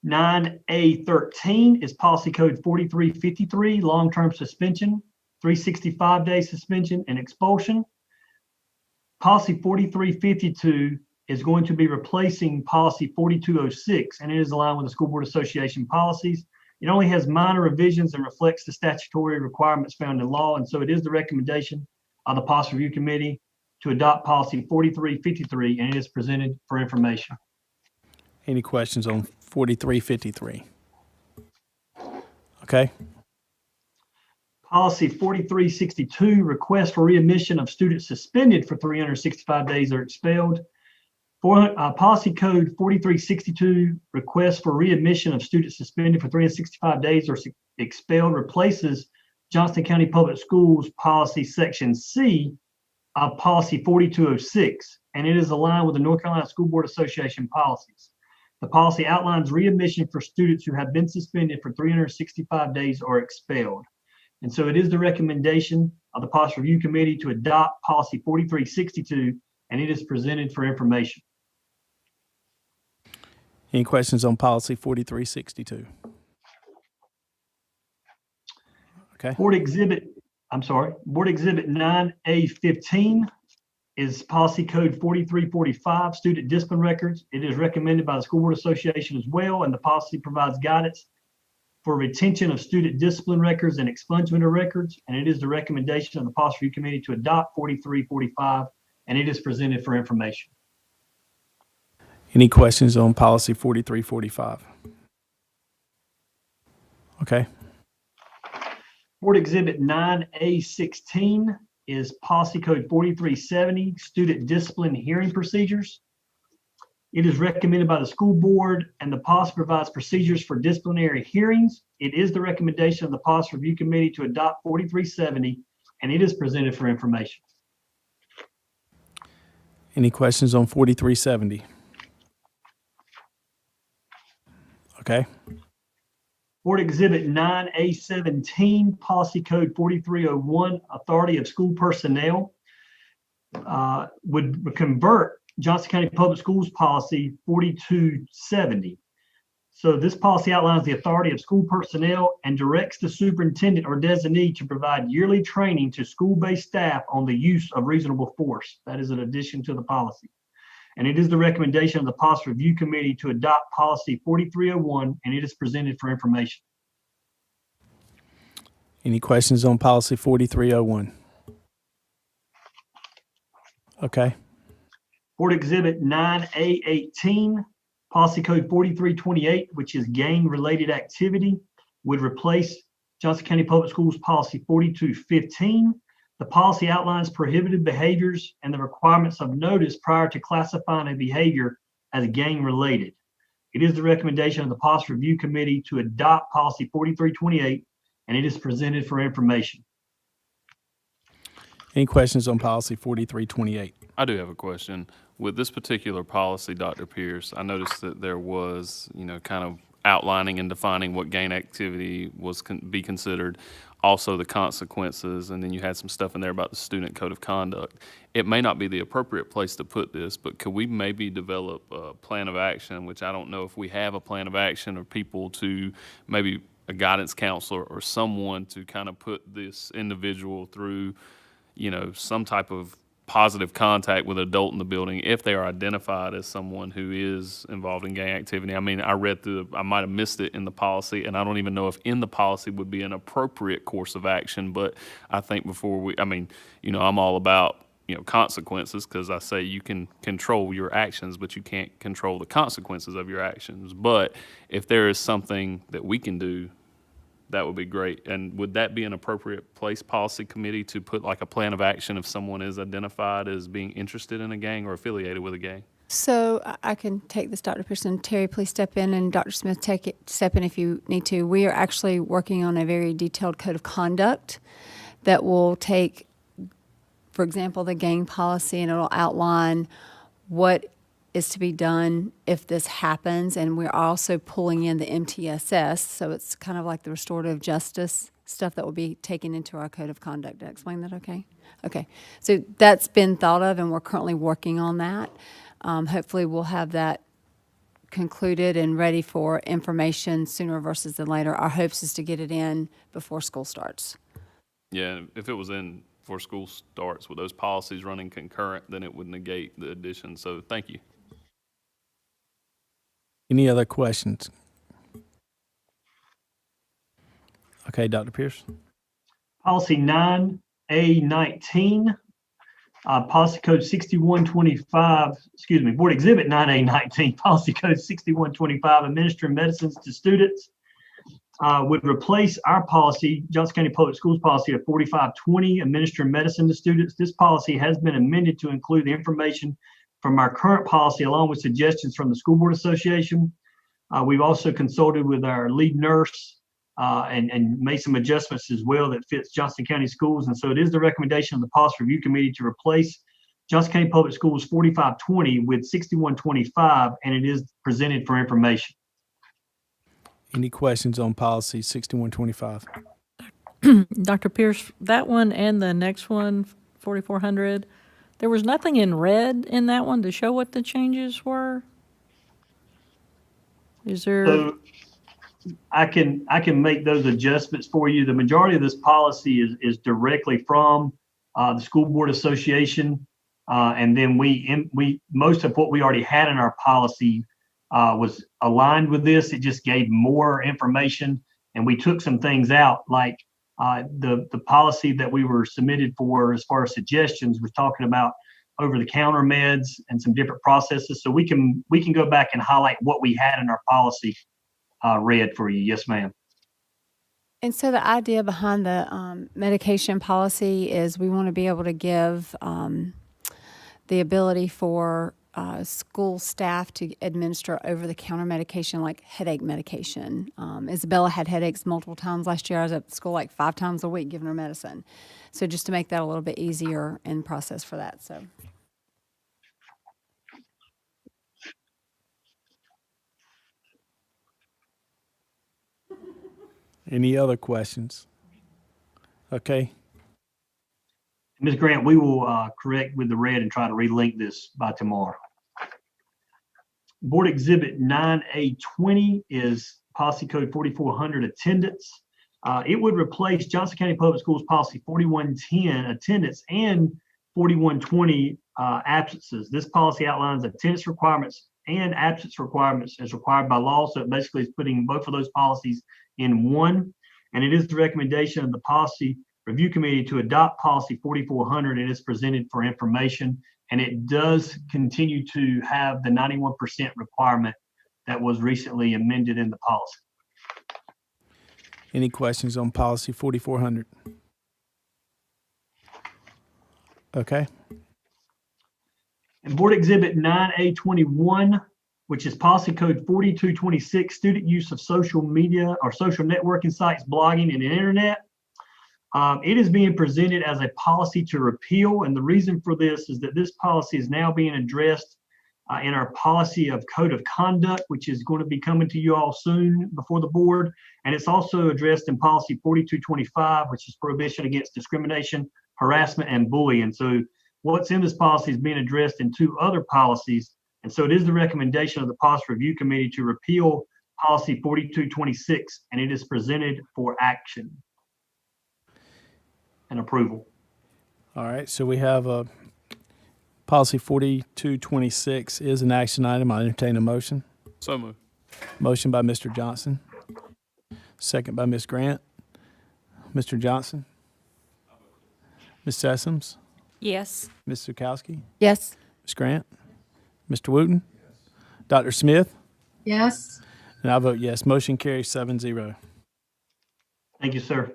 9A13 is Policy Code 4353, long-term suspension, 365-day suspension and expulsion. Policy 4352 is going to be replacing Policy 4206, and it is aligned with the School Board Association policies. It only has minor revisions and reflects the statutory requirements found in law, and so it is the recommendation of the Policy Review Committee to adopt Policy 4353, and it is presented for information. Any questions on 4353? Okay. Policy 4362, request for readmission of students suspended for 365 days or expelled. Policy Code 4362, request for readmission of students suspended for 365 days or expelled, replaces Johnston County Public Schools Policy Section C of Policy 4206, and it is aligned with the North Carolina School Board Association policies. The policy outlines readmission for students who have been suspended for 365 days or expelled. And so it is the recommendation of the Policy Review Committee to adopt Policy 4362, and it is presented for information. Any questions on policy 4362? Okay. Board Exhibit 9A15 is Policy Code 4345, student discipline records. It is recommended by the School Board Association as well, and the policy provides guidance for retention of student discipline records and expungement of records, and it is the recommendation of the Policy Review Committee to adopt 4345, and it is presented for information. Any questions on policy 4345? Okay. Board Exhibit 9A16 is Policy Code 4370, student discipline hearing procedures. It is recommended by the school board, and the policy provides procedures for disciplinary hearings. It is the recommendation of the Policy Review Committee to adopt 4370, and it is presented for information. Any questions on 4370? Okay. Board Exhibit 9A17, Policy Code 4301, Authority of School Personnel, would convert Johnson County Public Schools Policy 4270. So this policy outlines the authority of school personnel and directs the superintendent or designee to provide yearly training to school-based staff on the use of reasonable force. That is an addition to the policy. And it is the recommendation of the Policy Review Committee to adopt Policy 4301, and it is presented for information. Any questions on policy 4301? Okay. Board Exhibit 9A18, Policy Code 4328, which is gang-related activity, would replace Johnson County Public Schools Policy 4215. The policy outlines prohibited behaviors and the requirements of notice prior to classifying a behavior as gang-related. It is the recommendation of the Policy Review Committee to adopt Policy 4328, and it is presented for information. Any questions on policy 4328? I do have a question. With this particular policy, Dr. Pierce, I noticed that there was, kind of outlining and defining what gang activity was be considered, also the consequences, and then you had some stuff in there about the student code of conduct. It may not be the appropriate place to put this, but could we maybe develop a plan of action, which I don't know if we have a plan of action, or people to maybe a guidance counselor or someone to kind of put this individual through, some type of positive contact with an adult in the building if they are identified as someone who is involved in gang activity. I mean, I read through, I might have missed it in the policy, and I don't even know if in the policy would be an appropriate course of action, but I think before I'm all about, consequences, because I say you can control your actions, but you can't control the consequences of your actions. But if there is something that we can do, that would be great. And would that be an appropriate place, policy committee, to put like a plan of action if someone is identified as being interested in a gang or affiliated with a gang? So I can take this, Dr. Pearson. Terry, please step in, and Dr. Smith, step in if you need to. We are actually working on a very detailed code of conduct that will take, for example, the gang policy, and it'll outline what is to be done if this happens. And we're also pulling in the MTSS, so it's kind of like the restorative justice stuff that will be taken into our code of conduct. Did I explain that okay? Okay. So that's been thought of, and we're currently working on that. Hopefully we'll have that concluded and ready for information sooner versus than later. Our hopes is to get it in before school starts. Yeah, if it was in before school starts with those policies running concurrent, then it would negate the addition. So thank you. Any other questions? Okay, Dr. Pierce. Policy 9A19, Policy Code 6125, Board Exhibit 9A19, Policy Code 6125, administering medicines to students, would replace our policy, Johnson County Public Schools policy of 4520, administering medicine to students. This policy has been amended to include the information from our current policy along with suggestions from the School Board Association. We've also consulted with our lead nurse and made some adjustments as well that fits Johnson County Schools. And so it is the recommendation of the Policy Review Committee to replace Johnson County Public Schools 4520 with 6125, and it is presented for information. Any questions on policy 6125? Dr. Pierce, that one and the next one, 4400, there was nothing in red in that one to show what the changes were? Is there? So I can make those adjustments for you. The majority of this policy is directly from the School Board Association, and then we most of what we already had in our policy was aligned with this. It just gave more information, and we took some things out, like the policy that we were submitted for as far as suggestions was talking about over-the-counter meds and some different processes. So we can go back and highlight what we had in our policy read for you. Yes, ma'am. And so the idea behind the medication policy is we want to be able to give the ability for school staff to administer over-the-counter medication, like headache medication. Isabella had headaches multiple times last year. I was at school like 5 times a week giving her medicine. So just to make that a little bit easier in process for that. So. Any other questions? Okay. Ms. Grant, we will correct with the red and try to relink this by tomorrow. Board Exhibit 9A20 is Policy Code 4400, attendance. It would replace Johnson County Public Schools Policy 4110, attendance, and 4120, absences. This policy outlines attendance requirements and absence requirements as required by law. So it basically is putting both of those policies in one. And it is the recommendation of the Policy Review Committee to adopt Policy 4400. It is presented for information, and it does continue to have the 91% requirement that was recently amended in the policy. Any questions on policy 4400? Okay. And Board Exhibit 9A21, which is Policy Code 4226, student use of social media or social networking sites, blogging, and the internet. It is being presented as a policy to repeal, and the reason for this is that this policy is now being addressed in our policy of code of conduct, which is going to be coming to you all soon before the board. And it's also addressed in policy 4225, which is prohibition against discrimination, harassment, and bullying. So what's in this policy is being addressed in 2 other policies. And so it is the recommendation of the Policy Review Committee to repeal policy 4226, and it is presented for action and approval. All right, so we have a policy 4226 is an action item. I entertain a motion. So moved. Motion by Mr. Johnson. Second by Ms. Grant. Mr. Johnson. Ms. Sessoms. Yes. Ms. Zukowski. Yes. Ms. Grant. Mr. Wooten. Dr. Smith. Yes. And I vote yes. Motion carries 7-0. Thank you, sir.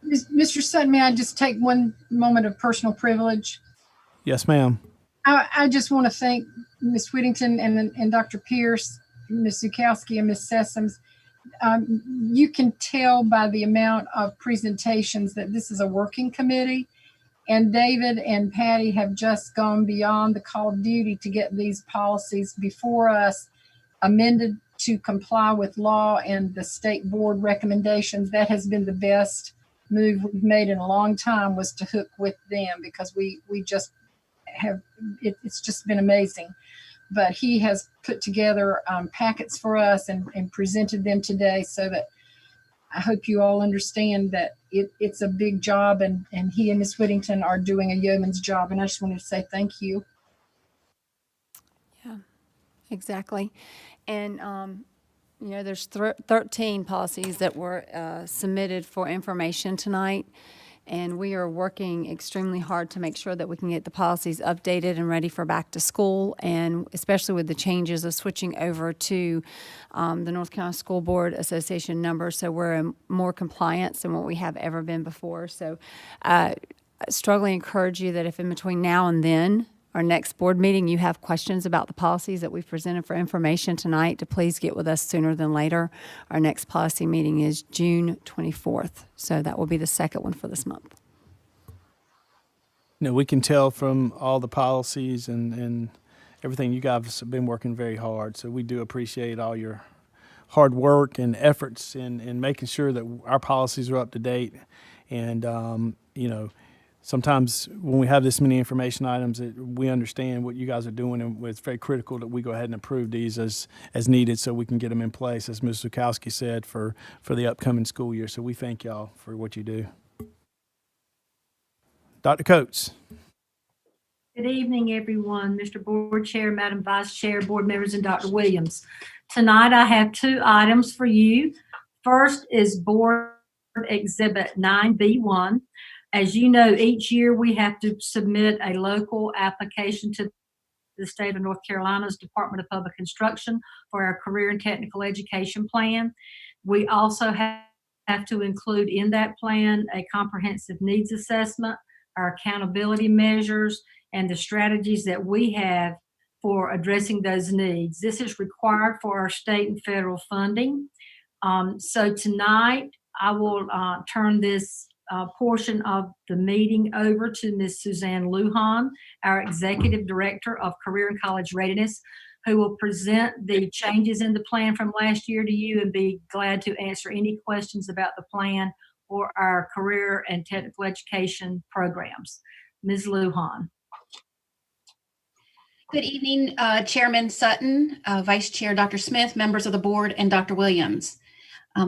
Mr. Sutton, may I just take one moment of personal privilege? Yes, ma'am. I just want to thank Ms. Whittington and Dr. Pierce, Ms. Zukowski, and Ms. Sessoms. You can tell by the amount of presentations that this is a working committee, and David and Patty have just gone beyond the call of duty to get these policies before us, amended to comply with law and the state board recommendations. That has been the best move we've made in a long time, was to hook with them, because we just have, it's just been amazing. But he has put together packets for us and presented them today, so that I hope you all understand that it's a big job, and he and Ms. Whittington are doing a yeoman's job. And I just wanted to say thank you. Yeah, exactly. And, there's 13 policies that were submitted for information tonight. And we are working extremely hard to make sure that we can get the policies updated and ready for back to school, and especially with the changes of switching over to the North Carolina School Board Association number. So we're in more compliance than what we have ever been before. So strongly encourage you that if in between now and then, our next board meeting, you have questions about the policies that we've presented for information tonight, to please get with us sooner than later. Our next policy meeting is June 24th. So that will be the second one for this month. We can tell from all the policies and everything, you guys have been working very hard. So we do appreciate all your hard work and efforts in making sure that our policies are up to date. And, sometimes when we have this many information items, we understand what you guys are doing, and it's very critical that we go ahead and approve these as needed, so we can get them in place, as Ms. Zukowski said, for the upcoming school year. So we thank y'all for what you do. Dr. Coates. Good evening, everyone. Mr. Board Chair, Madam Vice Chair, board members, and Dr. Williams. Tonight, I have 2 items for you. First is Board Exhibit 9B1. As you know, each year we have to submit a local application to the state of North Carolina's Department of Public Instruction for our career and technical education plan. We also have to include in that plan a comprehensive needs assessment, our accountability measures, and the strategies that we have for addressing those needs. This is required for our state and federal funding. So tonight, I will turn this portion of the meeting over to Ms. Suzanne Lujan, our Executive Director of Career and College Readiness, who will present the changes in the plan from last year to you, and be glad to answer any questions about the plan or our career and technical education programs. Ms. Lujan. Good evening, Chairman Sutton, Vice Chair Dr. Smith, members of the board, and Dr. Williams.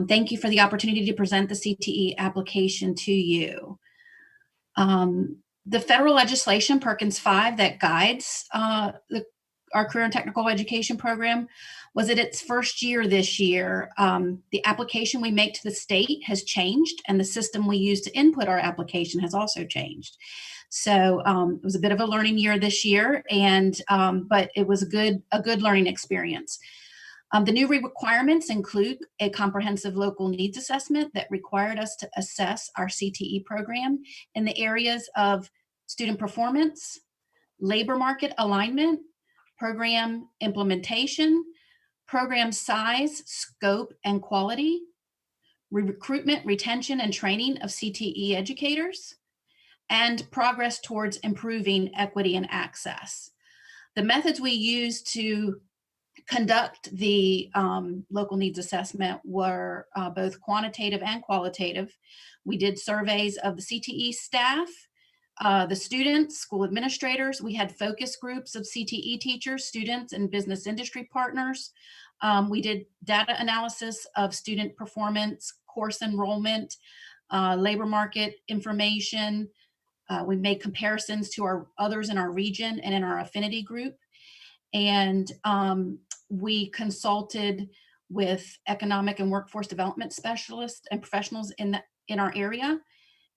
Thank you for the opportunity to present the CTE application to you. The federal legislation, Perkins 5, that guides our career and technical education program, was at its first year this year. The application we make to the state has changed, and the system we use to input our application has also changed. So it was a bit of a learning year this year, and but it was a good learning experience. The new requirements include a comprehensive local needs assessment that required us to assess our CTE program in the areas of student performance, labor market alignment, program implementation, program size, scope, and quality, recruitment, retention, and training of CTE educators, and progress towards improving equity and access. The methods we used to conduct the local needs assessment were both quantitative and qualitative. We did surveys of the CTE staff, the students, school administrators. We had focus groups of CTE teachers, students, and business industry partners. We did data analysis of student performance, course enrollment, labor market information. We made comparisons to our others in our region and in our affinity group. And we consulted with economic and workforce development specialists and professionals in our area.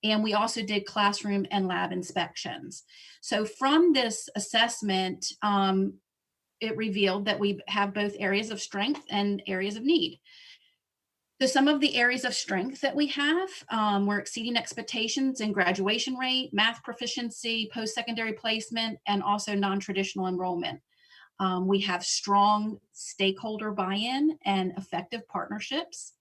And we also did classroom and lab inspections. So from this assessment, it revealed that we have both areas of strength and areas of need. So some of the areas of strength that we have, we're exceeding expectations in graduation rate, math proficiency, post-secondary placement, and also non-traditional enrollment. We have strong stakeholder buy-in and effective partnerships.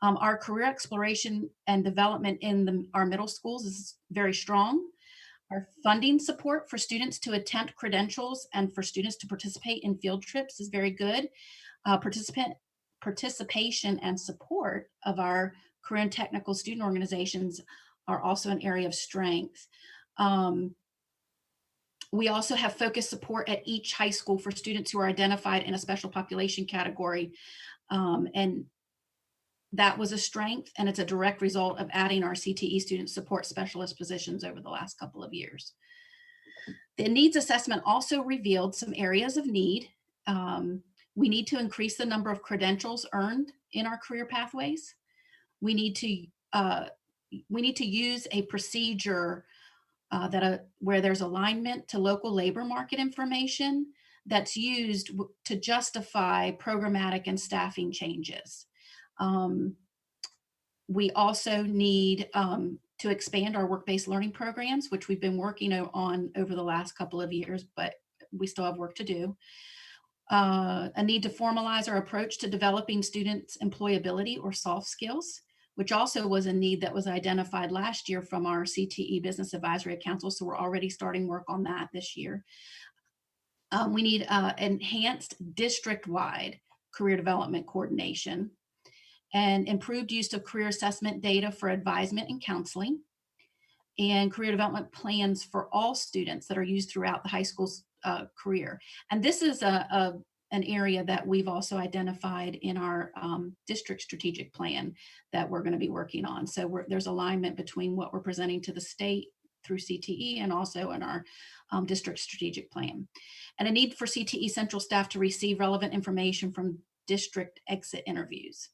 Our career exploration and development in our middle schools is very strong. Our funding support for students to attempt credentials and for students to participate in field trips is very good. Participation and support of our career and technical student organizations are also an area of strength. We also have focused support at each high school for students who are identified in a special population category. And that was a strength, and it's a direct result of adding our CTE student support specialist positions over the last couple of years. The needs assessment also revealed some areas of need. We need to increase the number of credentials earned in our career pathways. We need to use a procedure where there's alignment to local labor market information that's used to justify programmatic and staffing changes. We also need to expand our work-based learning programs, which we've been working on over the last couple of years, but we still have work to do. A need to formalize our approach to developing students' employability or soft skills, which also was a need that was identified last year from our CTE Business Advisory Council. So we're already starting work on that this year. We need enhanced district-wide career development coordination and improved use of career assessment data for advisement and counseling, and career development plans for all students that are used throughout the high school's career. And this is an area that we've also identified in our district strategic plan that we're going to be working on. So there's alignment between what we're presenting to the state through CTE and also in our district strategic plan. And a need for CTE central staff to receive relevant information from district exit interviews.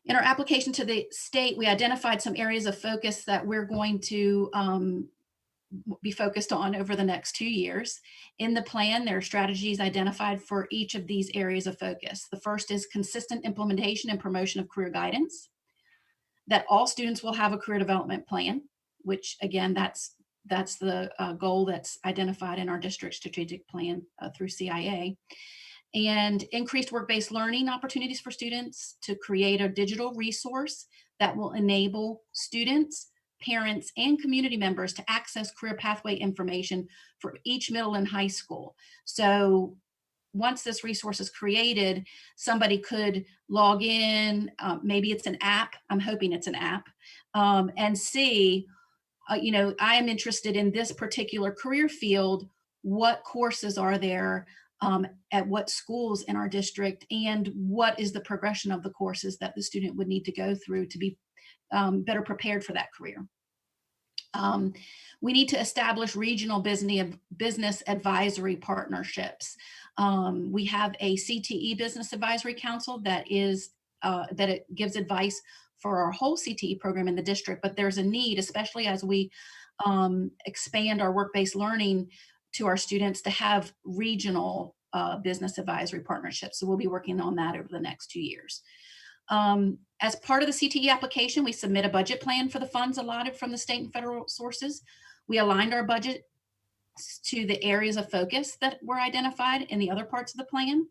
In our application to the state, we identified some areas of focus that we're going to be focused on over the next 2 years. In the plan, there are strategies identified for each of these areas of focus. The first is consistent implementation and promotion of career guidance, that all students will have a career development plan, which again, that's the goal that's identified in our district strategic plan through CIA. And increased work-based learning opportunities for students, to create a digital resource that will enable students, parents, and community members to access career pathway information for each middle and high school. So once this resource is created, somebody could log in, maybe it's an app, I'm hoping it's an app, and see, I am interested in this particular career field, what courses are there, at what schools in our district, and what is the progression of the courses that the student would need to go through to be better prepared for that career. We need to establish regional business advisory partnerships. We have a CTE Business Advisory Council that it gives advice for our whole CTE program in the district, but there's a need, especially as we expand our work-based learning to our students, to have regional business advisory partnerships. So we'll be working on that over the next 2 years. As part of the CTE application, we submit a budget plan for the funds allotted from the state and federal sources. We aligned our budget to the areas of focus that were identified in the other parts of the plan.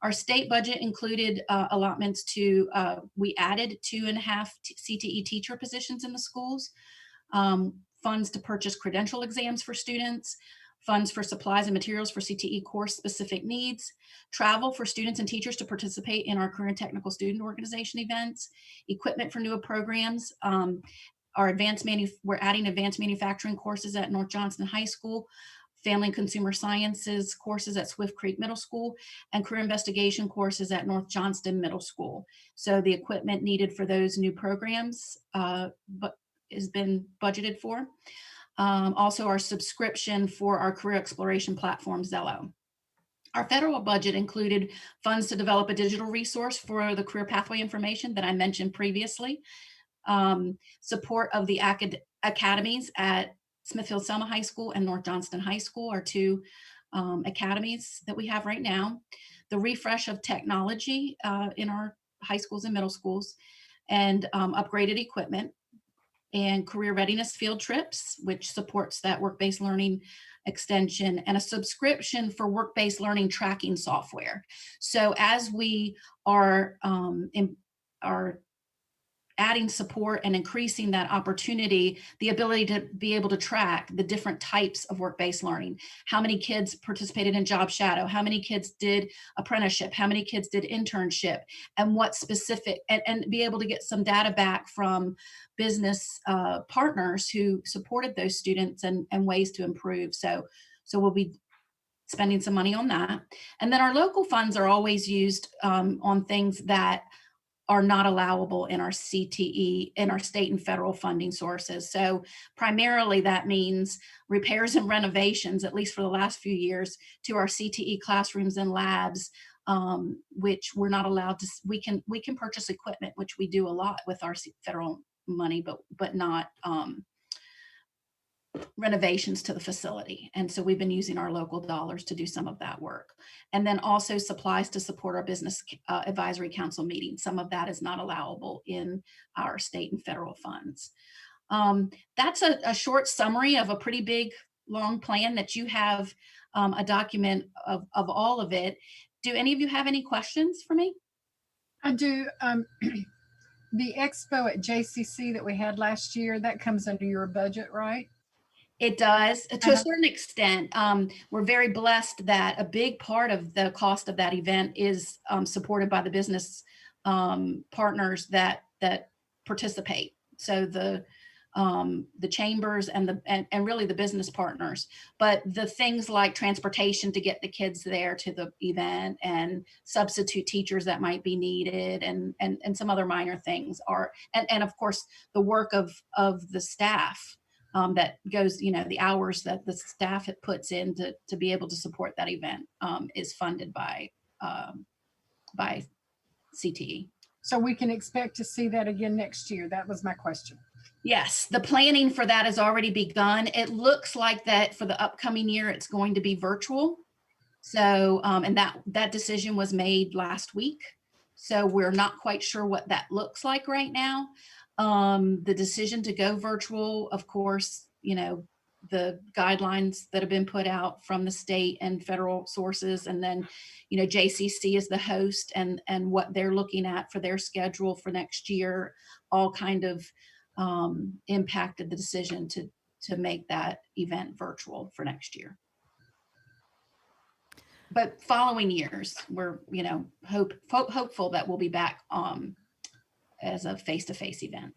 Our state budget included allotments to, we added 2.5 CTE teacher positions in the schools, funds to purchase credential exams for students, funds for supplies and materials for CTE course-specific needs, travel for students and teachers to participate in our career and technical student organization events, equipment for newer programs. We're adding advanced manufacturing courses at North Johnston High School, family and consumer sciences courses at Swift Creek Middle School, and career investigation courses at North Johnston Middle School. So the equipment needed for those new programs has been budgeted for. Also, our subscription for our career exploration platform, Zello. Our federal budget included funds to develop a digital resource for the career pathway information that I mentioned previously, support of the academies at Smithfield Selma High School and North Johnston High School are two academies that we have right now, the refresh of technology in our high schools and middle schools, and upgraded equipment, and career readiness field trips, which supports that work-based learning extension, and a subscription for work-based learning tracking software. So as we are adding support and increasing that opportunity, the ability to be able to track the different types of work-based learning, how many kids participated in job shadow, how many kids did apprenticeship, how many kids did internship, and what specific, and be able to get some data back from business partners who supported those students and ways to improve. So we'll be spending some money on that. And then our local funds are always used on things that are not allowable in our CTE, in our state and federal funding sources. So primarily that means repairs and renovations, at least for the last few years, to our CTE classrooms and labs, which we're not allowed to, we can purchase equipment, which we do a lot with our federal money, but not renovations to the facility. And so we've been using our local dollars to do some of that work. And then also supplies to support our business advisory council meetings. Some of that is not allowable in our state and federal funds. That's a short summary of a pretty big, long plan that you have a document of all of it. Do any of you have any questions for me? I do. The expo at JCC that we had last year, that comes under your budget, right? It does, to a certain extent. We're very blessed that a big part of the cost of that event is supported by the business partners that participate. So the chambers and really the business partners, but the things like transportation to get the kids there to the event and substitute teachers that might be needed and some other minor things are, and of course the work of the staff that goes, the hours that the staff puts in to be able to support that event is funded by CTE. So we can expect to see that again next year. That was my question. Yes, the planning for that has already begun. It looks like that for the upcoming year, it's going to be virtual. So, and that decision was made last week. So we're not quite sure what that looks like right now. The decision to go virtual, of course, the guidelines that have been put out from the state and federal sources, and then, JCC is the host and what they're looking at for their schedule for next year, all kind of impacted the decision to make that event virtual for next year. But following years, we're, hopeful that we'll be back as a face-to-face event.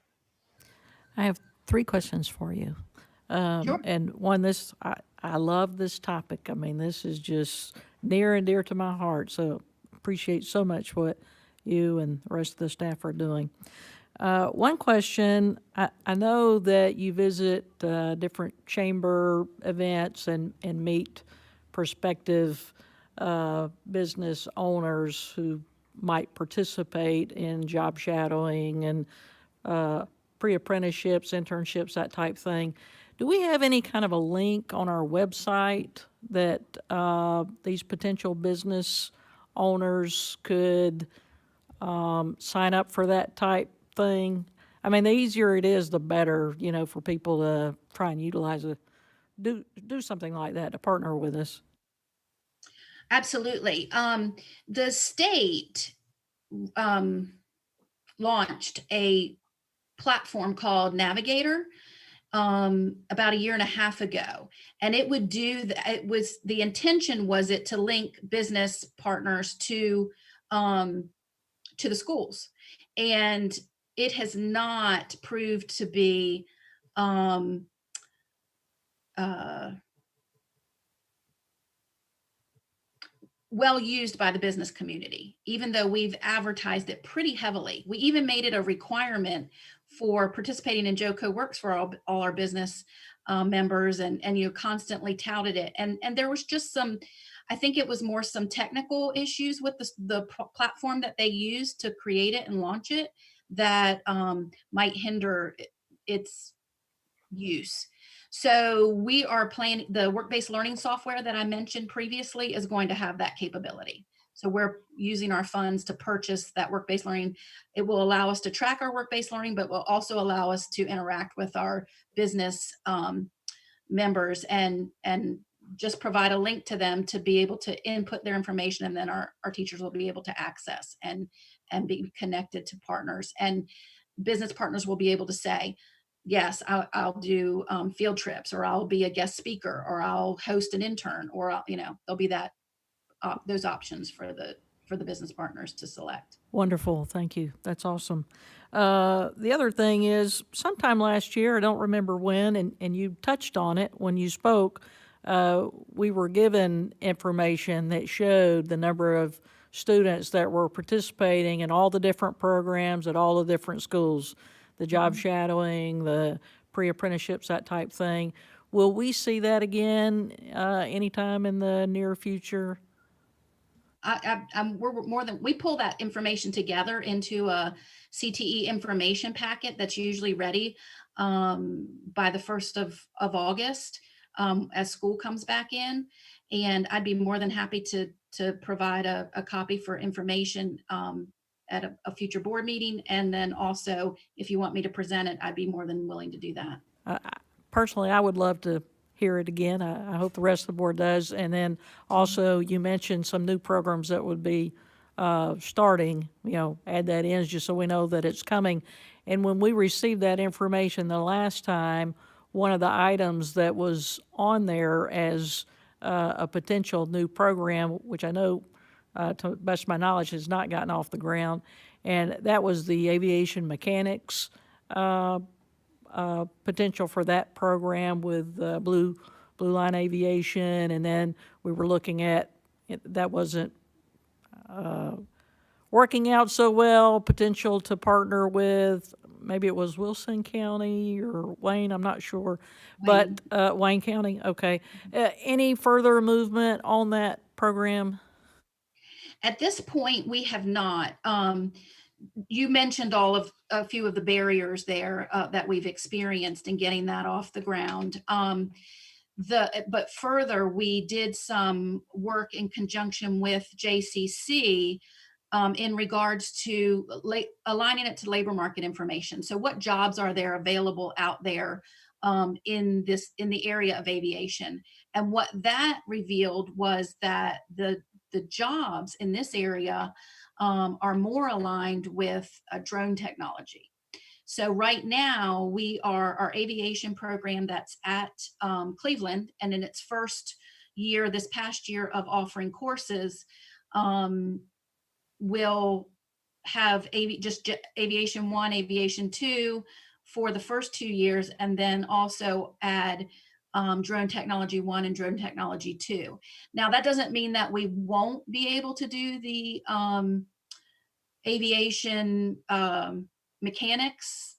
I have 3 questions for you. Sure. And one, I love this topic. I mean, this is just near and dear to my heart. So appreciate so much what you and the rest of the staff are doing. One question, I know that you visit different chamber events and meet prospective business owners who might participate in job shadowing and pre-apprenticeships, internships, that type thing. Do we have any kind of a link on our website that these potential business owners could sign up for that type thing? I mean, the easier it is, the better, for people to try and utilize do something like that to partner with us. Absolutely. The state launched a platform called Navigator about a year and a half ago, and it would do the intention was it to link business partners to the schools, and it has not proved to be well used by the business community, even though we've advertised it pretty heavily. We even made it a requirement for participating in JoCo Works for all our business members, and you constantly touted it. And there was just some, I think it was more some technical issues with the platform that they used to create it and launch it that might hinder its use. So we are planning, the work-based learning software that I mentioned previously is going to have that capability. So we're using our funds to purchase that work-based learning. It will allow us to track our work-based learning, but will also allow us to interact with our business members and just provide a link to them to be able to input their information, and then our teachers will be able to access and be connected to partners. And business partners will be able to say, yes, I'll do field trips, or I'll be a guest speaker, or I'll host an intern, or there'll be that those options for the business partners to select. Wonderful, thank you. That's awesome. The other thing is, sometime last year, I don't remember when, and you touched on it when you spoke, we were given information that showed the number of students that were participating in all the different programs at all the different schools, the job shadowing, the pre-apprenticeships, that type thing. Will we see that again anytime in the near future? We're more than, we pull that information together into a CTE information packet that's usually ready by the 1st of August as school comes back in. And I'd be more than happy to provide a copy for information at a future board meeting. And then also, if you want me to present it, I'd be more than willing to do that. Personally, I would love to hear it again. I hope the rest of the board does. And then also, you mentioned some new programs that would be starting, add that in just so we know that it's coming. And when we received that information the last time, one of the items that was on there as a potential new program, which I know, to the best of my knowledge, has not gotten off the ground, and that was the aviation mechanics potential for that program with Blue Line Aviation, and then we were looking at, that wasn't working out so well, potential to partner with, maybe it was Wilson County or Wayne, I'm not sure, but Wayne County, okay. Any further movement on that program? At this point, we have not. You mentioned a few of the barriers there that we've experienced in getting that off the ground. But further, we did some work in conjunction with JCC in regards to aligning it to labor market information. So what jobs are there available out there in the area of aviation? And what that revealed was that the jobs in this area are more aligned with drone technology. So right now our aviation program that's at Cleveland, and in its first year, this past year of offering courses, will have just Aviation 1, Aviation 2 for the first 2 years, and then also add Drone Technology 1 and Drone Technology 2. Now, that doesn't mean that we won't be able to do the aviation mechanics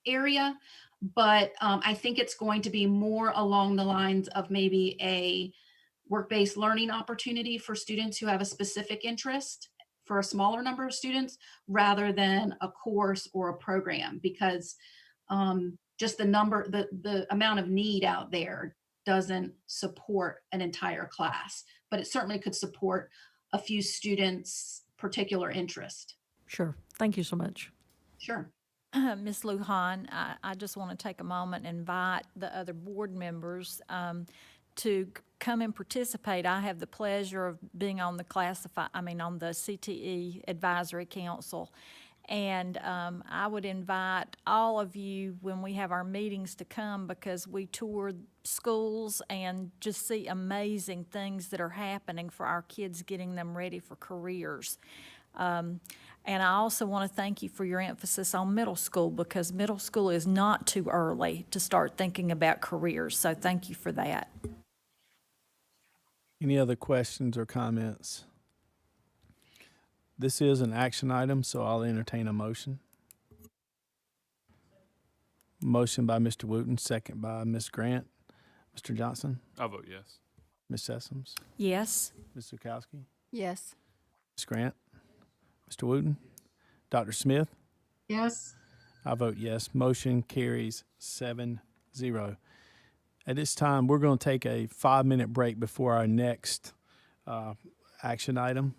area, but I think it's going to be more along the lines of maybe a work-based learning opportunity for students who have a specific interest for a smaller number of students, rather than a course or a program, because just the amount of need out there doesn't support an entire class, but it certainly could support a few students' particular interest. Sure. Thank you so much. Sure. Ms. Lujan, I just want to take a moment and invite the other board members to come and participate. I have the pleasure of being on the on the CTE Advisory Council. And I would invite all of you when we have our meetings to come, because we tour schools and just see amazing things that are happening for our kids, getting them ready for careers. And I also want to thank you for your emphasis on middle school, because middle school is not too early to start thinking about careers. So thank you for that. Any other questions or comments? This is an action item, so I'll entertain a motion. Motion by Mr. Wooten, second by Ms. Grant. Mr. Johnson, I vote yes. Ms. Sessoms, Yes? Ms. Zukowski, Yes. Ms. Grant, Mr. Wooten, Dr. Smith. Yes. I vote yes. Motion carries 7-0. At this time, we're going to take a 5-minute break before our next action item.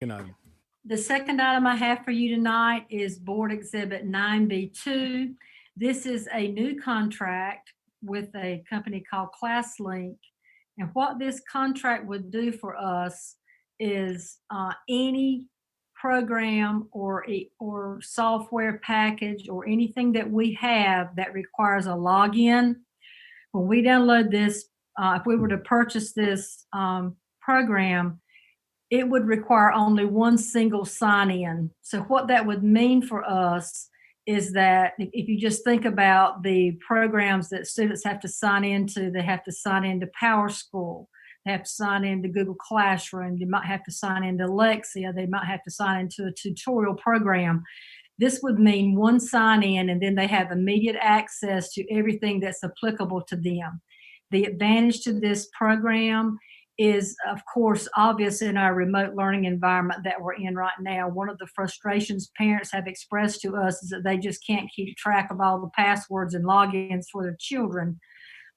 Second item. The second item I have for you tonight is Board Exhibit 9B2. This is a new contract with a company called ClassLink. And what this contract would do for us is any program or software package or anything that we have that requires a login. When we download this, if we were to purchase this program, it would require only one single sign-in. So what that would mean for us is that if you just think about the programs that students have to sign into, they have to sign into PowerSchool, they have to sign into Google Classroom, they might have to sign into Lexia, they might have to sign into a tutorial program. This would mean one sign-in, and then they have immediate access to everything that's applicable to them. The advantage to this program is, of course, obvious in our remote learning environment that we're in right now. One of the frustrations parents have expressed to us is that they just can't keep track of all the passwords and logins for their children.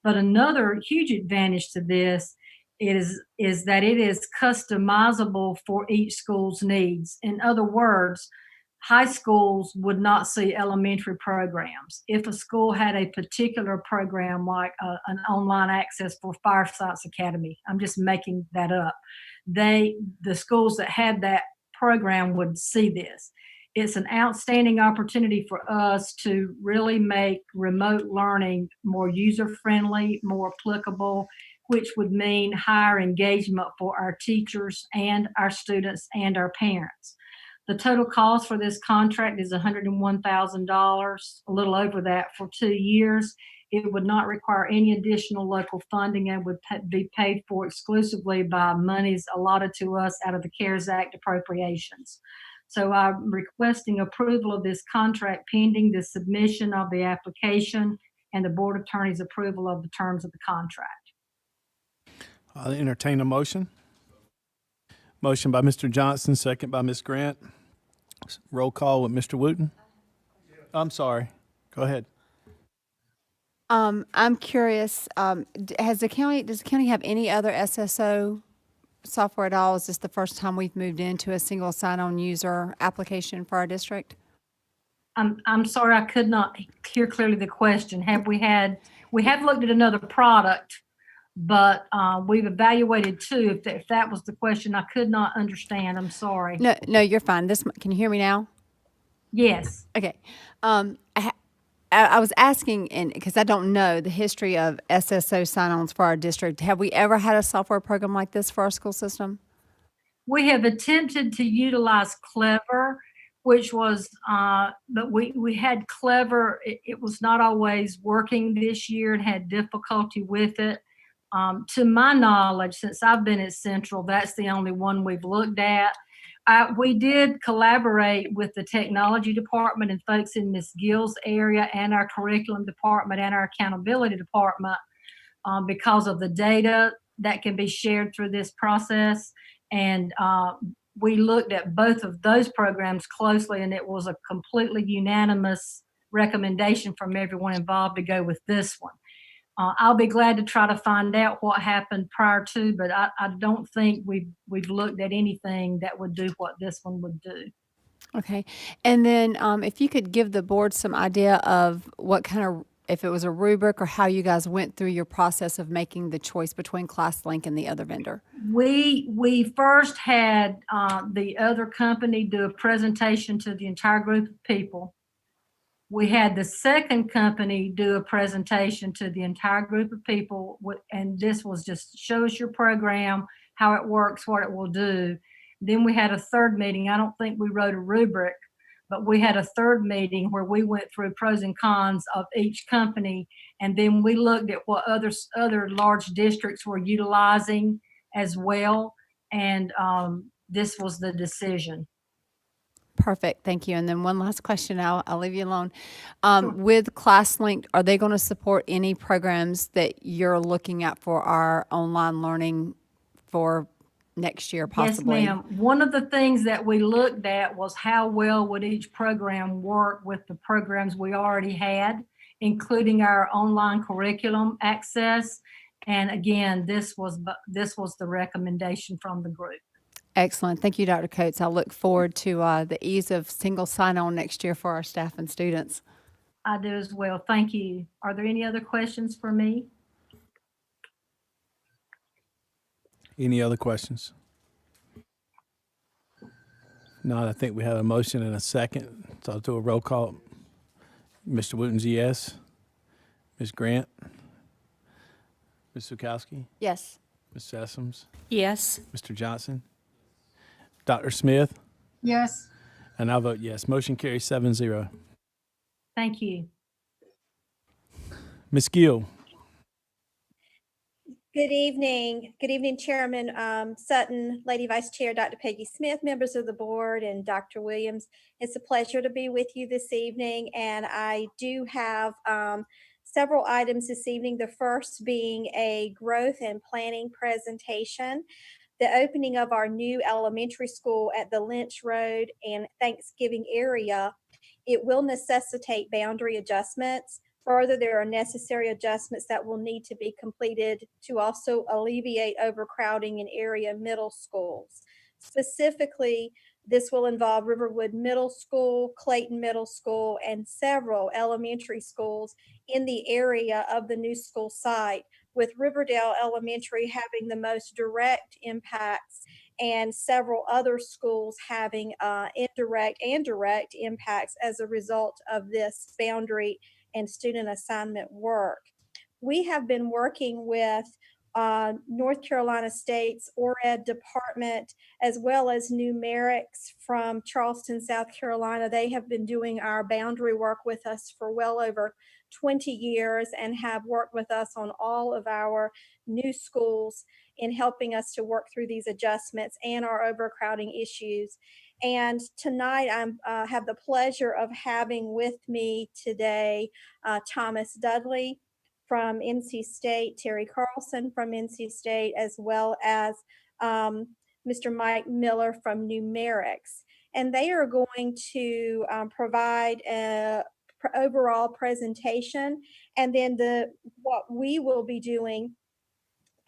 But another huge advantage to this is that it is customizable for each school's needs. In other words, high schools would not see elementary programs. If a school had a particular program like an online access for Fire Science Academy, I'm just making that up, the schools that had that program would see this. It's an outstanding opportunity for us to really make remote learning more user-friendly, more applicable, which would mean higher engagement for our teachers and our students and our parents. The total cost for this contract is $101,000, a little over that for 2 years. It would not require any additional local funding and would be paid for exclusively by monies allotted to us out of the CARES Act appropriations. So I'm requesting approval of this contract pending the submission of the application and the Board Attorney's approval of the terms of the contract. I'll entertain a motion. Motion by Mr. Johnson, second by Ms. Grant. Roll call with Mr. Wooten. I'm sorry. Go ahead. I'm curious, does the county have any other SSO software at all? Is this the first time we've moved into a single sign-on user application for our district? I'm sorry, I could not hear clearly the question. We have looked at another product, but we've evaluated two. If that was the question, I could not understand. I'm sorry. No, you're fine. Can you hear me now? Yes. Okay. I was asking, because I don't know the history of SSO sign-ons for our district. Have we ever had a software program like this for our school system? We have attempted to utilize Clever, which was, but we had Clever. It was not always working this year and had difficulty with it. To my knowledge, since I've been at Central, that's the only one we've looked at. We did collaborate with the technology department and folks in Ms. Gill's area and our curriculum department and our accountability department because of the data that can be shared through this process. And we looked at both of those programs closely, and it was a completely unanimous recommendation from everyone involved to go with this one. I'll be glad to try to find out what happened prior to, but I don't think we've looked at anything that would do what this one would do. Okay. And then if you could give the board some idea of what kind of, if it was a rubric or how you guys went through your process of making the choice between ClassLink and the other vendor. We first had the other company do a presentation to the entire group of people. We had the second company do a presentation to the entire group of people, and this was just show us your program, how it works, what it will do. Then we had a third meeting. I don't think we wrote a rubric, but we had a third meeting where we went through pros and cons of each company, and then we looked at what other large districts were utilizing as well, and this was the decision. Perfect, thank you. And then one last question, I'll leave you alone. With ClassLink, are they going to support any programs that you're looking at for our online learning for next year, possibly? Yes, ma'am. One of the things that we looked at was how well would each program work with the programs we already had, including our online curriculum access. And again, this was the recommendation from the group. Excellent. Thank you, Dr. Coates. I look forward to the ease of single sign-on next year for our staff and students. I do as well. Thank you. Are there any other questions for me? Any other questions? Not. I think we have a motion and a second. So I'll do a roll call. Mr. Wootens, yes. Ms. Grant? Ms. Sukowski? Yes. Ms. Sessoms? Yes. Mr. Johnson? Dr. Smith? Yes. And I vote yes. Motion carries 7-0. Thank you. Ms. Gill? Good evening. Good evening, Chairman Sutton, Lady Vice Chair Dr. Peggy Smith, members of the board, and Dr. Williams. It's a pleasure to be with you this evening, and I do have several items this evening. The first being a growth and planning presentation. The opening of our new elementary school at the Lynch Road and Thanksgiving area, it will necessitate boundary adjustments. Further, there are necessary adjustments that will need to be completed to also alleviate overcrowding in area middle schools. Specifically, this will involve Riverwood Middle School, Clayton Middle School, and several elementary schools in the area of the new school site, with Riverdale Elementary having the most direct impacts and several other schools having indirect and direct impacts as a result of this boundary and student assignment work. We have been working with North Carolina State's ORED department, as well as numerics from Charleston, South Carolina. They have been doing our boundary work with us for well over 20 years and have worked with us on all of our new schools in helping us to work through these adjustments and our overcrowding issues. And tonight I have the pleasure of having with me today Thomas Dudley from NC State, Terry Carlson from NC State, as well as Mr. Mike Miller from Numerics. And they are going to provide a overall presentation. And then what we will be doing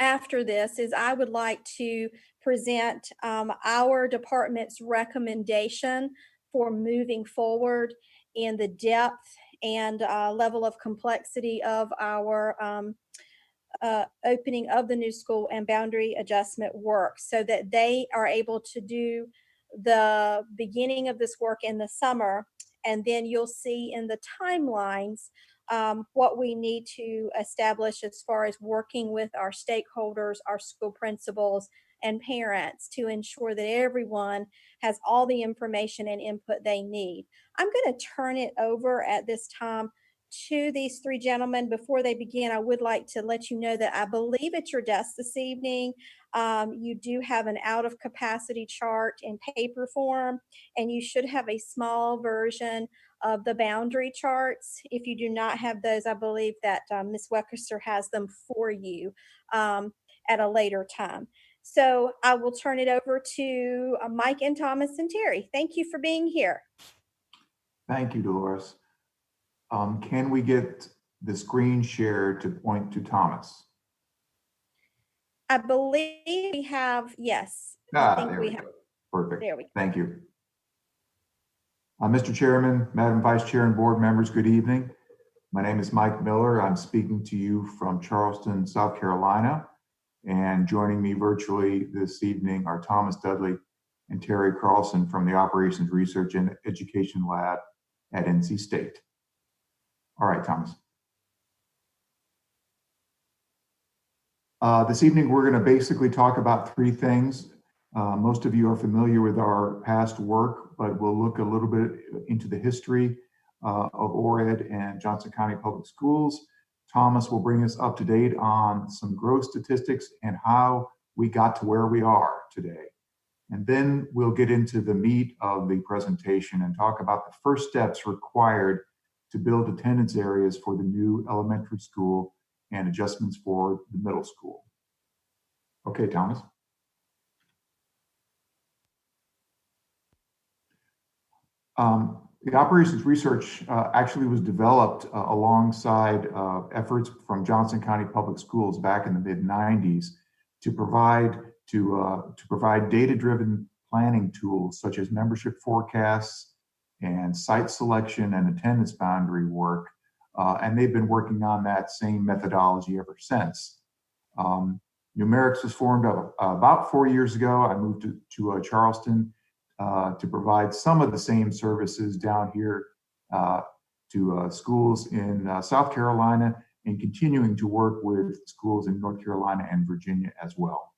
after this is I would like to present our department's recommendation for moving forward in the depth and level of complexity of our opening of the new school and boundary adjustment work, so that they are able to do the beginning of this work in the summer. And then you'll see in the timelines what we need to establish as far as working with our stakeholders, our school principals, and parents to ensure that everyone has all the information and input they need. I'm going to turn it over at this time to these three gentlemen. Before they begin, I would like to let you know that I believe at your desk this evening, you do have an out of capacity chart in paper form, and you should have a small version of the boundary charts. If you do not have those, I believe that Ms. Weckerster has them for you at a later time. So I will turn it over to Mike and Thomas and Terry. Thank you for being here. Thank you, Dolores. Can we get the screen share to point to Thomas? I believe we have, yes. I think There we we have. go. Perfect. There we go. Thank you. Mr. Chairman, Madam Vice Chair, and board members, good evening. My name is Mike Miller. I'm speaking to you from Charleston, South Carolina. And joining me virtually this evening are Thomas Dudley and Terry Carlson from the Operations Research and Education Lab at NC State. All right, Thomas. This evening, we're going to basically talk about three things. Most of you are familiar with our past work, but we'll look a little bit into the history of ORED and Johnson County Public Schools. Thomas will bring us up to date on some growth statistics and how we got to where we are today. And then we'll get into the meat of the presentation and talk about the first steps required to build attendance areas for the new elementary school and adjustments for the middle school. Okay, Thomas. The operations research actually was developed alongside efforts from Johnson County Public Schools back in the mid-90s to provide to provide data-driven planning tools such as membership forecasts and site selection and attendance boundary work. And they've been working on that same methodology ever since. Numerics was formed about 4 years ago. I moved to Charleston to provide some of the same services down here to schools in South Carolina, and continuing to work with schools in North Carolina and Virginia as well.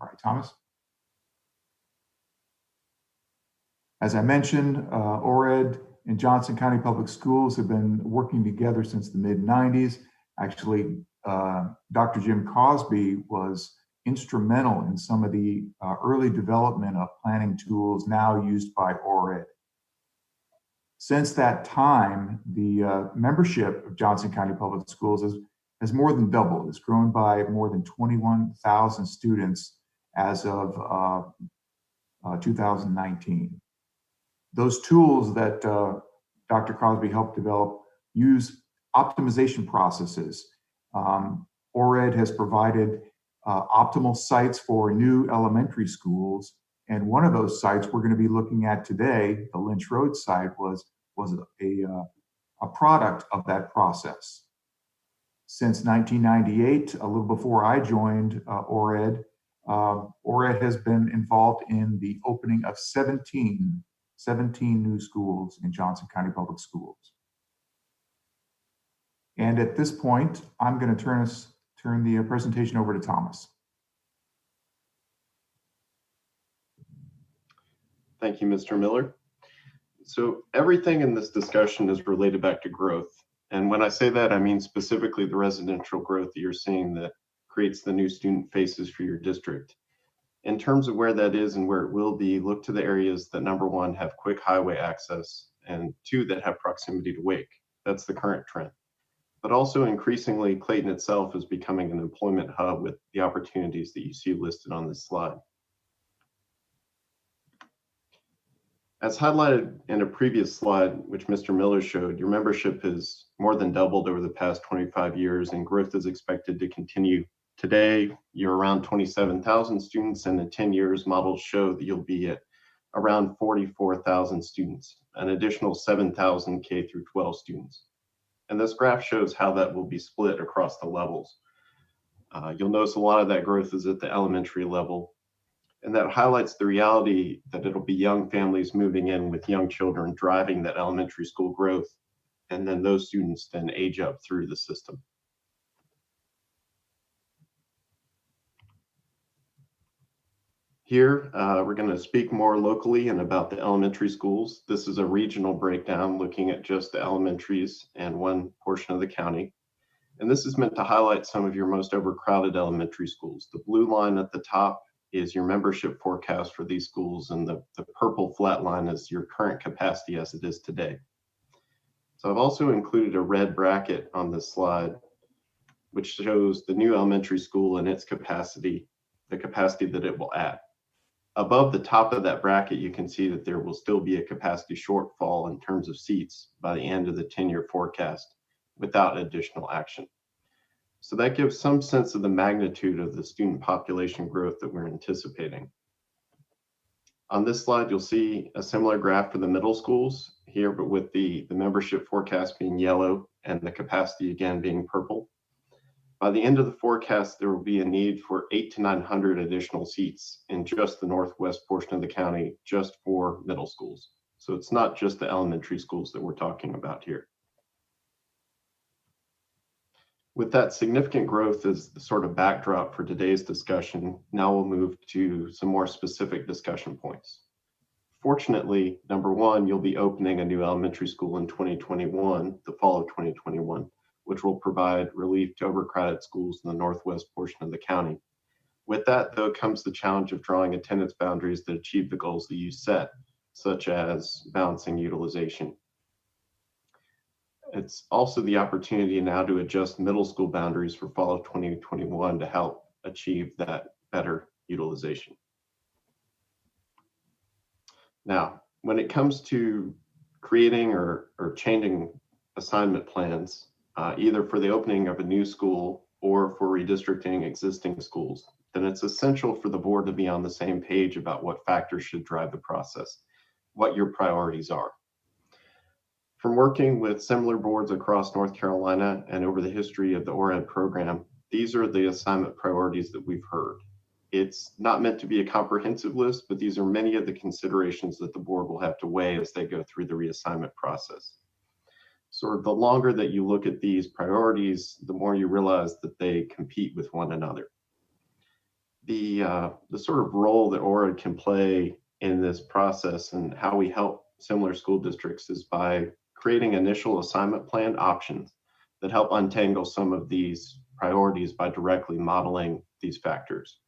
All right, Thomas. As I mentioned, ORED and Johnson County Public Schools have been working together since the mid-90s. Actually, Dr. Jim Cosby was instrumental in some of the early development of planning tools now used by ORED. Since that time, the membership of Johnson County Public Schools has more than doubled. It's grown by more than 21,000 students as of 2019. Those tools that Dr. Crosby helped develop use optimization processes. ORED has provided optimal sites for new elementary schools, and one of those sites we're going to be looking at today, the Lynch Road site, was a product of that process. Since 1998, a little before I joined ORED, ORED has been involved in the opening of 17 new schools in Johnson County Public Schools. And at this point, I'm going to turn the presentation over to Thomas. Thank you, Mr. Miller. So everything in this discussion is related back to growth. And when I say that, I mean specifically the residential growth that you're seeing that creates the new student faces for your district. In terms of where that is and where it will be, look to the areas that, number one, have quick highway access, and two, that have proximity to Wake. That's the current trend. But also increasingly, Clayton itself is becoming an employment hub with the opportunities that you see listed on this slide. As highlighted in a previous slide, which Mr. Miller showed, your membership has more than doubled over the past 25 years, and growth is expected to continue. Today, you're around 27,000 students, and in 10 years, models show that you'll be at around 44,000 students, an additional 7,000 K through 12 students. And this graph shows how that will be split across the levels. You'll notice a lot of that growth is at the elementary level, and that highlights the reality that it'll be young families moving in with young children driving that elementary school growth, and then those students then age up through the system. Here, we're going to speak more locally and about the elementary schools. This is a regional breakdown looking at just the elementaries and one portion of the county. And this is meant to highlight some of your most overcrowded elementary schools. The blue line at the top is your membership forecast for these schools, and the purple flat line is your current capacity as it is today. So I've also included a red bracket on this slide, which shows the new elementary school and its capacity, the capacity that it will add. Above the top of that bracket, you can see that there will still be a capacity shortfall in terms of seats by the end of the 10-year forecast without additional action. So that gives some sense of the magnitude of the student population growth that we're anticipating. On this slide, you'll see a similar graph for the middle schools here, but with the membership forecast being yellow and the capacity again being purple. By the end of the forecast, there will be a need for 800 to 900 additional seats in just the northwest portion of the county, just for middle schools. So it's not just the elementary schools that we're talking about here. With that significant growth as the sort of backdrop for today's discussion, now we'll move to some more specific discussion points. Fortunately, number one, you'll be opening a new elementary school in 2021, the fall of 2021, which will provide relief to overcrowded schools in the northwest portion of the county. With that, though, comes the challenge of drawing attendance boundaries that achieve the goals that you set, such as balancing utilization. It's also the opportunity now to adjust middle school boundaries for fall of 2021 to help achieve that better utilization. Now, when it comes to creating or changing assignment plans, either for the opening of a new school or for redistricting existing schools, then it's essential for the board to be on the same page about what factors should drive the process, what your priorities are. From working with similar boards across North Carolina and over the history of the ORAD program, these are the assignment priorities that we've heard. It's not meant to be a comprehensive list, but these are many of the considerations that the board will have to weigh as they go through the reassignment process. Sort of the longer that you look at these priorities, the more you realize that they compete with one another. The sort of role that ORAD can play in this process and how we help similar school districts is by creating initial assignment plan options that help untangle some of these priorities by directly modeling these factors.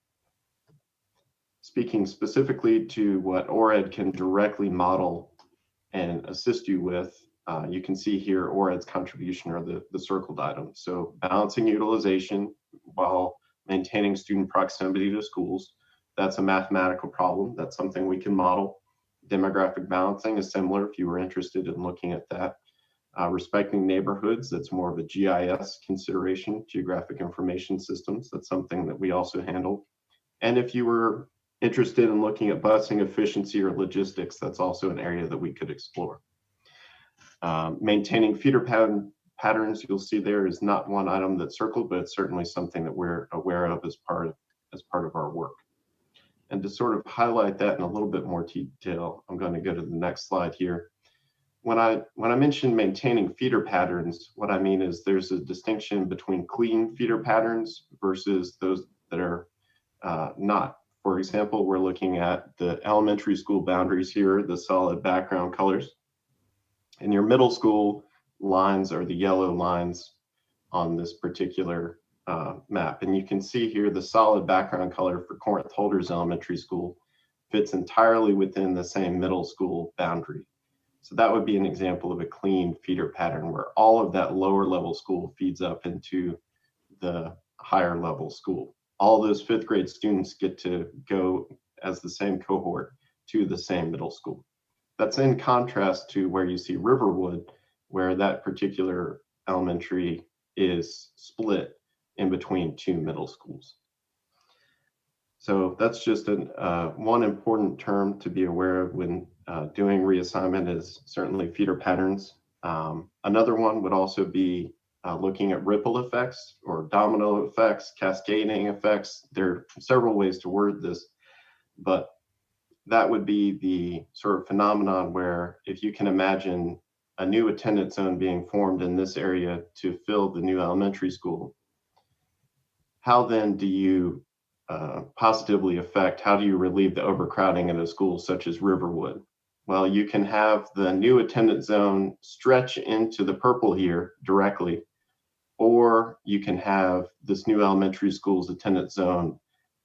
Speaking specifically to what ORAD can directly model and assist you with, you can see here ORAD's contribution are the circled items. So balancing utilization while maintaining student proximity to schools, that's a mathematical problem. That's something we can model. Demographic balancing is similar if you were interested in looking at that. Respecting neighborhoods, that's more of a GIS consideration, geographic information systems. That's something that we also handle. And if you were interested in looking at busing efficiency or logistics, that's also an area that we could explore. Maintaining feeder patterns, you'll see there is not one item that's circled, but it's certainly something that we're aware of as part of our work. And to sort of highlight that in a little bit more detail, I'm going to go to the next slide here. When I mention maintaining feeder patterns, what I mean is there's a distinction between clean feeder patterns versus those that are not. For example, we're looking at the elementary school boundaries here, the solid background colors. And your middle school lines are the yellow lines on this particular map. And you can see here the solid background color for Corinth Holders Elementary School fits entirely within the same middle school boundary. So that would be an example of a clean feeder pattern where all of that lower level school feeds up into the higher level school. All those fifth grade students get to go as the same cohort to the same middle school. That's in contrast to where you see Riverwood, where that particular elementary is split in between two middle schools. So that's just one important term to be aware of when doing reassignment is certainly feeder patterns. Another one would also be looking at ripple effects or domino effects, cascading effects. There are several ways to word this, but that would be the sort of phenomenon where if you can imagine a new attendance zone being formed in this area to fill the new elementary school, how then do you positively affect, how do you relieve the overcrowding in a school such as Riverwood? Well, you can have the new attendance zone stretch into the purple here directly, or you can have this new elementary school's attendance zone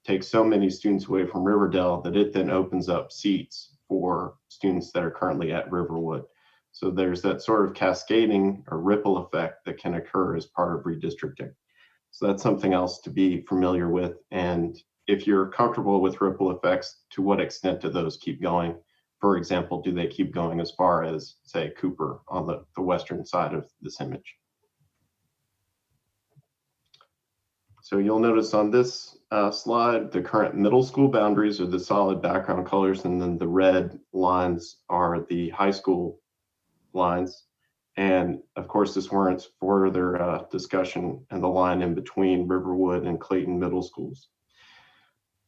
take so many students away from Riverdale that it then opens up seats for students that are currently at Riverwood. So there's that sort of cascading or ripple effect that can occur as part of redistricting. So that's something else to be familiar with. And if you're comfortable with ripple effects, to what extent do those keep going? For example, do they keep going as far as, say, Cooper on the western side of this image? So you'll notice on this slide, the current middle school boundaries are the solid background colors, and then the red lines are the high school lines. And of course, this warrants further discussion and the line in between Riverwood and Clayton Middle Schools.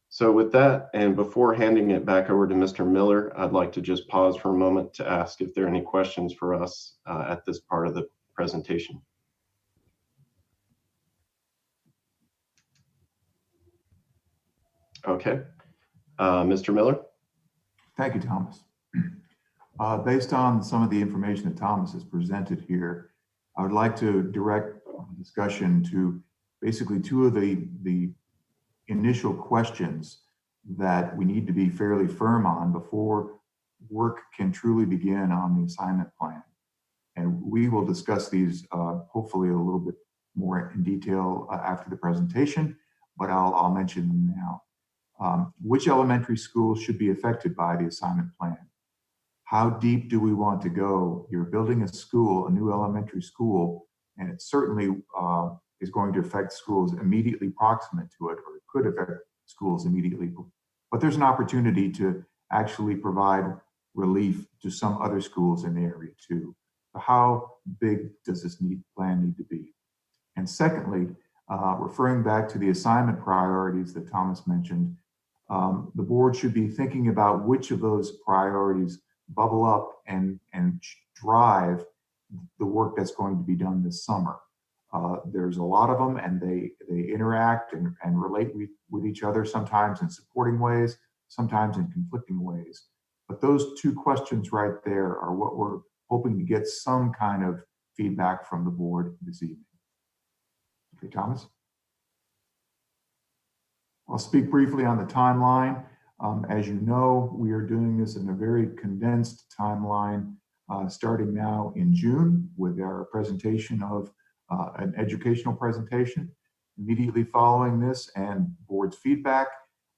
So with that, and before handing it back over to Mr. Miller, I'd like to just pause for a moment to ask if there are any questions for us at this part of the presentation. Okay, Mr. Miller. Thank you, Thomas. Based on some of the information that Thomas has presented here, I would like to direct discussion to basically two of the initial questions that we need to be fairly firm on before work can truly begin on the assignment plan. And we will discuss these hopefully a little bit more in detail after the presentation, but I'll mention them now. Which elementary schools should be affected by the assignment plan? How deep do we want to go? You're building a school, a new elementary school, and it certainly is going to affect schools immediately proximate to it, or it could affect schools immediately. But there's an opportunity to actually provide relief to some other schools in the area too. So how big does this plan need to be? And secondly, referring back to the assignment priorities that Thomas mentioned, the board should be thinking about which of those priorities bubble up and drive the work that's going to be done this summer. There's a lot of them, and they interact and relate with each other, sometimes in supporting ways, sometimes in conflicting ways. But those two questions right there are what we're hoping to get some kind of feedback from the board this evening. Okay, Thomas? I'll speak briefly on the timeline. As you know, we are doing this in a very condensed timeline, starting now in June with our presentation of an educational presentation. Immediately following this and board's feedback,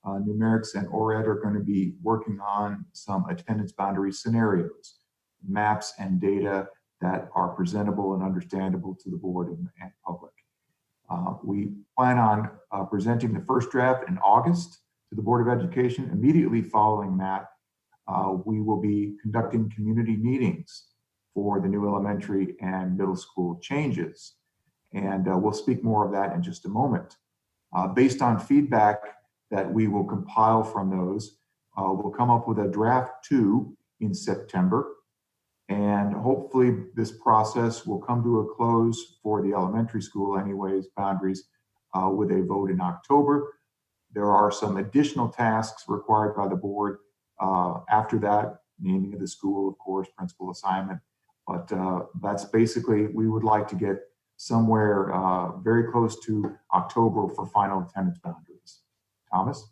numerics and ORED are going to be working on some attendance boundary scenarios, maps and data that are presentable and understandable to the board and public. We plan on presenting the first draft in August to the Board of Education. Immediately following that, we will be conducting community meetings for the new elementary and middle school changes. And we'll speak more of that in just a moment. Based on feedback that we will compile from those, we'll come up with a draft 2 in September. And hopefully this process will come to a close for the elementary school anyways, boundaries, with a vote in October. There are some additional tasks required by the board after that, naming of the school, of course, principal assignment. But that's basically, we would like to get somewhere very close to October for final attendance boundaries. Thomas?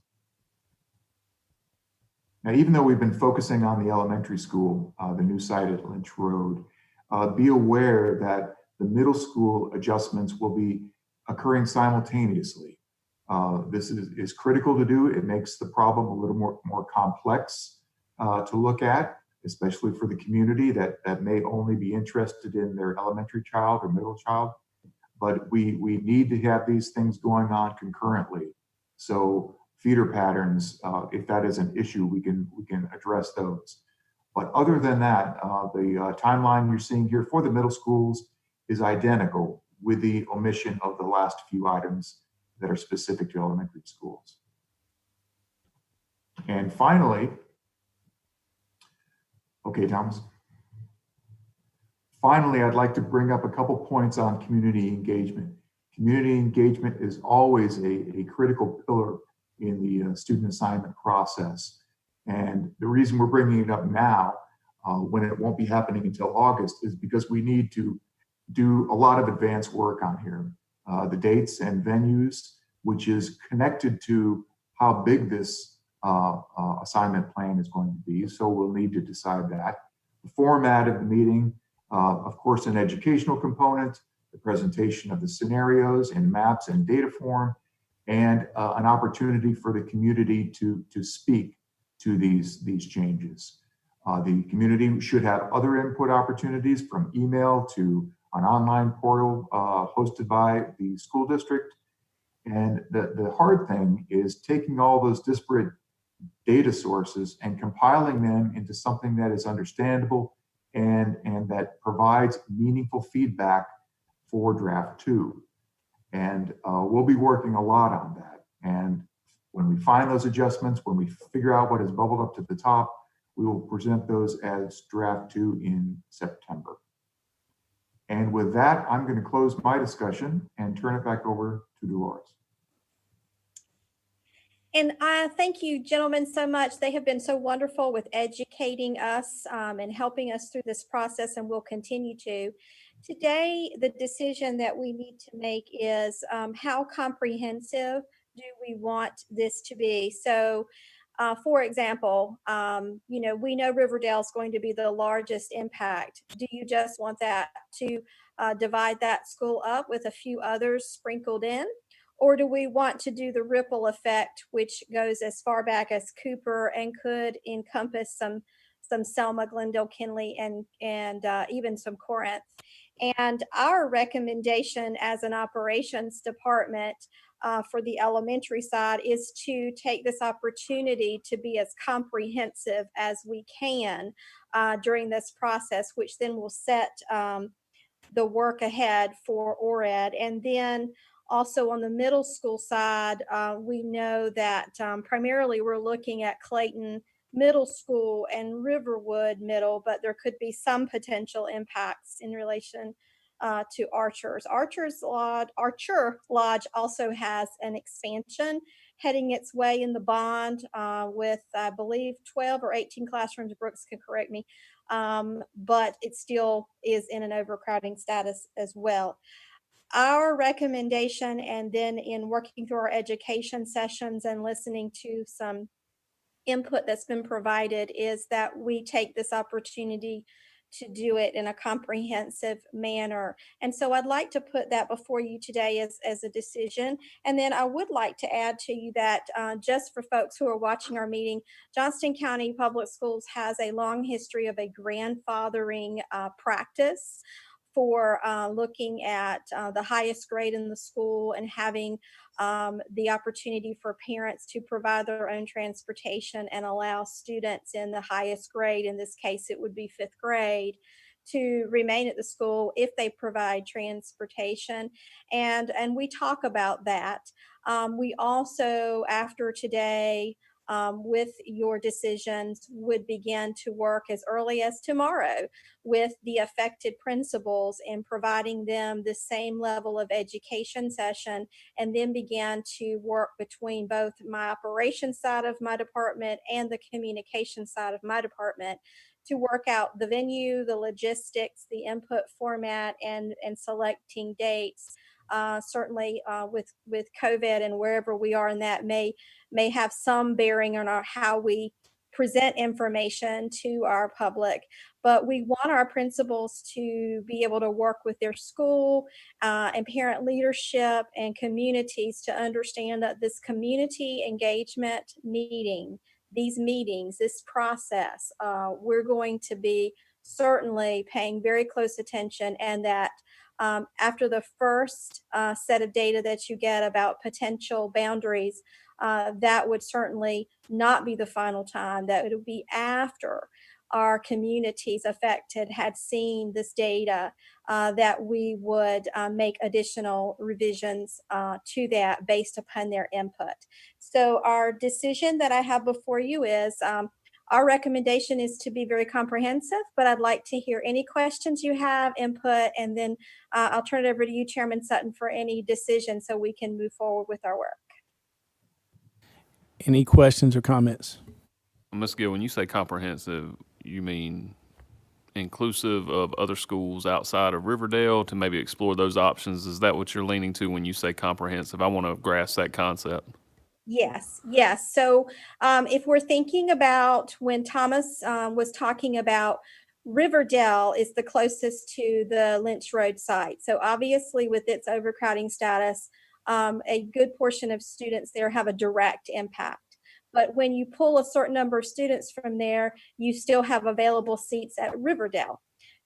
Now, even though we've been focusing on the elementary school, the new site at Lynch Road, be aware that the middle school adjustments will be occurring simultaneously. This is critical to do. It makes the problem a little more complex to look at, especially for the community that may only be interested in their elementary child or middle child. But we need to have these things going on concurrently. So feeder patterns, if that is an issue, we can address those. But other than that, the timeline you're seeing here for the middle schools is identical with the omission of the last few items that are specific to elementary schools. And finally, okay, Thomas. Finally, I'd like to bring up a couple points on community engagement. Community engagement is always a critical pillar in the student assignment process. And the reason we're bringing it up now, when it won't be happening until August, is because we need to do a lot of advanced work on here. The dates and venues, which is connected to how big this assignment plan is going to be. So we'll need to decide that. The format of the meeting, of course, an educational component, the presentation of the scenarios in maps and data form, and an opportunity for the community to speak to these changes. The community should have other input opportunities, from email to an online portal hosted by the school district. And the hard thing is taking all those disparate data sources and compiling them into something that is understandable and that provides meaningful feedback for draft 2. And we'll be working a lot on that. And when we find those adjustments, when we figure out what has bubbled up to the top, we will present those as draft 2 in September. And with that, I'm going to close my discussion and turn it back over to Dolores. And I thank you, gentlemen, so much. They have been so wonderful with educating us and helping us through this process, and will continue to. Today, the decision that we need to make is how comprehensive do we want this to be? So, for example, we know Riverdale is going to be the largest impact. Do you just want that to divide that school up with a few others sprinkled in? Or do we want to do the ripple effect, which goes as far back as Cooper and could encompass some Selma, Glendale, Kinley, and even some Corinth? And our recommendation as an operations department for the elementary side is to take this opportunity to be as comprehensive as we can during this process, which then will set the work ahead for ORED. And then also on the middle school side, we know that primarily we're looking at Clayton Middle School and Riverwood Middle, but there could be some potential impacts in relation to Archer Lodge also has an expansion heading its way in the bond with, I believe, 12 or 18 classrooms. Brooks can correct me, but it still is in an overcrowding status as well. Our recommendation, and then in working through our education sessions and listening to some input that's been provided, is that we take this opportunity to do it in a comprehensive manner. And so I'd like to put that before you today as a decision. And then I would like to add to you that just for folks who are watching our meeting, Johnston County Public Schools has a long history of a grandfathering practice for looking at the highest grade in the school and having the opportunity for parents to provide their own transportation and allow students in the highest grade, in this case it would be 5th grade, to remain at the school if they provide transportation. And we talk about that. We also, after today, with your decisions, would begin to work as early as tomorrow with the affected principals and providing them the same level of education session, and then began to work between both my operations side of my department and the communication side of my department to work out the venue, the logistics, the input format, and selecting dates. Certainly with COVID and wherever we are in that may have some bearing on how we present information to our public, but we want our principals to be able to work with their school and parent leadership and communities to understand that this community engagement meeting, these meetings, this process, we're going to be certainly paying very close attention, and that after the first set of data that you get about potential boundaries, that would certainly not be the final time. That it would be after our communities affected had seen this data that we would make additional revisions to that based upon their input. So our decision that I have before you is our recommendation is to be very comprehensive, but I'd like to hear any questions you have, input, and then I'll turn it over to you, Chairman Sutton, for any decision so we can move forward with our work. Any questions or comments? Ms. Gill, when you say comprehensive, you mean inclusive of other schools outside of Riverdale to maybe explore those options? Is that what you're leaning to when you say comprehensive? I want to grasp that concept. Yes. So if we're thinking about when Thomas was talking about Riverdale is the closest to the Lynch Road site. So obviously with its overcrowding status, a good portion of students there have a direct impact. But when you pull a certain number of students from there, you still have available seats at Riverdale.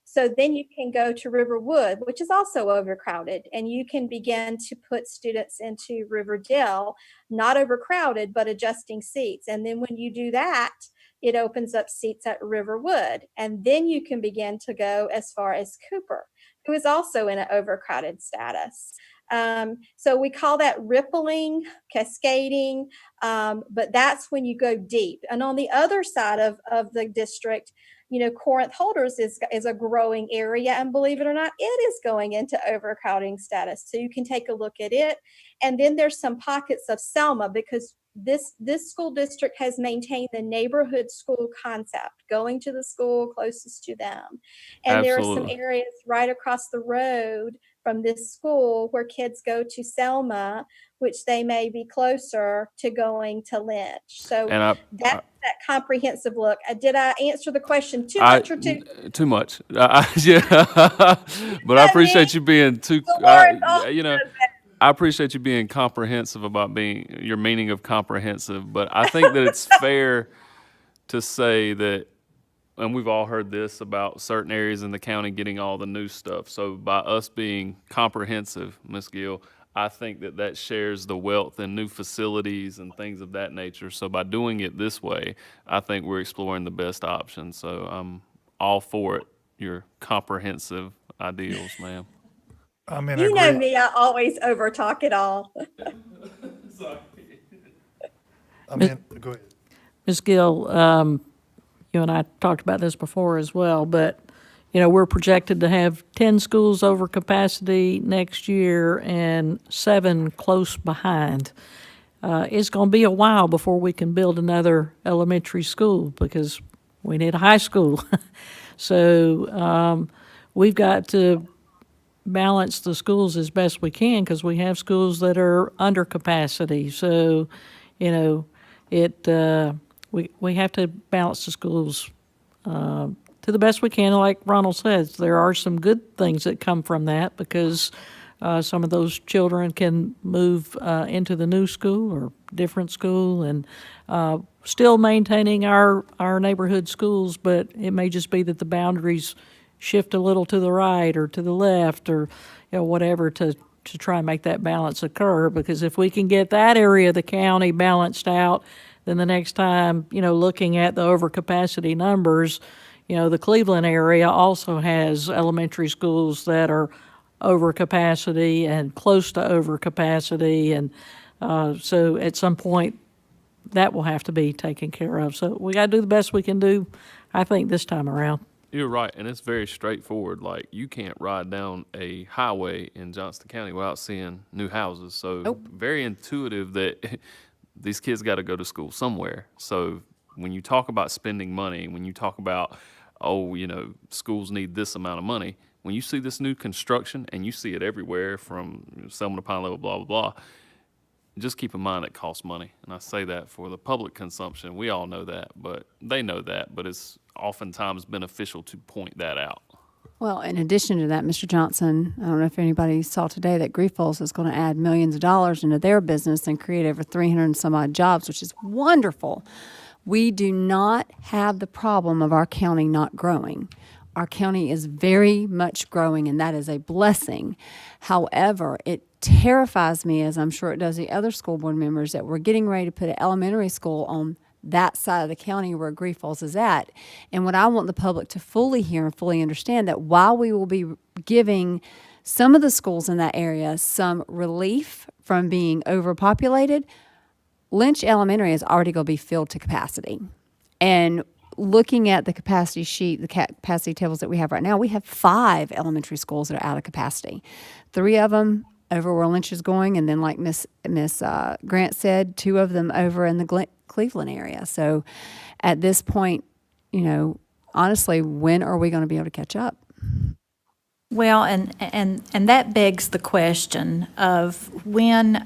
So then you can go to Riverwood, which is also overcrowded, and you can begin to put students into Riverdale, not overcrowded, but adjusting seats. And then when you do that, it opens up seats at Riverwood. And then you can begin to go as far as Cooper, who is also in an overcrowded status. So we call that rippling, cascading, but that's when you go deep. And on the other side of the district, Corinth Holders is a growing area, and believe it or not, it is going into overcrowding status. So you can take a look at it. And then there's some pockets of Selma, because this school district has maintained the neighborhood school concept, going to the school closest to them. And there are some areas right across the road from this school where kids go to Selma, which they may be closer to going to Lynch. So that's that comprehensive look. Did I answer the question too much or too? Too much. Yeah, but I appreciate you being I appreciate you being comprehensive about your meaning of comprehensive. But I think that it's fair to say that, and we've all heard this about certain areas in the county getting all the new stuff. So by us being comprehensive, Ms. Gill, I think that that shares the wealth and new facilities and things of that nature. So by doing it this way, I think we're exploring the best option. So I'm all for it. Your comprehensive ideals, ma'am. I'm in You know agree. me, I always overtalk it all. I'm in, go ahead. Ms. Gill, you and I talked about this before as well, but, we're projected to have 10 schools over capacity next year and 7 close behind. It's going to be a while before we can build another elementary school because we need a high school. So we've got to balance the schools as best we can because we have schools that are under capacity. So, we have to balance the schools to the best we can. Like Ronald says, there are some good things that come from that because some of those children can move into the new school or different school and still maintaining our neighborhood schools, but it may just be that the boundaries shift a little to the right or to the left or whatever to try and make that balance occur. Because if we can get that area of the county balanced out, then the next time, looking at the overcapacity numbers, the Cleveland area also has elementary schools that are over capacity and close to over capacity. And so at some point, that will have to be taken care of. So we got to do the best we can do, I think, this time around. You're right, and it's very straightforward. Like, you can't ride down a highway in Johnston County without seeing new houses. So very intuitive that these kids got to go to school somewhere. So when you talk about spending money, when you talk about, schools need this amount of money, when you see this new construction, and you see it everywhere from Selma to Pine Level, blah, blah, blah, just keep in mind it costs money. And I say that for the public consumption. We all know that, but they know that. But it's oftentimes beneficial to point that out. Well, in addition to that, Mr. Johnson, I don't know if anybody saw today that Grief Falls is going to add millions of dollars into their business and create over 300 and some odd jobs, which is wonderful. We do not have the problem of our county not growing. Our county is very much growing, and that is a blessing. However, it terrifies me, as I'm sure it does the other school board members, that we're getting ready to put an elementary school on that side of the county where Grief Falls is at. And what I want the public to fully hear and fully understand, that while we will be giving some of the schools in that area some relief from being overpopulated, Lynch Elementary is already going to be filled to capacity. And looking at the capacity sheet, the capacity tables that we have right now, we have 5 elementary schools that are out of capacity. 3 of them over where Lynch is going, and then like Miss Grant said, 2 of them over in the Cleveland area. So at this point, honestly, when are we going to be able to catch up? Well, and that begs the question of when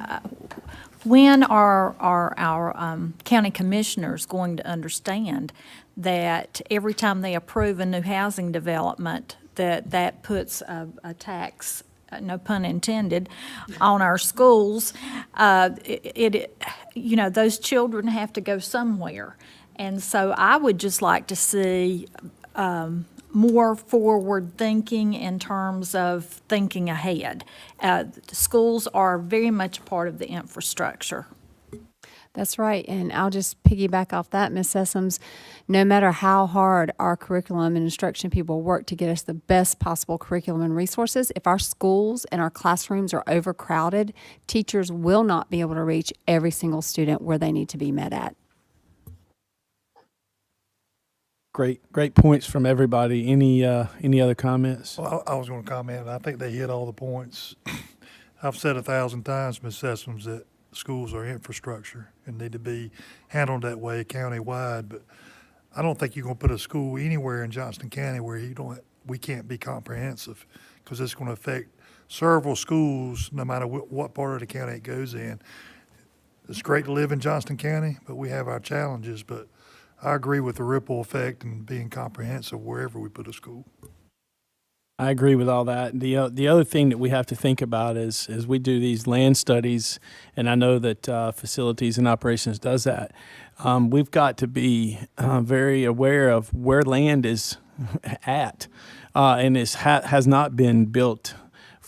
are our county commissioners going to understand that every time they approve a new housing development, that puts a tax, no pun intended, on our schools? Those children have to go somewhere. And so I would just like to see more forward thinking in terms of thinking ahead. The schools are very much a part of the infrastructure. That's right. And I'll just piggyback off that, Ms. Sessoms. No matter how hard our curriculum and instruction people work to get us the best possible curriculum and resources, if our schools and our classrooms are overcrowded, teachers will not be able to reach every single student where they need to be met at. Great points from everybody. Any other comments? Well, I was going to comment, and I think they hit all the points. I've said 1,000 times, Ms. Sessoms, that schools are infrastructure and need to be handled that way county-wide, but I don't think you're going to put a school anywhere in Johnston County where we can't be comprehensive, because it's going to affect several schools no matter what part of the county it goes in. It's great to live in Johnston County, but we have our challenges, but I agree with the ripple effect and being comprehensive wherever we put a school. I agree with all that. The other thing that we have to think about is as we do these land studies, and I know that facilities and operations does that, we've got to be very aware of where land is at, and has not been built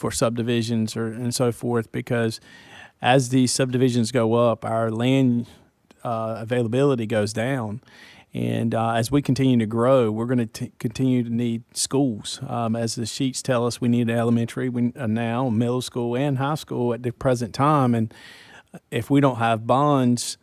for subdivisions and so forth, because as these subdivisions go up, our land availability goes down. And as we continue to grow, we're going to continue to need schools. As the sheets tell us, we need elementary now, middle school, and high school at the present time. And if we don't have bonds,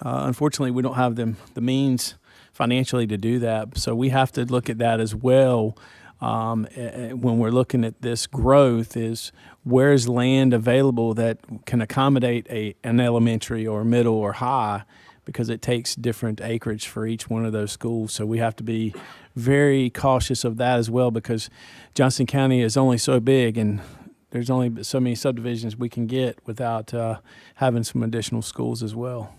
unfortunately, we don't have the means financially to do that. So we have to look at that as well. When we're looking at this growth, is where's land available that can accommodate an elementary or middle or high, because it takes different acreage for each one of those schools. So we have to be very cautious of that as well, because Johnson County is only so big and there's only so many subdivisions we can get without having some additional schools as well.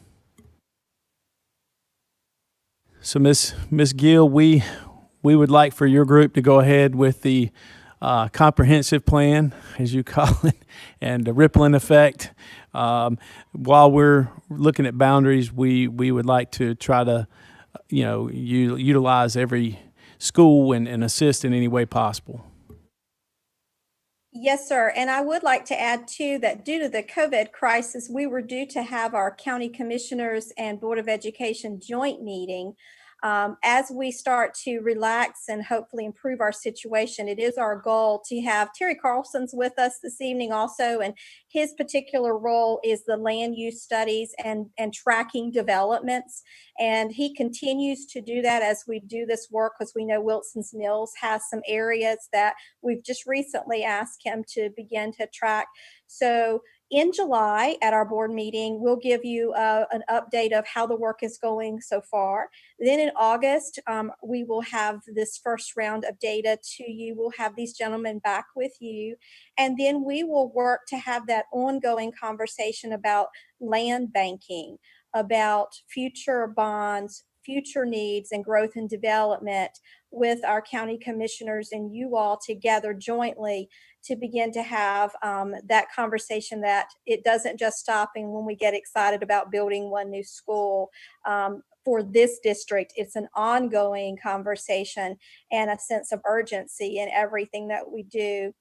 So Miss Gill, we would like for your group to go ahead with the comprehensive plan, as you call it, and the rippling effect. While we're looking at boundaries, we would like to try to, utilize every school and assist in any way possible. Yes, sir. And I would like to add, too, that due to the COVID crisis, we were due to have our county commissioners and Board of Education joint meeting. As we start to relax and hopefully improve our situation, it is our goal to have Terry Carlson's with us this evening also, and his particular role is the land use studies and tracking developments. And he continues to do that as we do this work, because we know Wilson's Mills has some areas that we've just recently asked him to begin to track. So in July at our board meeting, we'll give you an update of how the work is going so far. Then in August, we will have this first round of data to you. We'll have these gentlemen back with you. And then we will work to have that ongoing conversation about land banking, about future bonds, future needs, and growth and development with our county commissioners and you all together jointly to begin to have that conversation, that it doesn't just stop and when we get excited about building one new school for this district. It's an ongoing conversation and a sense of urgency in everything that we do.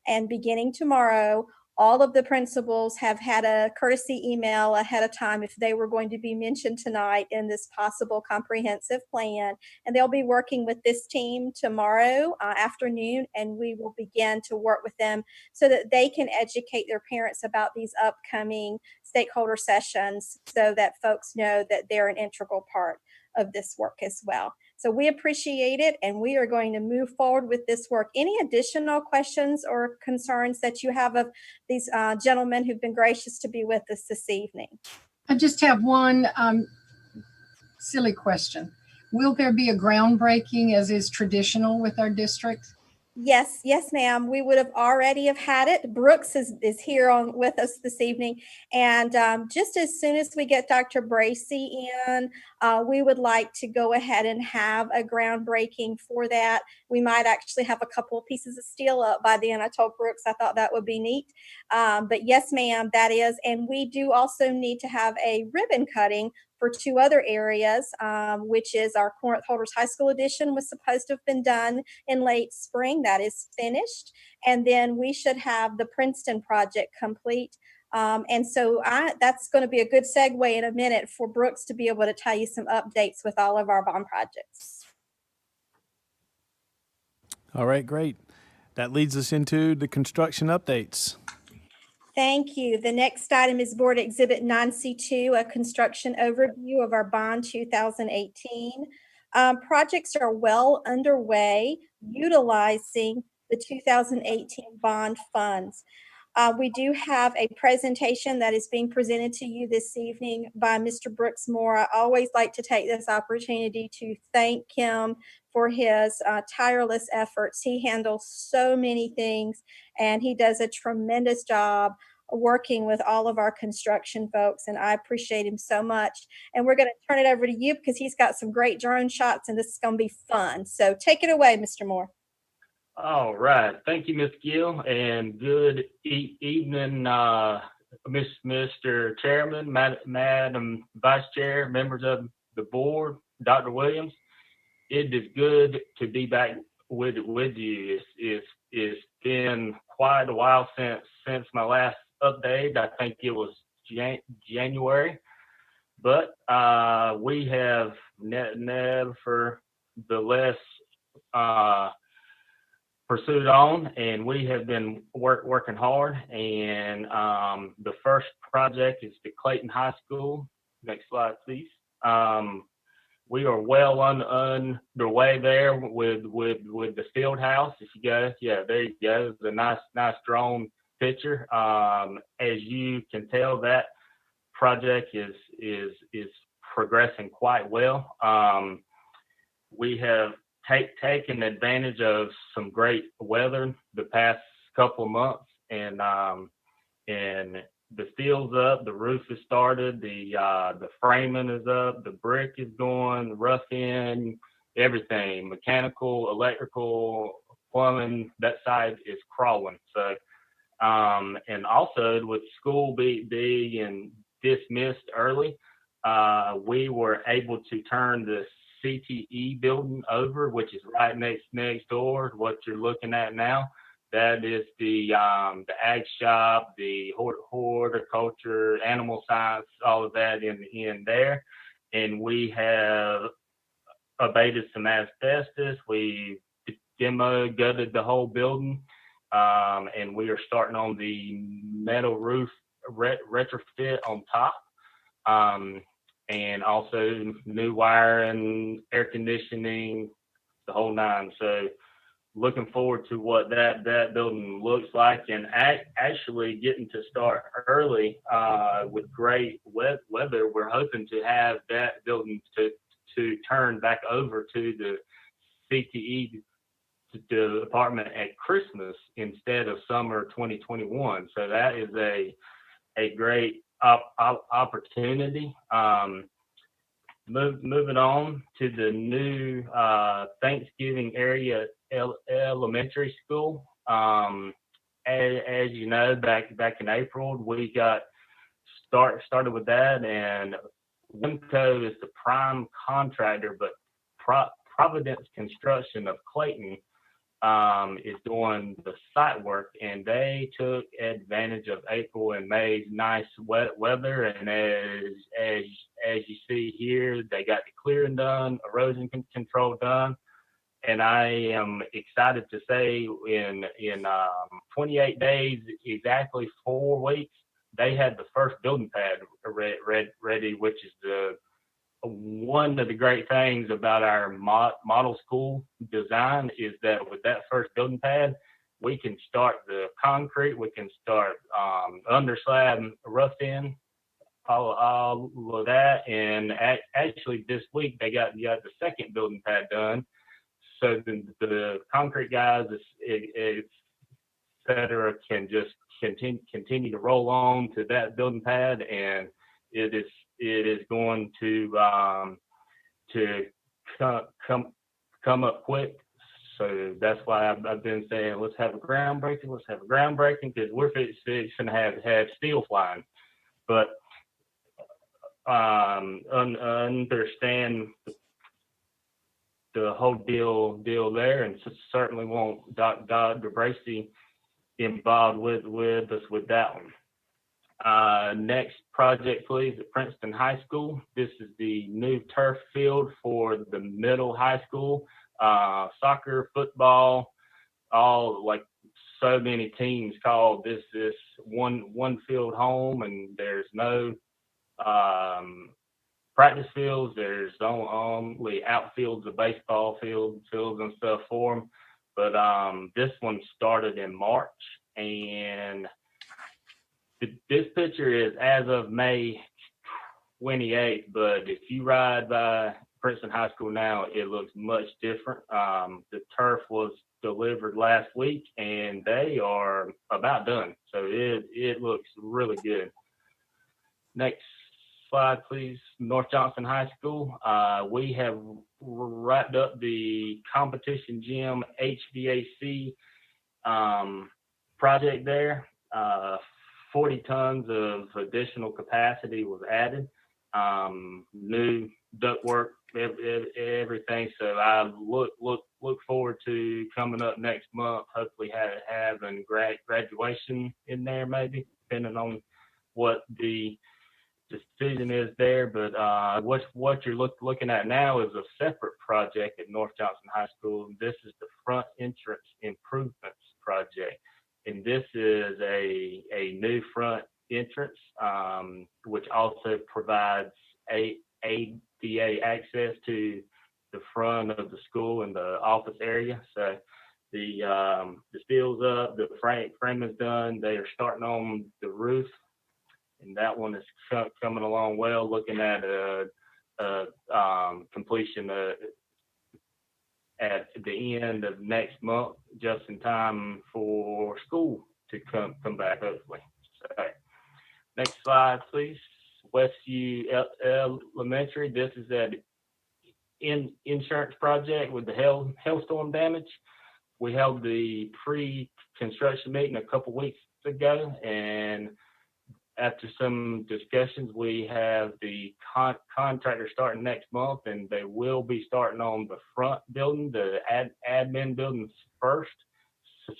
And beginning tomorrow, all of the principals have had a courtesy email ahead of time if they were going to be mentioned tonight in this possible comprehensive plan. And they'll be working with this team tomorrow afternoon, and we will begin to work with them so that they can educate their parents about these upcoming stakeholder sessions, so that folks know that they're an integral part of this work as well. So we appreciate it, and we are going to move forward with this work. Any additional questions or concerns that you have of these gentlemen who've been gracious to be with us this evening? I just have one silly question. Will there be a groundbreaking as is traditional with our district? Yes, ma'am. We would have already have had it. Brooks is here with us this evening. And just as soon as we get Dr. Bracy in, we would like to go ahead and have a groundbreaking for that. We might actually have a couple of pieces of steel up by then. I told Brooks I thought that would be neat. But yes, ma'am, that is. And we do also need to have a ribbon cutting for two other areas, which is our Corinth Holders High School edition was supposed to have been done in late spring. That is finished. And then we should have the Princeton project complete. And so that's going to be a good segue in a minute for Brooks to be able to tell you some updates with all of our bond projects. All right, great. That leads us into the construction updates. Thank you. The next item is Board Exhibit 9C2, a construction overview of our bond 2018. Projects are well underway utilizing the 2018 bond funds. We do have a presentation that is being presented to you this evening by Mr. Brooks Moore. I always like to take this opportunity to thank him for his tireless efforts. He handles so many things, and he does a tremendous job working with all of our construction folks, and I appreciate him so much. And we're going to turn it over to you because he's got some great drone shots, and this is going to be fun. So take it away, Mr. Moore. All right. Thank you, Ms. Gill, and good evening, Mr. Chairman, Madam Vice Chair, members of the board, Dr. Williams. It is good to be back with you. It's been quite a while since my last update. I think it was January, but we have never the less pursued on, and we have been working hard. And the first project is the Clayton High School. Next slide, please. We are well underway there with the field house. If you go, yeah, there you go. It's a nice drone picture. As you can tell, that project is progressing quite well. We have taken advantage of some great weather the past couple of months, and the steel's up, the roof is started, the framing is up, the brick is going, the roughing, everything, mechanical, electrical, plumbing, that side is crawling. So, and also with school being dismissed early, we were able to turn the CTE building over, which is right next door to what you're looking at now. That is the ag shop, the horticulture, animal science, all of that in there. And we have abated some asbestos. We gutted the whole building, and we are starting on the metal roof retrofit on top, and also new wiring, air conditioning, the whole nine. So looking forward to what that building looks like, and actually getting to start early with great weather. We're hoping to have that building to turn back over to the CTE department at Christmas instead of summer 2021. So that is a great opportunity. Moving on to the new Thanksgiving area elementary school. As you know, back in April, we got started with that, and Wimco is the prime contractor, but Providence Construction of Clayton is doing the site work, and they took advantage of April and May's nice wet weather. And as you see here, they got the clearing done, erosion control done. And I am excited to say in 28 days, exactly 4 weeks, they had the first building pad ready, which is one of the great things about our model school design is that with that first building pad, we can start the concrete, we can start under slab, rough in, all of that. And actually this week they got the second building pad done. So the concrete guys, et cetera, can just continue to roll on to that building pad, and it is going to come up quick. So that's why I've been saying, let's have a groundbreaking, because we're fixing to have steel flying. But understand the whole deal there, and certainly want Dr. Bracey involved with us with that one. Next project, please, at Princeton High School. This is the new turf field for the middle high school. Soccer, football, all, like so many teams call this one field home, and there's no practice fields. There's only outfields of baseball fields and stuff for them. But this one started in March, and this picture is as of May 28th, but if you ride by Princeton High School now, it looks much different. The turf was delivered last week, and they are about done. So it looks really good. Next slide, please. North Johnson High School. We have wrapped up the competition gym HVAC project there. 40 tons of additional capacity was added. New ductwork, everything. So I look look forward to coming up next month, hopefully having graduation in there, maybe, depending on what the decision is there. But what you're looking at now is a separate project at North Johnson High School. This is the front entrance improvements project. And this is a new front entrance, which also provides ADA access to the front of the school and the office area. So the steel's up, the frame is done. They are starting on the roof, and that one is coming along well. Looking at completion at the end of next month, just in time for school to come back, hopefully. So, next slide, please. Westview Elementary. This is an insurance project with the hailstorm damage. We held the pre-construction meeting a couple weeks ago, and after some discussions, we have the contractor starting next month, and they will be starting on the front building, the admin buildings first,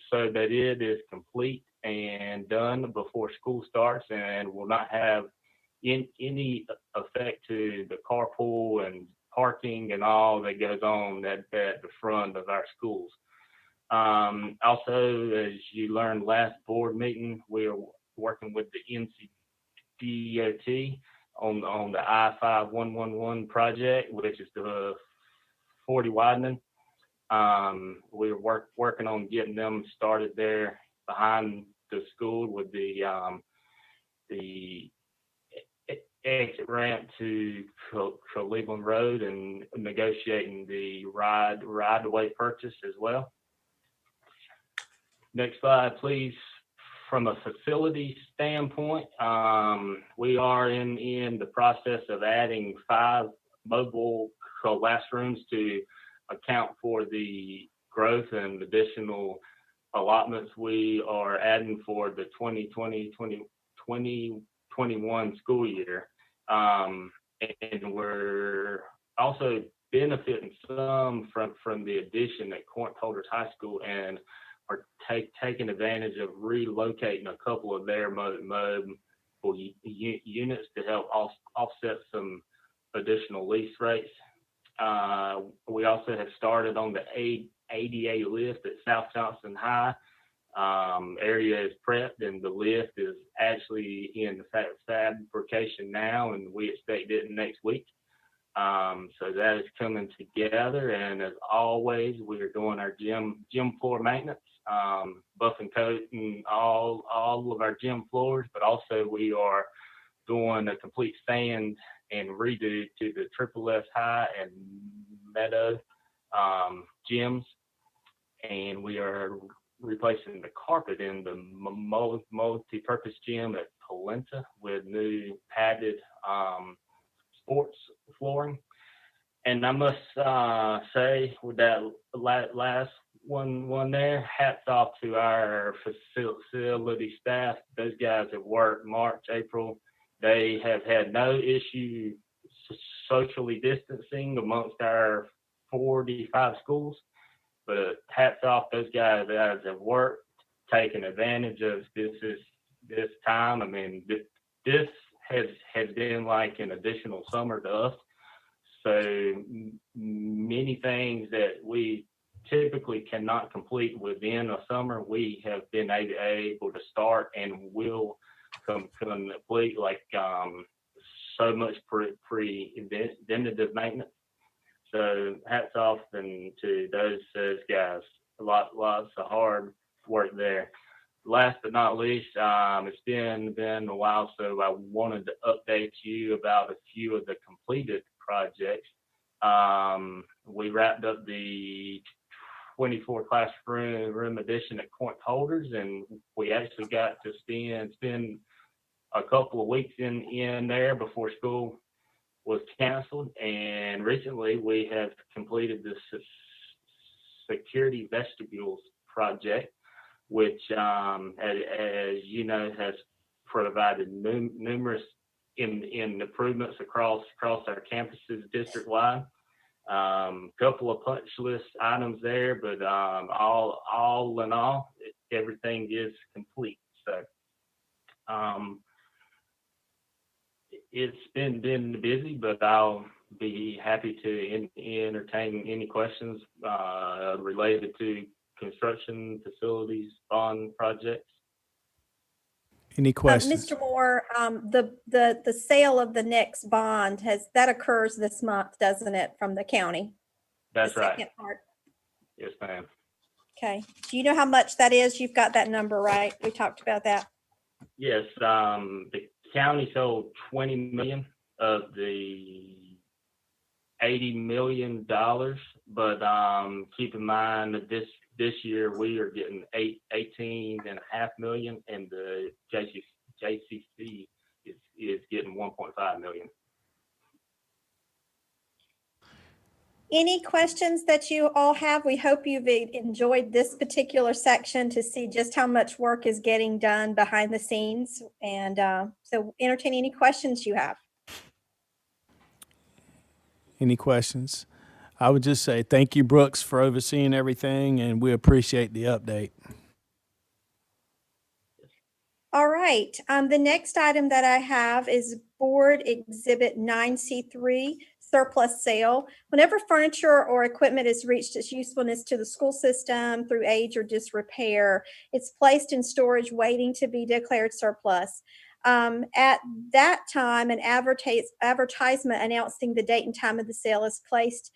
so that it is complete and done before school starts and will not have any effect to the carpool and parking and all that goes on at the front of our schools. Also, as you learned last board meeting, we are working with the NCDOT on the I-5111 project, which is the 40 widening. We're working on getting them started there behind the school with the exit ramp to Cleveland Road, and negotiating the right-of-way purchase as well. Next slide, please. From a facility standpoint, we are in the process of adding 5 mobile classrooms to account for the growth and additional allotments we are adding for the 2020-2021 school year. And we're also benefiting some from the addition at Court Holders High School, and are taking advantage of relocating a couple of their mobile units to help offset some additional lease rates. We also have started on the ADA lift at South Johnson High. Area is prepped, and the lift is actually in the fabrication now, and we expect it next week. So that is coming together, and as always, we are doing our gym floor maintenance, buff and coating all of our gym floors, but also we are doing a complete sand and redo to the Triple S High and Meadow gyms, and we are replacing the carpet in the multi-purpose gym at Polenta with new padded sports flooring. And I must say, with that last one there, hats off to our facility staff. Those guys have worked March, April. They have had no issue socially distancing amongst our 45 schools. But hats off, those guys have worked, taken advantage of this time. I mean, this has been like an additional summer to us. So many things that we typically cannot complete within a summer, we have been able to start and will complete, like so much preventative maintenance. So hats off and to those guys. Lots of hard work there. Last but not least, it's been a while, so I wanted to update you about a few of the completed projects. We wrapped up the 24 classroom addition at Court Holders, and we actually got to spend a couple of weeks in there before school was canceled. And recently we have completed the security vestibules project, which, as you know, has provided numerous improvements across our campuses district-wide. Couple of punch list items there, but all in all, everything is complete. So it's been busy, but I'll be happy to entertain any questions related to construction, facilities, bond projects. Any questions? Mr. Moore, the sale of the next bond that occurs this month, doesn't it, from the county? That's The right. second part. Yes, ma'am. Okay. Do you know how much that is? You've got that number, right? We talked about that. Yes, the county sold 20 million of the $80 million, but keep in mind that this year we are getting 18.5 million, and the JCC is getting 1.5 million. Any questions that you all have? We hope you've enjoyed this particular section to see just how much work is getting done behind the scenes. And so entertain any questions you have. Any questions? I would just say thank you, Brooks, for overseeing everything, and we appreciate the update. All right. The next item that I have is Board Exhibit 9C3, surplus sale. Whenever furniture or equipment has reached its usefulness to the school system through age or disrepair, it's placed in storage waiting to be declared surplus. At that time, an advertisement announcing the date and time of the sale is placed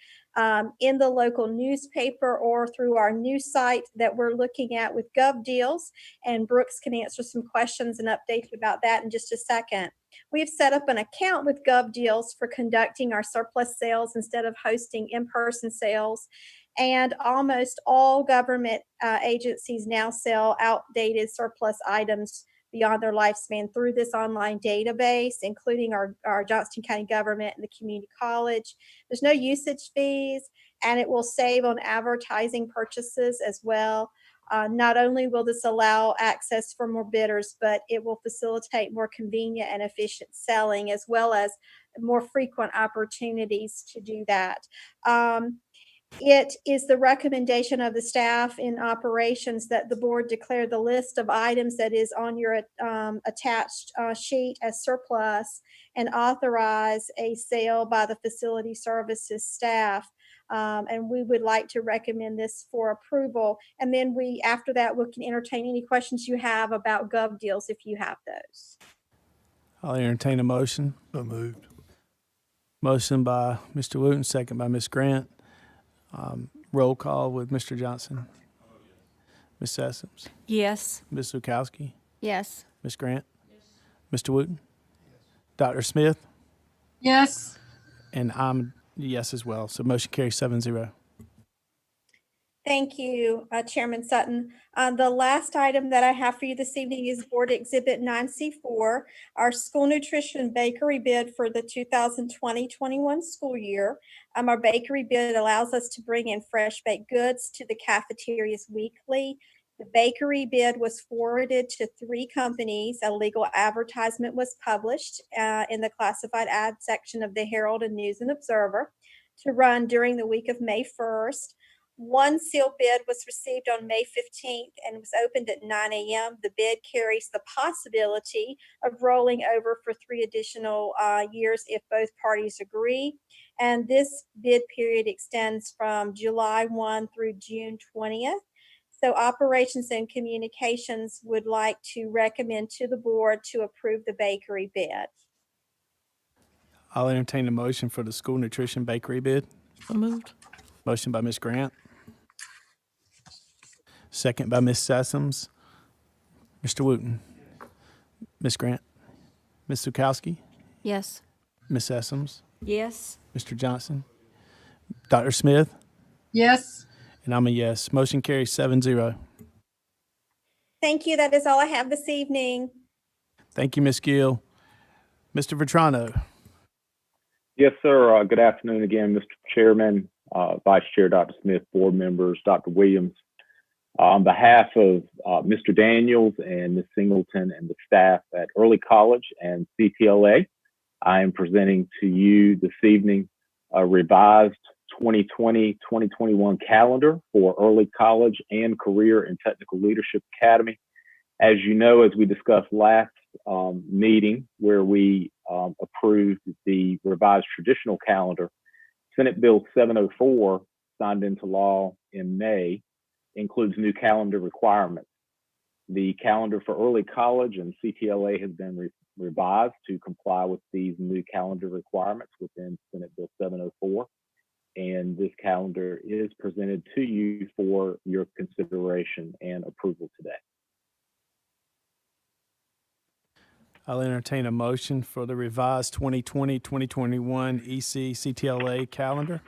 in the local newspaper or through our news site that we're looking at with Gov Deals. And Brooks can answer some questions and update you about that in just a second. We've set up an account with Gov Deals for conducting our surplus sales instead of hosting in-person sales. And almost all government agencies now sell outdated surplus items beyond their lifespan through this online database, including our Johnston County government and the community college. There's no usage fees, and it will save on advertising purchases as well. Not only will this allow access for more bidders, but it will facilitate more convenient and efficient selling, as well as more frequent opportunities to do that. It is the recommendation of the staff in operations that the board declare the list of items that is on your attached sheet as surplus and authorize a sale by the facility services staff. And we would like to recommend this for approval. And then after that, we can entertain any questions you have about Gov Deals if you have those. I'll entertain a motion. So moved. Motion by Mr. Wooten, second by Ms. Grant. Roll call with Mr. Johnson. Ms. Sessoms. Yes. Ms. Zukowski. Yes. Ms. Grant. Mr. Wooten. Dr. Smith. Yes. And I'm a yes as well. So motion carries 7-0. Thank you, Chairman Sutton. The last item that I have for you this evening is Board Exhibit 9C4, our school nutrition bakery bid for the 2020-21 school year. Our bakery bid allows us to bring in fresh baked goods to the cafeterias weekly. The bakery bid was forwarded to 3 companies. A legal advertisement was published in the classified ad section of the Herald and News and Observer to run during the week of May 1st. One sealed bid was received on May 15th and was opened at 9 a.m. The bid carries the possibility of rolling over for 3 additional years if both parties agree. And this bid period extends from July 1 through June 20th. So Operations and Communications would like to recommend to the board to approve the bakery bid. I'll entertain a motion for the school nutrition bakery bid. So moved. Motion by Ms. Grant. Second by Ms. Sessoms. Mr. Wooten. Ms. Grant. Ms. Zukowski. Yes. Ms. Sessoms. Yes. Mr. Johnson. Dr. Smith. Yes. And I'm a yes. Motion carries 7-0. Thank you. That is all I have this evening. Thank you, Ms. Gill. Mr. Vetrano. Yes, sir. Good afternoon again, Mr. Chairman, Vice Chair Dr. Smith, board members, Dr. Williams. On behalf of Mr. Daniels and Ms. Singleton and the staff at Early College and CTLA, I am presenting to you this evening a revised 2020-2021 calendar for Early College and Career and Technical Leadership Academy. As you know, as we discussed last meeting where we approved the revised traditional calendar, Senate Bill 704, signed into law in May, includes new calendar requirements. The calendar for early college and CTLA has been revised to comply with these new calendar requirements within Senate Bill 704. And this calendar is presented to you for your consideration and approval today. I'll entertain a motion for the revised 2020-2021 EC CTLA calendar.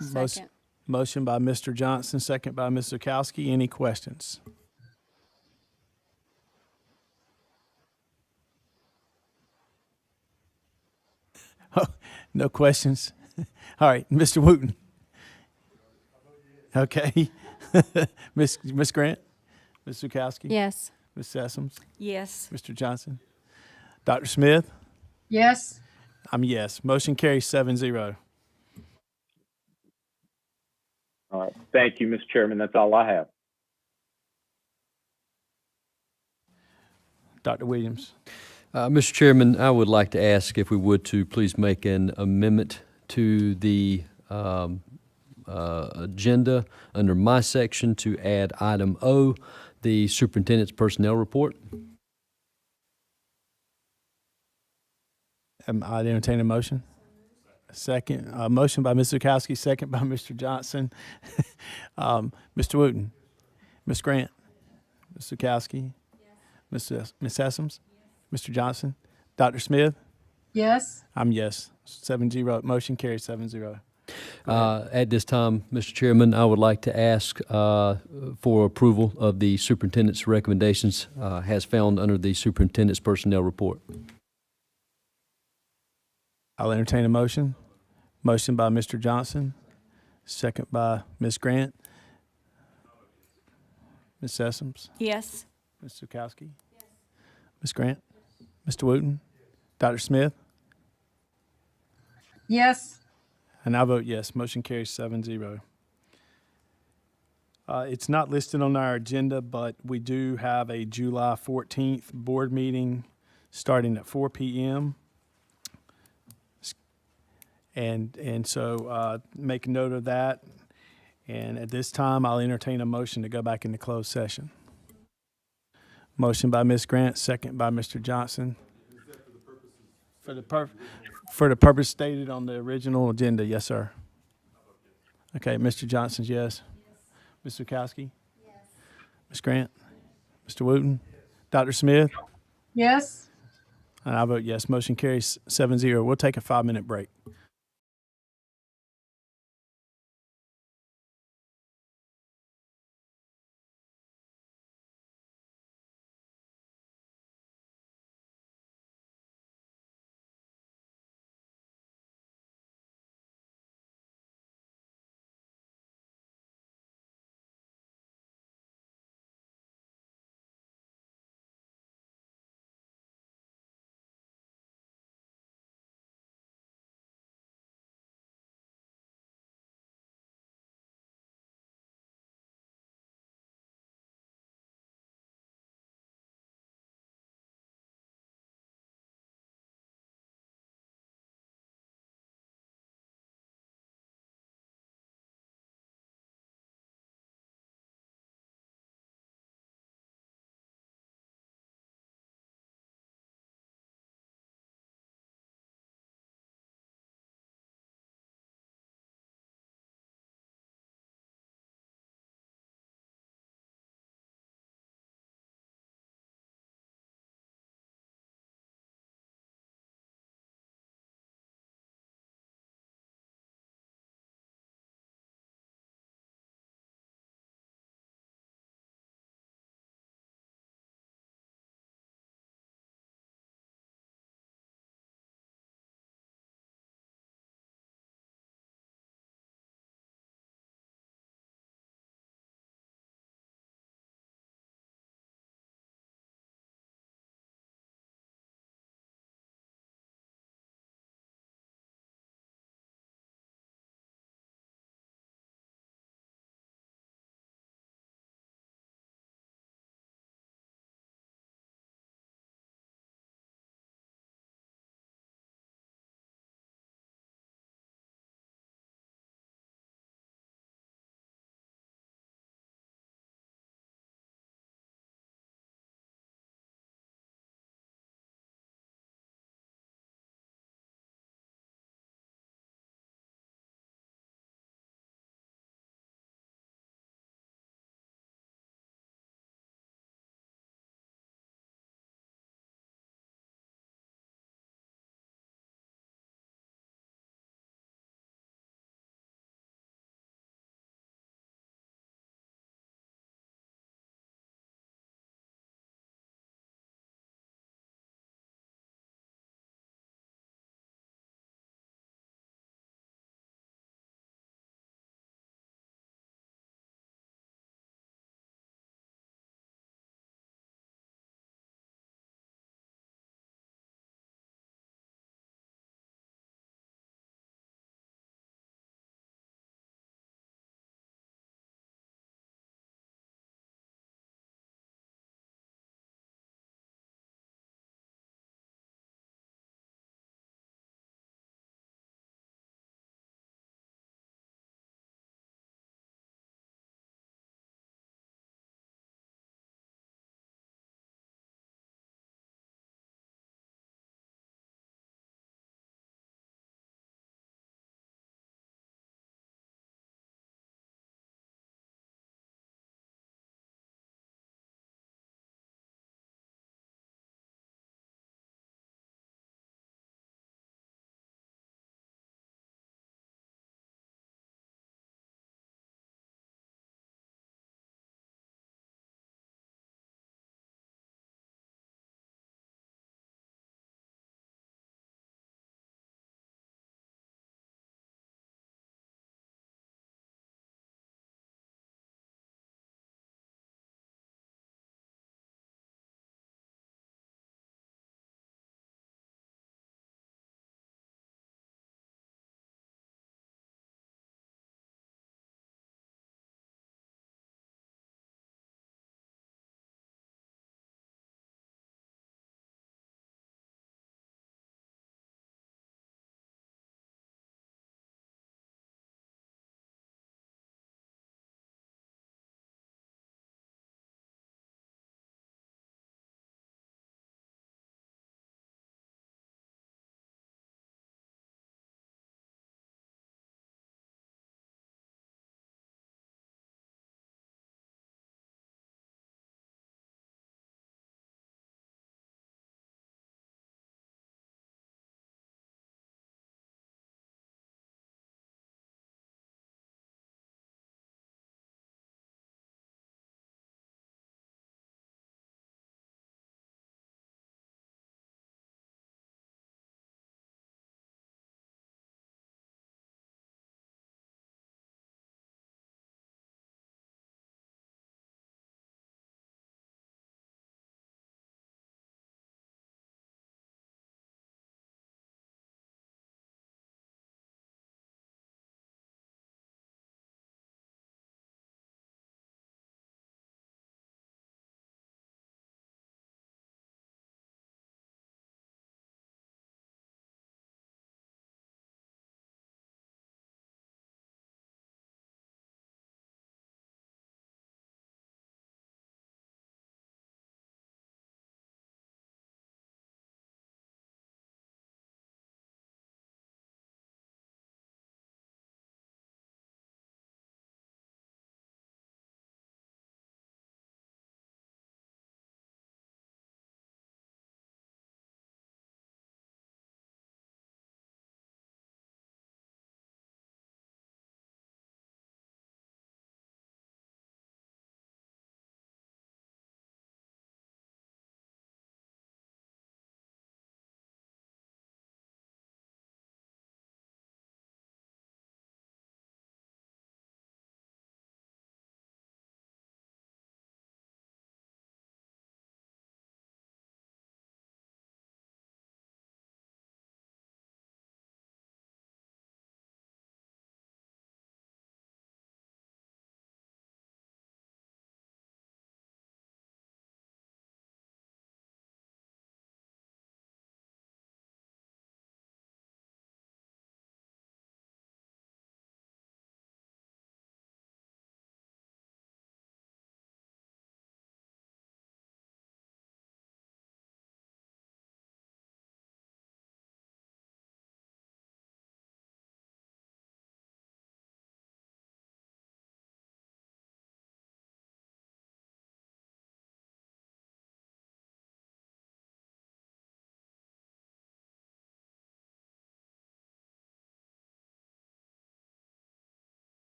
Second. Motion by Mr. Johnson, second by Ms. Zukowski. Any questions? Oh, no questions? All right, Mr. Wooten. Okay. Ms. Grant? Ms. Zukowski? Yes. Ms. Sessoms? Yes. Mr. Johnson? Dr. Smith? Yes. I'm yes. Motion carries 7-0. All right. Thank you, Mr. Chairman. That's all I have. Dr. Williams? Mr. Chairman, I would like to ask if we would to please make an amendment to the agenda under my section to add item O, the superintendent's personnel report. I entertain a motion. Second, motion by Ms. Zukowski, second by Mr. Johnson. Mr. Wooten, Ms. Grant, Ms. Zukowski, Ms. Sessoms, Mr. Johnson, Dr. Smith. Yes. I'm yes. 7-0. Motion carries 7-0. At this time, Mr. Chairman, I would like to ask for approval of the superintendent's recommendations as found under the superintendent's personnel report. I'll entertain a motion. Motion by Mr. Johnson, second by Ms. Grant. Ms. Sessoms, Yes. Ms. Zukowski, Ms. Grant, Mr. Wooten, Dr. Smith, Yes. and I vote yes. Motion carries 7-0. It's not listed on our agenda, but we do have a July 14th board meeting starting at 4 p.m. And so make a note of that. And at this time, I'll entertain a motion to go back into closed session. Motion by Ms. Grant, second by Mr. Johnson. For the purpose stated on the original agenda, yes, sir. Okay, Mr. Johnson's yes. Ms. Zukowski? Yes. Ms. Grant? Mr. Wooten? Dr. Smith? Yes. And I vote yes. Motion carries 7-0. We'll take a 5-minute break.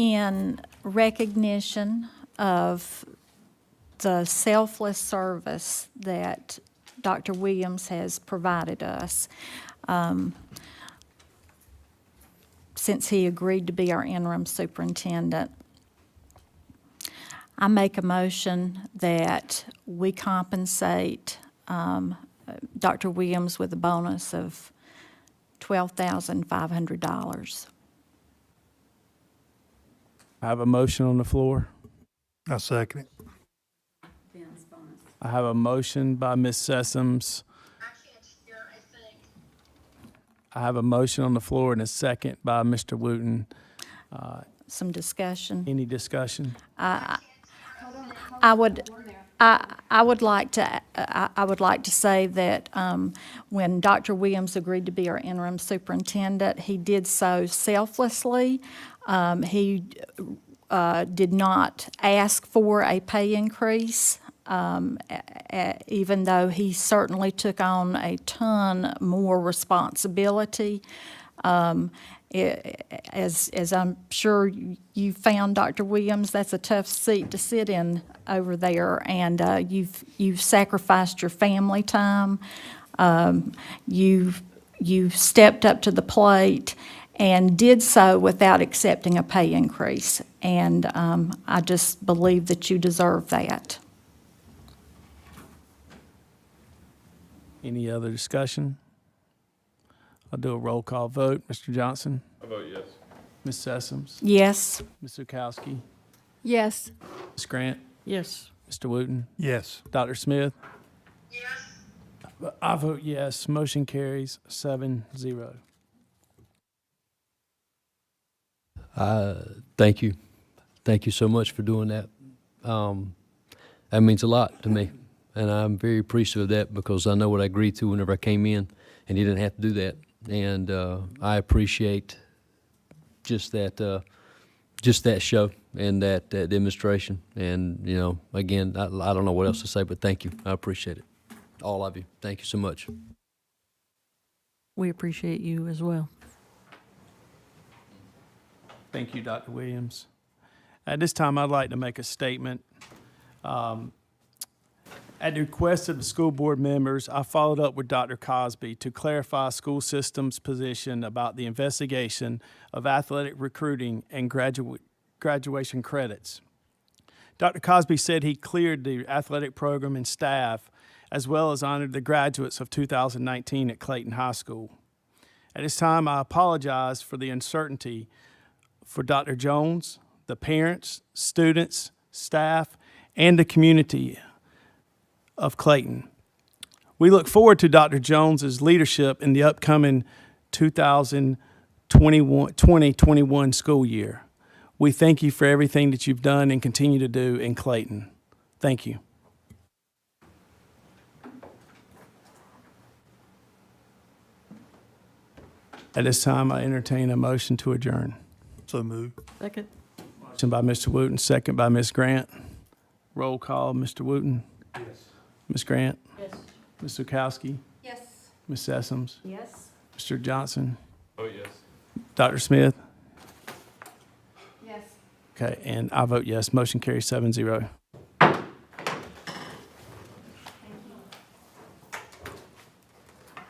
in recognition of the selfless service that Dr. Williams has provided us since he agreed to be our interim superintendent, I make a motion that we compensate Dr. Williams with a bonus of $12,500. I have a motion on the floor. I second it. I have a motion by Ms. Sessoms. I have a motion on the floor and a second by Mr. Wooten. Some discussion. Any discussion? I would like to say that when Dr. Williams agreed to be our interim superintendent, he did so selflessly. He did not ask for a pay increase, even though he certainly took on a ton more responsibility. As I'm sure you found, Dr. Williams, that's a tough seat to sit in over there, and you've sacrificed your family time. You've stepped up to the plate and did so without accepting a pay increase, and I just believe that you deserve that. Any other discussion? I'll do a roll call vote. Mr. Johnson? I vote yes. Ms. Sessoms? Yes. Ms. Zukowski? Yes. Ms. Grant? Yes. Mr. Wooten? Yes. Dr. Smith? Yes. I vote yes. Motion carries 7-0. Thank you. Thank you so much for doing that. That means a lot to me, and I'm very appreciative of that because I know what I agreed to whenever I came in, and you didn't have to do that. And I appreciate just that show and that demonstration. And, you know, again, I don't know what else to say, but thank you. I appreciate it. All of you. Thank you so much. We appreciate you as well. Thank you, Dr. Williams. At this time, I'd like to make a statement. At the request of the school board members, I followed up with Dr. Cosby to clarify school system's position about the investigation of athletic recruiting and graduation credits. Dr. Cosby said he cleared the athletic program and staff, as well as honored the graduates of 2019 at Clayton High School. At this time, I apologize for the uncertainty for Dr. Jones, the parents, students, staff, and the community of Clayton. We look forward to Dr. Jones's leadership in the upcoming 2021 school year. We thank you for everything that you've done and continue to do in Clayton. Thank you. At this time, I entertain a motion to adjourn. So moved. Second. Motion by Mr. Wooten, second by Ms. Grant. Roll call, Mr. Wooten. Yes. Ms. Grant. Yes. Ms. Zukowski. Yes. Ms. Sessoms. Yes. Mr. Johnson. Oh, yes. Dr. Smith. Yes. Okay, and I vote yes. Motion carries 7-0.